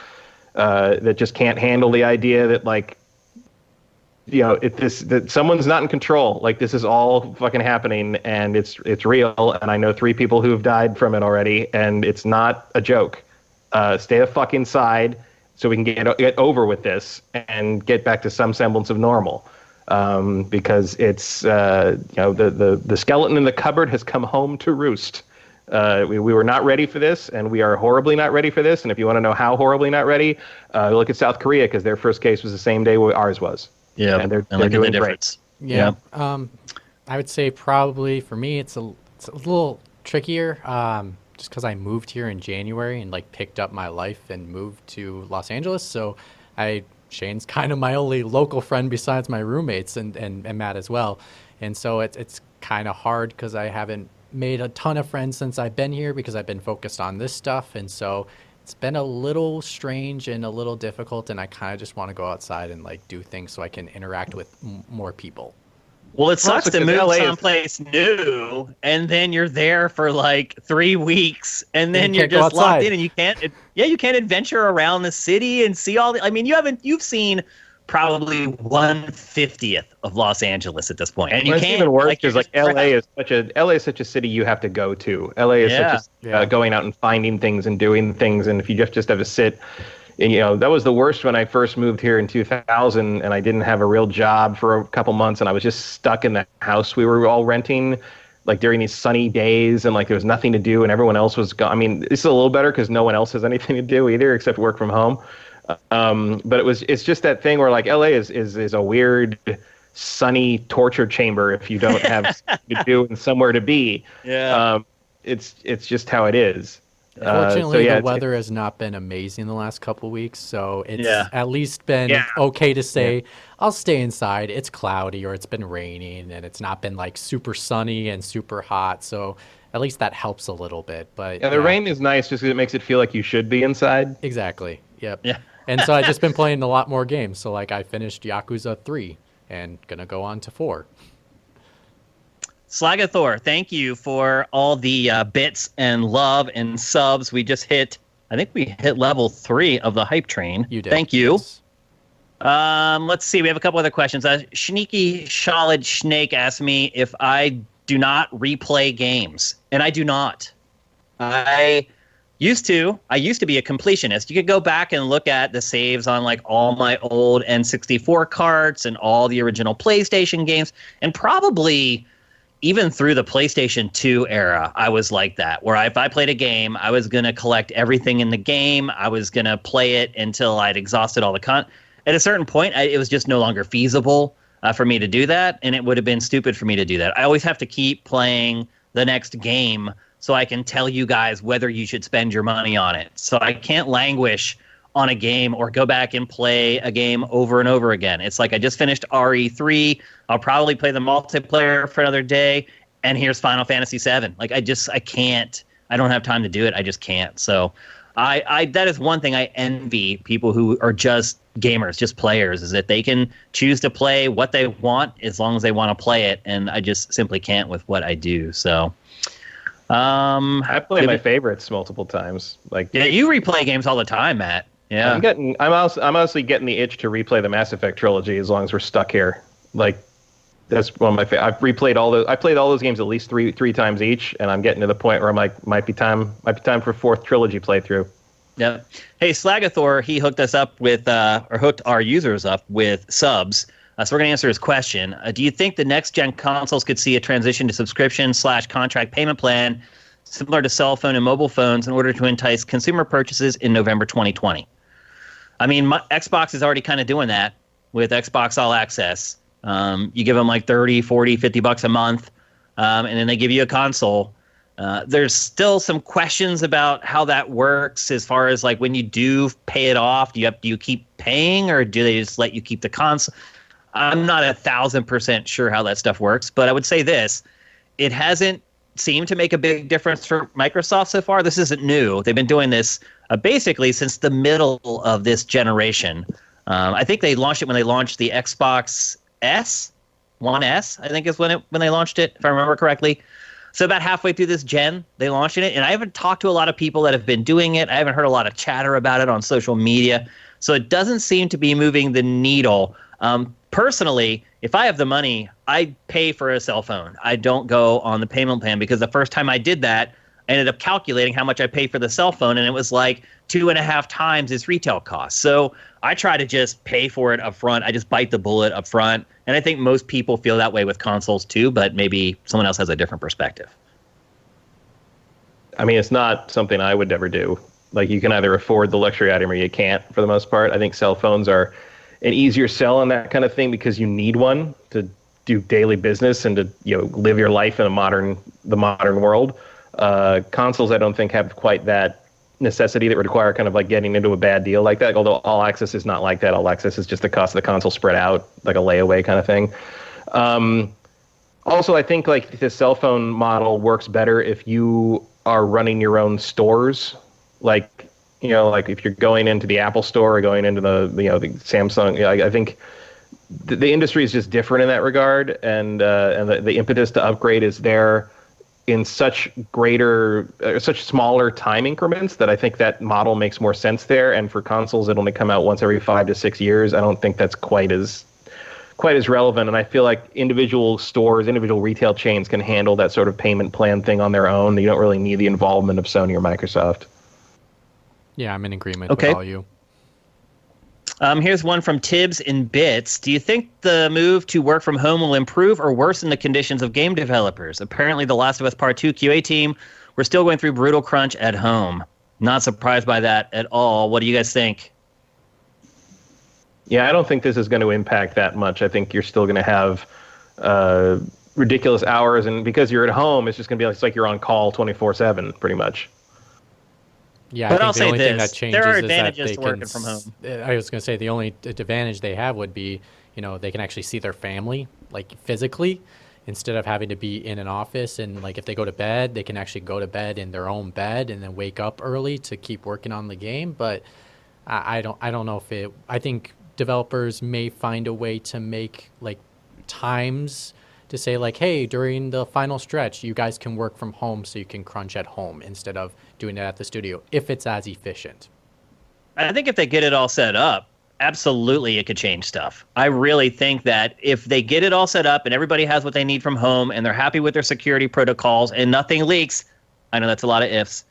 that just can't handle the idea that that someone's not in control. Like this is all fucking happening, and it's real. And I know 3 people who have died from it already, and it's not a joke. Stay the fuck inside so we can get over with this and get back to some semblance of normal. Because it's the skeleton in the cupboard has come home to roost. We were not ready for this, and we are horribly not ready for this. And if you want to know how horribly not ready, look at South Korea, because their first case was the same day ours was. Yeah, and they're doing great. Yeah. I would say probably for me it's a little trickier. Just because I moved here in January and picked up my life and moved to Los Angeles, so Shane's kind of my only local friend besides my roommates and Matt as well. And so it's kind of hard because I haven't made a ton of friends since I've been here because I've been focused on this stuff. And so it's been a little strange and a little difficult. And I kind of just want to go outside and do things so I can interact with more people. Well, it sucks to move someplace new, and then you're there for 3 weeks, and then you're just locked in, and you can't adventure around the city and see all the. I mean, you've seen probably 1/50th of Los Angeles at this point, and you can't. Even worse because LA is such a city you have to go to. LA is such a going out and finding things and doing things, and if you just have to sit. And, that was the worst when I first moved here in 2000, and I didn't have a real job for a couple months, and I was just stuck in the house we were all renting, during these sunny days, and there was nothing to do, and everyone else was gone. I mean, this is a little better because no one else has anything to do either except work from home. But it's just that thing where LA is a weird, sunny torture chamber if you don't have something to do and somewhere to be. Yeah. It's just how it is. Fortunately, the weather has not been amazing the last couple of weeks, so it's at least been okay to say, I'll stay inside. It's cloudy or it's been raining, and it's not been super sunny and super hot, so at least that helps a little bit. But the rain is nice just because it makes it feel like you should be inside. Exactly. Yep. Yeah. And so I've just been playing a lot more games. So I finished Yakuza 3 and gonna go on to 4. Slagathor, thank you for all the bits and love and subs. I think we hit level 3 of the hype train. You did. Thank you. Yes. Let's see. We have a couple other questions. Sneaky Shalid Snake asked me if I do not replay games, and I do not. I used to be a completionist. You could go back and look at the saves on all my old N64 carts and all the original PlayStation games, and probably even through the PlayStation 2 era, I was like that, where if I played a game, I was going to collect everything in the game. I was going to play it until I'd exhausted all the content. At a certain point, it was just no longer feasible for me to do that, and it would have been stupid for me to do that. I always have to keep playing the next game so I can tell you guys whether you should spend your money on it. So I can't languish on a game or go back and play a game over and over again. It's I just finished RE3. I'll probably play the multiplayer for another day, and here's Final Fantasy VII. I can't. I don't have time to do it. I just can't. So that is one thing I envy people who are just gamers, just players, is that they can choose to play what they want as long as they want to play it, and I just simply can't with what I do. So I play my favorites multiple times. You replay games all the time, Matt. Yeah, I'm honestly getting the itch to replay the Mass Effect trilogy as long as we're stuck here. That's one of my favorite. I played all those games at least three times each, and I'm getting to the point where I'm might be time for 4th trilogy playthrough. Yeah. Hey, Slagathor, he hooked us up with, or hooked our users up with subs. So we're going to answer his question. Do you think the next gen consoles could see a transition to subscription/contract payment plan, similar to cell phone and mobile phones, in order to entice consumer purchases in November 2020. I mean, Xbox is already kind of doing that with Xbox All Access. You give them like 30, 40, 50 bucks a month, and then they give you a console. There's still some questions about how that works as far as like when you do pay it off, do you keep paying, or do they just let you keep the console? I'm not 1,000% sure how that stuff works, but I would say this: it hasn't seemed to make a big difference for Microsoft so far. This isn't new. They've been doing this basically since the middle of this generation. I think they launched it when they launched the Xbox One S, I think is when they launched it, if I remember correctly. So about halfway through this gen, they launched it, and I haven't talked to a lot of people that have been doing it. I haven't heard a lot of chatter about it on social media, so it doesn't seem to be moving the needle. Personally, if I have the money, I pay for a cell phone. I don't go on the payment plan, because the first time I did that, I ended up calculating how much I pay for the cell phone, and it was like 2.5 times its retail cost. So I try to just pay for it up front. I just bite the bullet up front. And I think most people feel that way with consoles too, but maybe someone else has a different perspective. I mean, it's not something I would ever do. Like, you can either afford the luxury item or you can't, for the most part. I think cell phones are an easier sell on that kind of thing because you need one to do daily business and to, you know, live your life in the modern world. Consoles, I don't think, have quite that necessity that would require kind of like getting into a bad deal like that. Although All Access is not like that. All Access is just the cost of the console spread out, like a layaway kind of thing. Also, I think like the cell phone model works better if you are running your own stores. Like, you know, like if you're going into the Apple store or going into the Samsung. You know, I think the industry is just different in that regard, and the impetus to upgrade is there in such smaller time increments that I think that model makes more sense there. And for consoles, it only come out once every 5 to 6 years. I don't think that's quite as relevant. And I feel like individual stores, individual retail chains can handle that sort of payment plan thing on their own. You don't really need the involvement of Sony or Microsoft. Yeah, I'm in agreement with all you. Here's one from Tibbs in Bits. Do you think the move to work from home will improve or worsen the conditions of game developers? Apparently, the Last of Us Part 2 QA team were still going through brutal crunch at home. Not surprised by that at all. What do you guys think? Yeah, I don't think this is going to impact that much. I think you're still going to have ridiculous hours, and because you're at home, it's just going to be like, it's like you're on call 24/7, pretty much. Yeah, but I think I'll the only say thing this: that changes there are is advantages that to working from home. I was going to say the only advantage they have would be, you know, they can actually see their family, like physically, instead of having to be in an office. And like if they go to bed, they can actually go to bed in their own bed and then wake up early to keep working on the game. But I don't know if it. I think developers may find a way to make like times to say like, hey, during the final stretch, you guys can work from home so you can crunch at home instead of doing it at the studio, if it's as efficient. I think if they get it all set up, absolutely it could change stuff. I really think that if they get it all set up and everybody has what they need from home and they're happy with their security protocols and nothing leaks, I know that's a lot of ifs,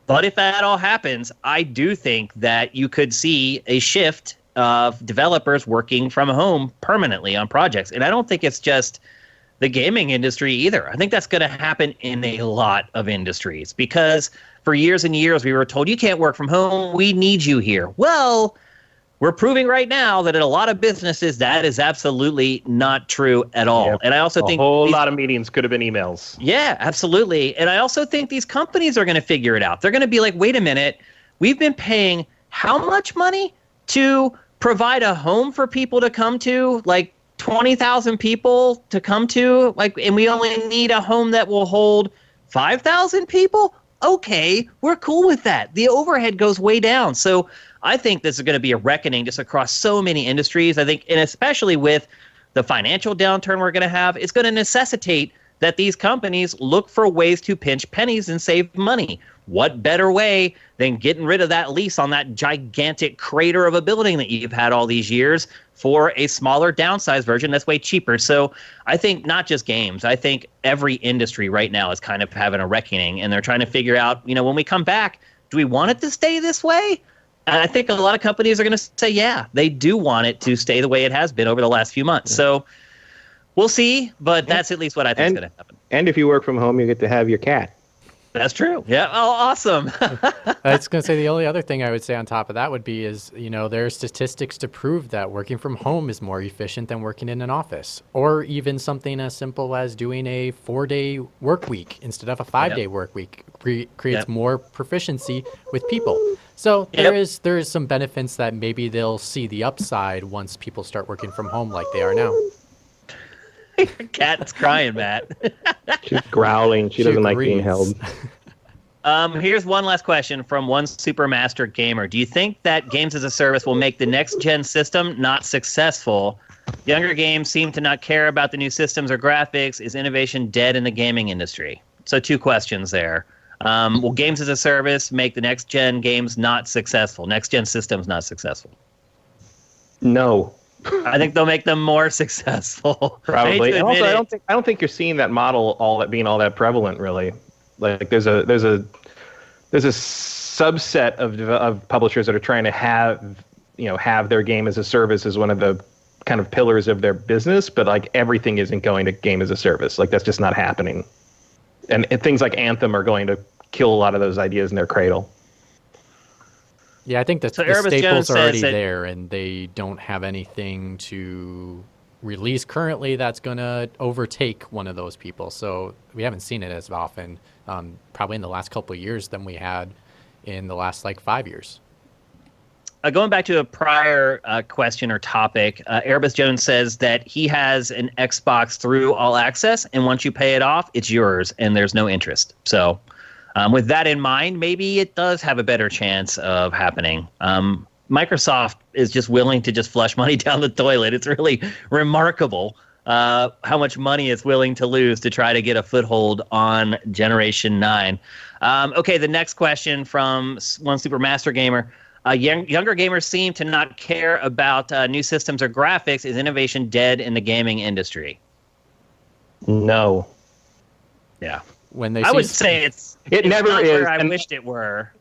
but if that all happens, I do think that you could see a shift of developers working from home permanently on projects. And I don't think it's just the gaming industry either. I think that's going to happen in a lot of industries, because for years and years we were told you can't work from home, we need you here. Well, we're proving right now that in a lot of businesses that is absolutely not true at all. Yep. And I also think a whole lot of meetings could have been emails. Yeah, absolutely. And I also think these companies are going to figure it out. They're going to be like, wait a minute, we've been paying how much money to provide a home for people to come to, like 20,000 people to come to, like, and we only need a home that will hold 5,000 people? Okay, we're cool with that. The overhead goes way down. So I think this is going to be a reckoning just across so many industries. I think, and especially with the financial downturn we're going to have, it's going to necessitate that these companies look for ways to pinch pennies and save money. What better way than getting rid of that lease on that gigantic crater of a building that you've had all these years for a smaller downsized version that's way cheaper? So I think not just games. I think every industry right now is kind of having a reckoning, and they're trying to figure out, you know, when we come back, do we want it to stay this way? And I think a lot of companies are going to say, yeah, they do want it to stay the way it has been over the last few months. So we'll see, but that's at least what I think is going to happen. And if you work from home, you get to have your cat. That's true. Yeah. Oh, awesome. I was going to say the only other thing I would say on top of that would be is, there are statistics to prove that working from home is more efficient than working in an office, or even something as simple as doing a 4-day work week instead of a 5-day work week creates more proficiency with people. So there is some benefits that maybe they'll see the upside once people start working from home like they are now. Cat's crying, Matt. She's growling. She doesn't like being held. Here's one last question from one Supermaster gamer. Do you think that games as a service will make the next gen system not successful? Younger games seem to not care about the new systems or graphics. Is innovation dead in the gaming industry? So 2 questions there. Will games as a service make the next gen games not successful? Next gen systems not successful? No. I think they'll make them more successful. Probably. And also, I don't think you're seeing that model being all that prevalent, really. Like there's a subset of publishers that are trying to have their game as a service as one of the kind of pillars of their business, but like everything isn't going to game as a service. Like that's just not happening. And things like Anthem are going to kill a lot of those ideas in their cradle. Yeah, I think the staples are already there, and they don't have anything to release currently that's going to overtake one of those people. So we haven't seen it as often, probably in the last couple of years than we had in the last 5 years. Going back to a prior question or topic, Erebus Jones says that he has an Xbox through All Access, and once you pay it off, it's yours, and there's no interest. So with that in mind, maybe it does have a better chance of happening. Microsoft is just willing to just flush money down the toilet. It's really remarkable how much money it's willing to lose to try to get a foothold on Generation 9. Okay, the next question from one Supermaster gamer. Younger gamers seem to not care about new systems or graphics. Is innovation dead in the gaming industry? No. Yeah. I would say it never is. I wished it were.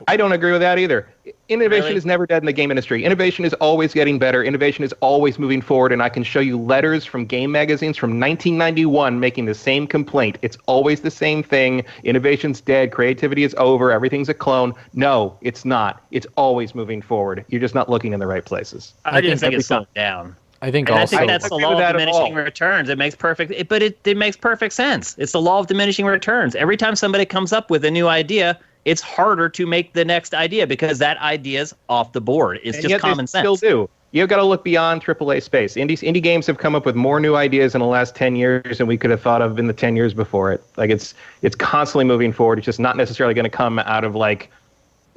I don't agree with that either. Innovation is never dead in the game industry. Innovation is always getting better. Innovation is always moving forward. And I can show you letters from game magazines from 1991 making the same complaint. It's always the same thing. Innovation's dead. Creativity is over. Everything's a clone. No, it's not. It's always moving forward. You're just not looking in the right places. I didn't think it's slowed down. I think that's the law of diminishing returns. It makes it makes perfect sense. It's the law of diminishing returns. Every time somebody comes up with a new idea, it's harder to make the next idea because that idea's off the board. It's just common sense. Still do. You've got to look beyond AAA space. Indie games have come up with more new ideas in the last 10 years than we could have thought of in the 10 years before it. Like it's constantly moving forward. It's just not necessarily going to come out of like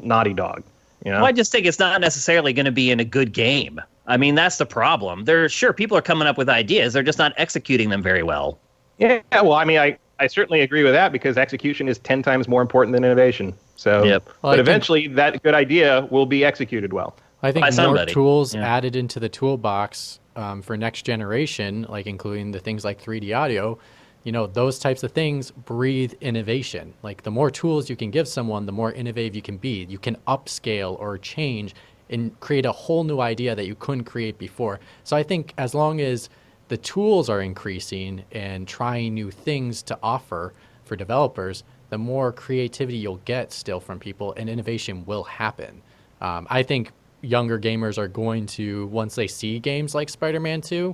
Naughty Dog. Well, I just think it's not necessarily going to be in a good game. I mean, that's the problem. People are coming up with ideas. They're just not executing them very well. Yeah, well, I mean, I certainly agree with that because execution is 10 times more important than innovation. So, but eventually that good idea will be executed well. I think more tools added into the toolbox for next generation, like including the things like 3D audio, those types of things breathe innovation. Like the more tools you can give someone, the more innovative you can be. You can upscale or change and create a whole new idea that you couldn't create before. So I think as long as the tools are increasing and trying new things to offer for developers, the more creativity you'll get still from people and innovation will happen. I think younger gamers are going to, once they see games like Spider-Man 2,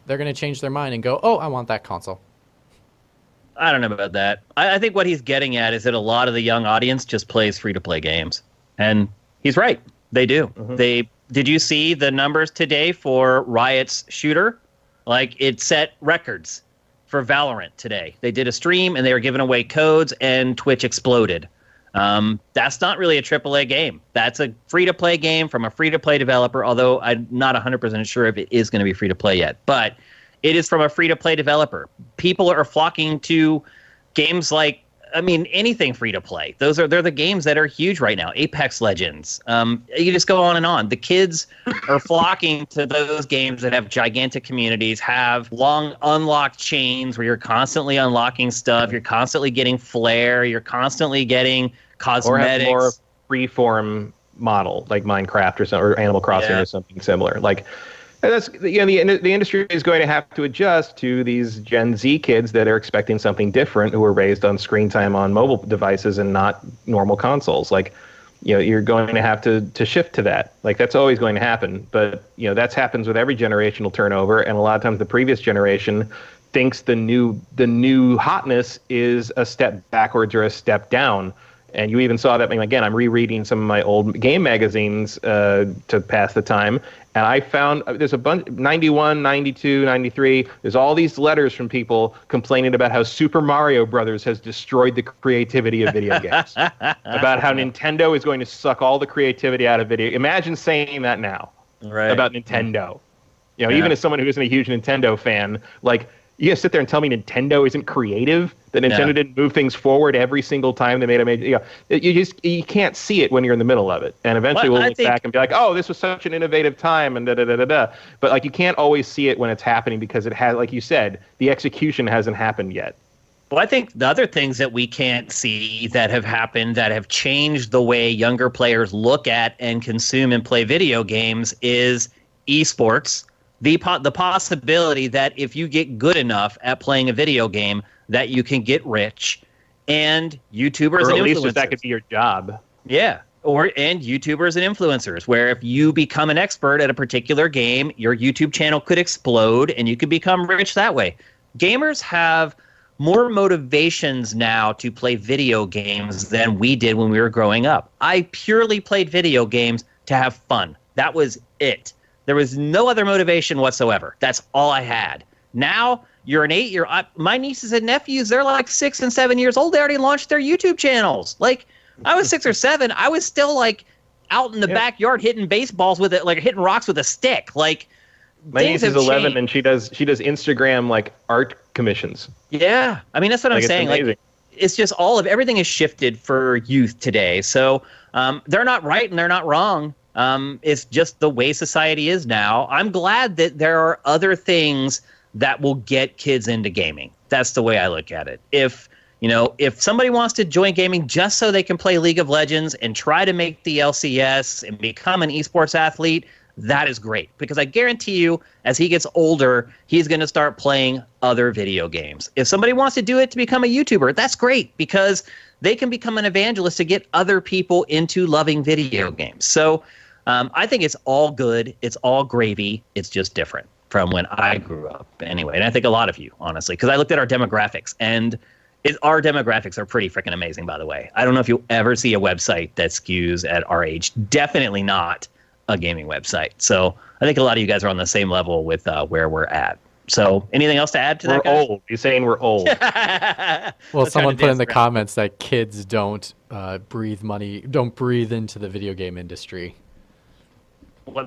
they're going to change their mind and go, oh, I want that console. I don't know about that. I think what he's getting at is that a lot of the young audience just plays free-to-play games. And he's right. They do. Mm-hmm. Did you see the numbers today for Riot's shooter? Like, it set records for Valorant today. They did a stream, and they were giving away codes, and Twitch exploded. That's not really a AAA game. That's a free-to-play game from a free-to-play developer, although I'm not 100% sure if it is going to be free-to-play yet. But it is from a free-to-play developer. People are flocking to games like, anything free-to-play. They're the games that are huge right now. Apex Legends. You just go on and on. The kids are flocking to those games that have gigantic communities, have long unlocked chains where you're constantly unlocking stuff. You're constantly getting flair. You're constantly getting cosmetics. Or have more freeform model like Minecraft or Animal Crossing or something similar. Like, And that's the industry is going to have to adjust to these Gen Z kids that are expecting something different, who are raised on screen time on mobile devices and not normal consoles. Like, you're going to have to shift to that. Like, that's always going to happen. But that happens with every generational turnover, and a lot of times the previous generation thinks the new hotness is a step backwards or a step down. And you even saw that. Again, I'm rereading some of my old game magazines to pass the time. And I found there's a bunch, 91, 92, 93, there's all these letters from people complaining about how Super Mario Brothers has destroyed the creativity of video games. About how Nintendo is going to suck all the creativity out of video. Imagine saying that now about Nintendo. Even as someone who isn't a huge Nintendo fan, like, you gotta sit there and tell me Nintendo isn't creative? That Nintendo didn't move things forward every single time they made a major. You can't see it when you're in the middle of it. And eventually we'll look back and be like, oh, this was such an innovative time, and da da da da da. But like, you can't always see it when it's happening, because it has, like you said, the execution hasn't happened yet. Well, I think the other things that we can't see that have happened that have changed the way younger players look at and consume and play video games is esports. The possibility that if you get good enough at playing a video game, that you can get rich, and YouTubers or and at least influencers. If that could be your job. Yeah, and YouTubers and influencers, where if you become an expert at a particular game, your YouTube channel could explode, and you could become rich that way. Gamers have more motivations now to play video games than we did when we were growing up. I purely played video games to have fun. That was it. There was no other motivation whatsoever. That's all I had. Now, you're an 8-year... my nieces and nephews, they're like 6 and 7 years old. They already launched their YouTube channels. Like, I was 6 or 7. I was still, like, out in the backyard hitting baseballs with it, like, hitting rocks with a stick. Like, my niece is 11, and she does Instagram, like, art commissions. Yeah. I mean, that's what I'm saying. Amazing. Like, it's just everything is shifted for youth today. So they're not right and they're not wrong. It's just the way society is now. I'm glad that there are other things that will get kids into gaming. That's the way I look at it. If somebody wants to join gaming just so they can play League of Legends and try to make the LCS and become an esports athlete, that is great. Because I guarantee you, as he gets older, he's going to start playing other video games. If somebody wants to do it to become a YouTuber, that's great, because they can become an evangelist to get other people into loving video games. So I think it's all good. It's all gravy. It's just different from when I grew up anyway. And I think a lot of you, honestly, because I looked at our demographics, and our demographics are pretty freaking amazing, by the way. I don't know if you'll ever see a website that skews at our age. Definitely not a gaming website. So I think a lot of you guys are on the same level with where we're at. So anything else to add to that, guys? We're old. You're saying we're old. Well, someone put in the comments that kids don't breathe into the video game industry.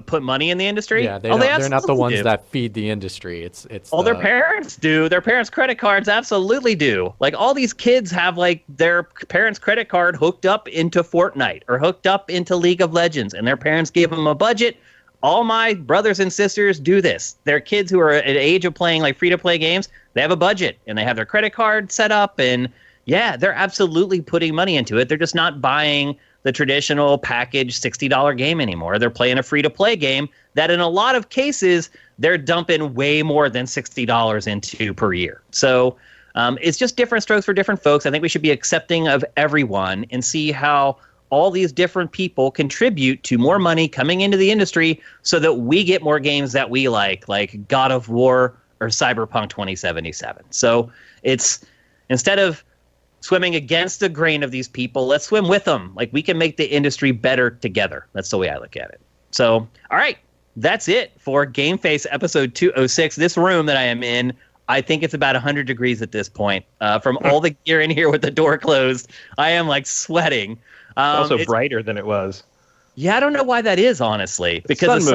Put money in the industry? Yeah, they're not the ones that feed the industry. It's their parents do. Their parents' credit cards absolutely do. Like, all these kids have, like, their parents' credit card hooked up into Fortnite or hooked up into League of Legends, and their parents give them a budget. All my brothers and sisters do this. They're kids who are at an age of playing, like, free-to-play games. They have a budget, and they have their credit card set up, and yeah, they're absolutely putting money into it. They're just not buying the traditional package $60 game anymore. They're playing a free-to-play game that in a lot of cases, they're dumping way more than $60 into per year. So it's just different strokes for different folks. I think we should be accepting of everyone and see how all these different people contribute to more money coming into the industry so that we get more games that we like God of War or Cyberpunk 2077. So it's, instead of swimming against the grain of these people, let's swim with them. Like, we can make the industry better together. That's the way I look at it. So, all right, that's it for GameFace episode 206. This room that I am in, I think it's about 100 degrees at this point. From all the gear in here with the door closed, I am, like, sweating. It's brighter than it was. Yeah, I don't know why that is, honestly. Because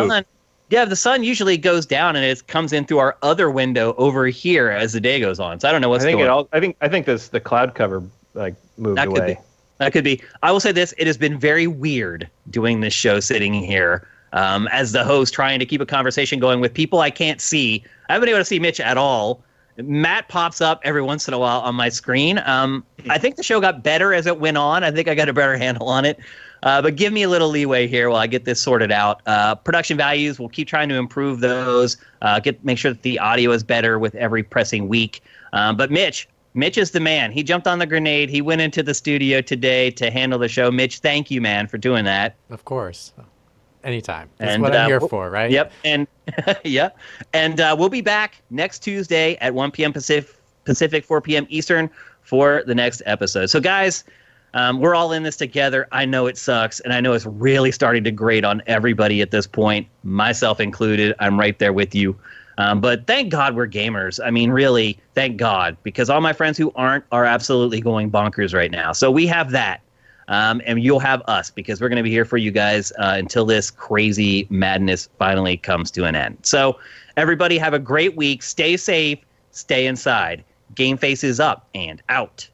the sun usually goes down and it comes in through our other window over here as the day goes on. So I don't know what's going on. I think the cloud cover, like, moved away. That could be. I will say this: it has been very weird doing this show, sitting here as the host, trying to keep a conversation going with people I can't see. I haven't been able to see Mitch at all. Matt pops up every once in a while on my screen. I think the show got better as it went on. I think I got a better handle on it. But give me a little leeway here while I get this sorted out. Production values, we'll keep trying to improve those. Make sure that the audio is better with every pressing week. But Mitch is the man. He jumped on the grenade. He went into the studio today to handle the show. Mitch, thank you, man, for doing that. Of course. Anytime. That's what I'm here for, right? Yep. And yep. And we'll be back next Tuesday at 1 p.m. Pacific, 4 p.m. Eastern for the next episode. So, guys, we're all in this together. I know it sucks, and I know it's really starting to grate on everybody at this point, myself included. I'm right there with you. But thank God we're gamers. I mean, really, thank God, because all my friends who aren't are absolutely going bonkers right now. So we have that. And you'll have us, because we're going to be here for you guys until this crazy madness finally comes to an end. So everybody have a great week. Stay safe. Stay inside. GameFace is up and out.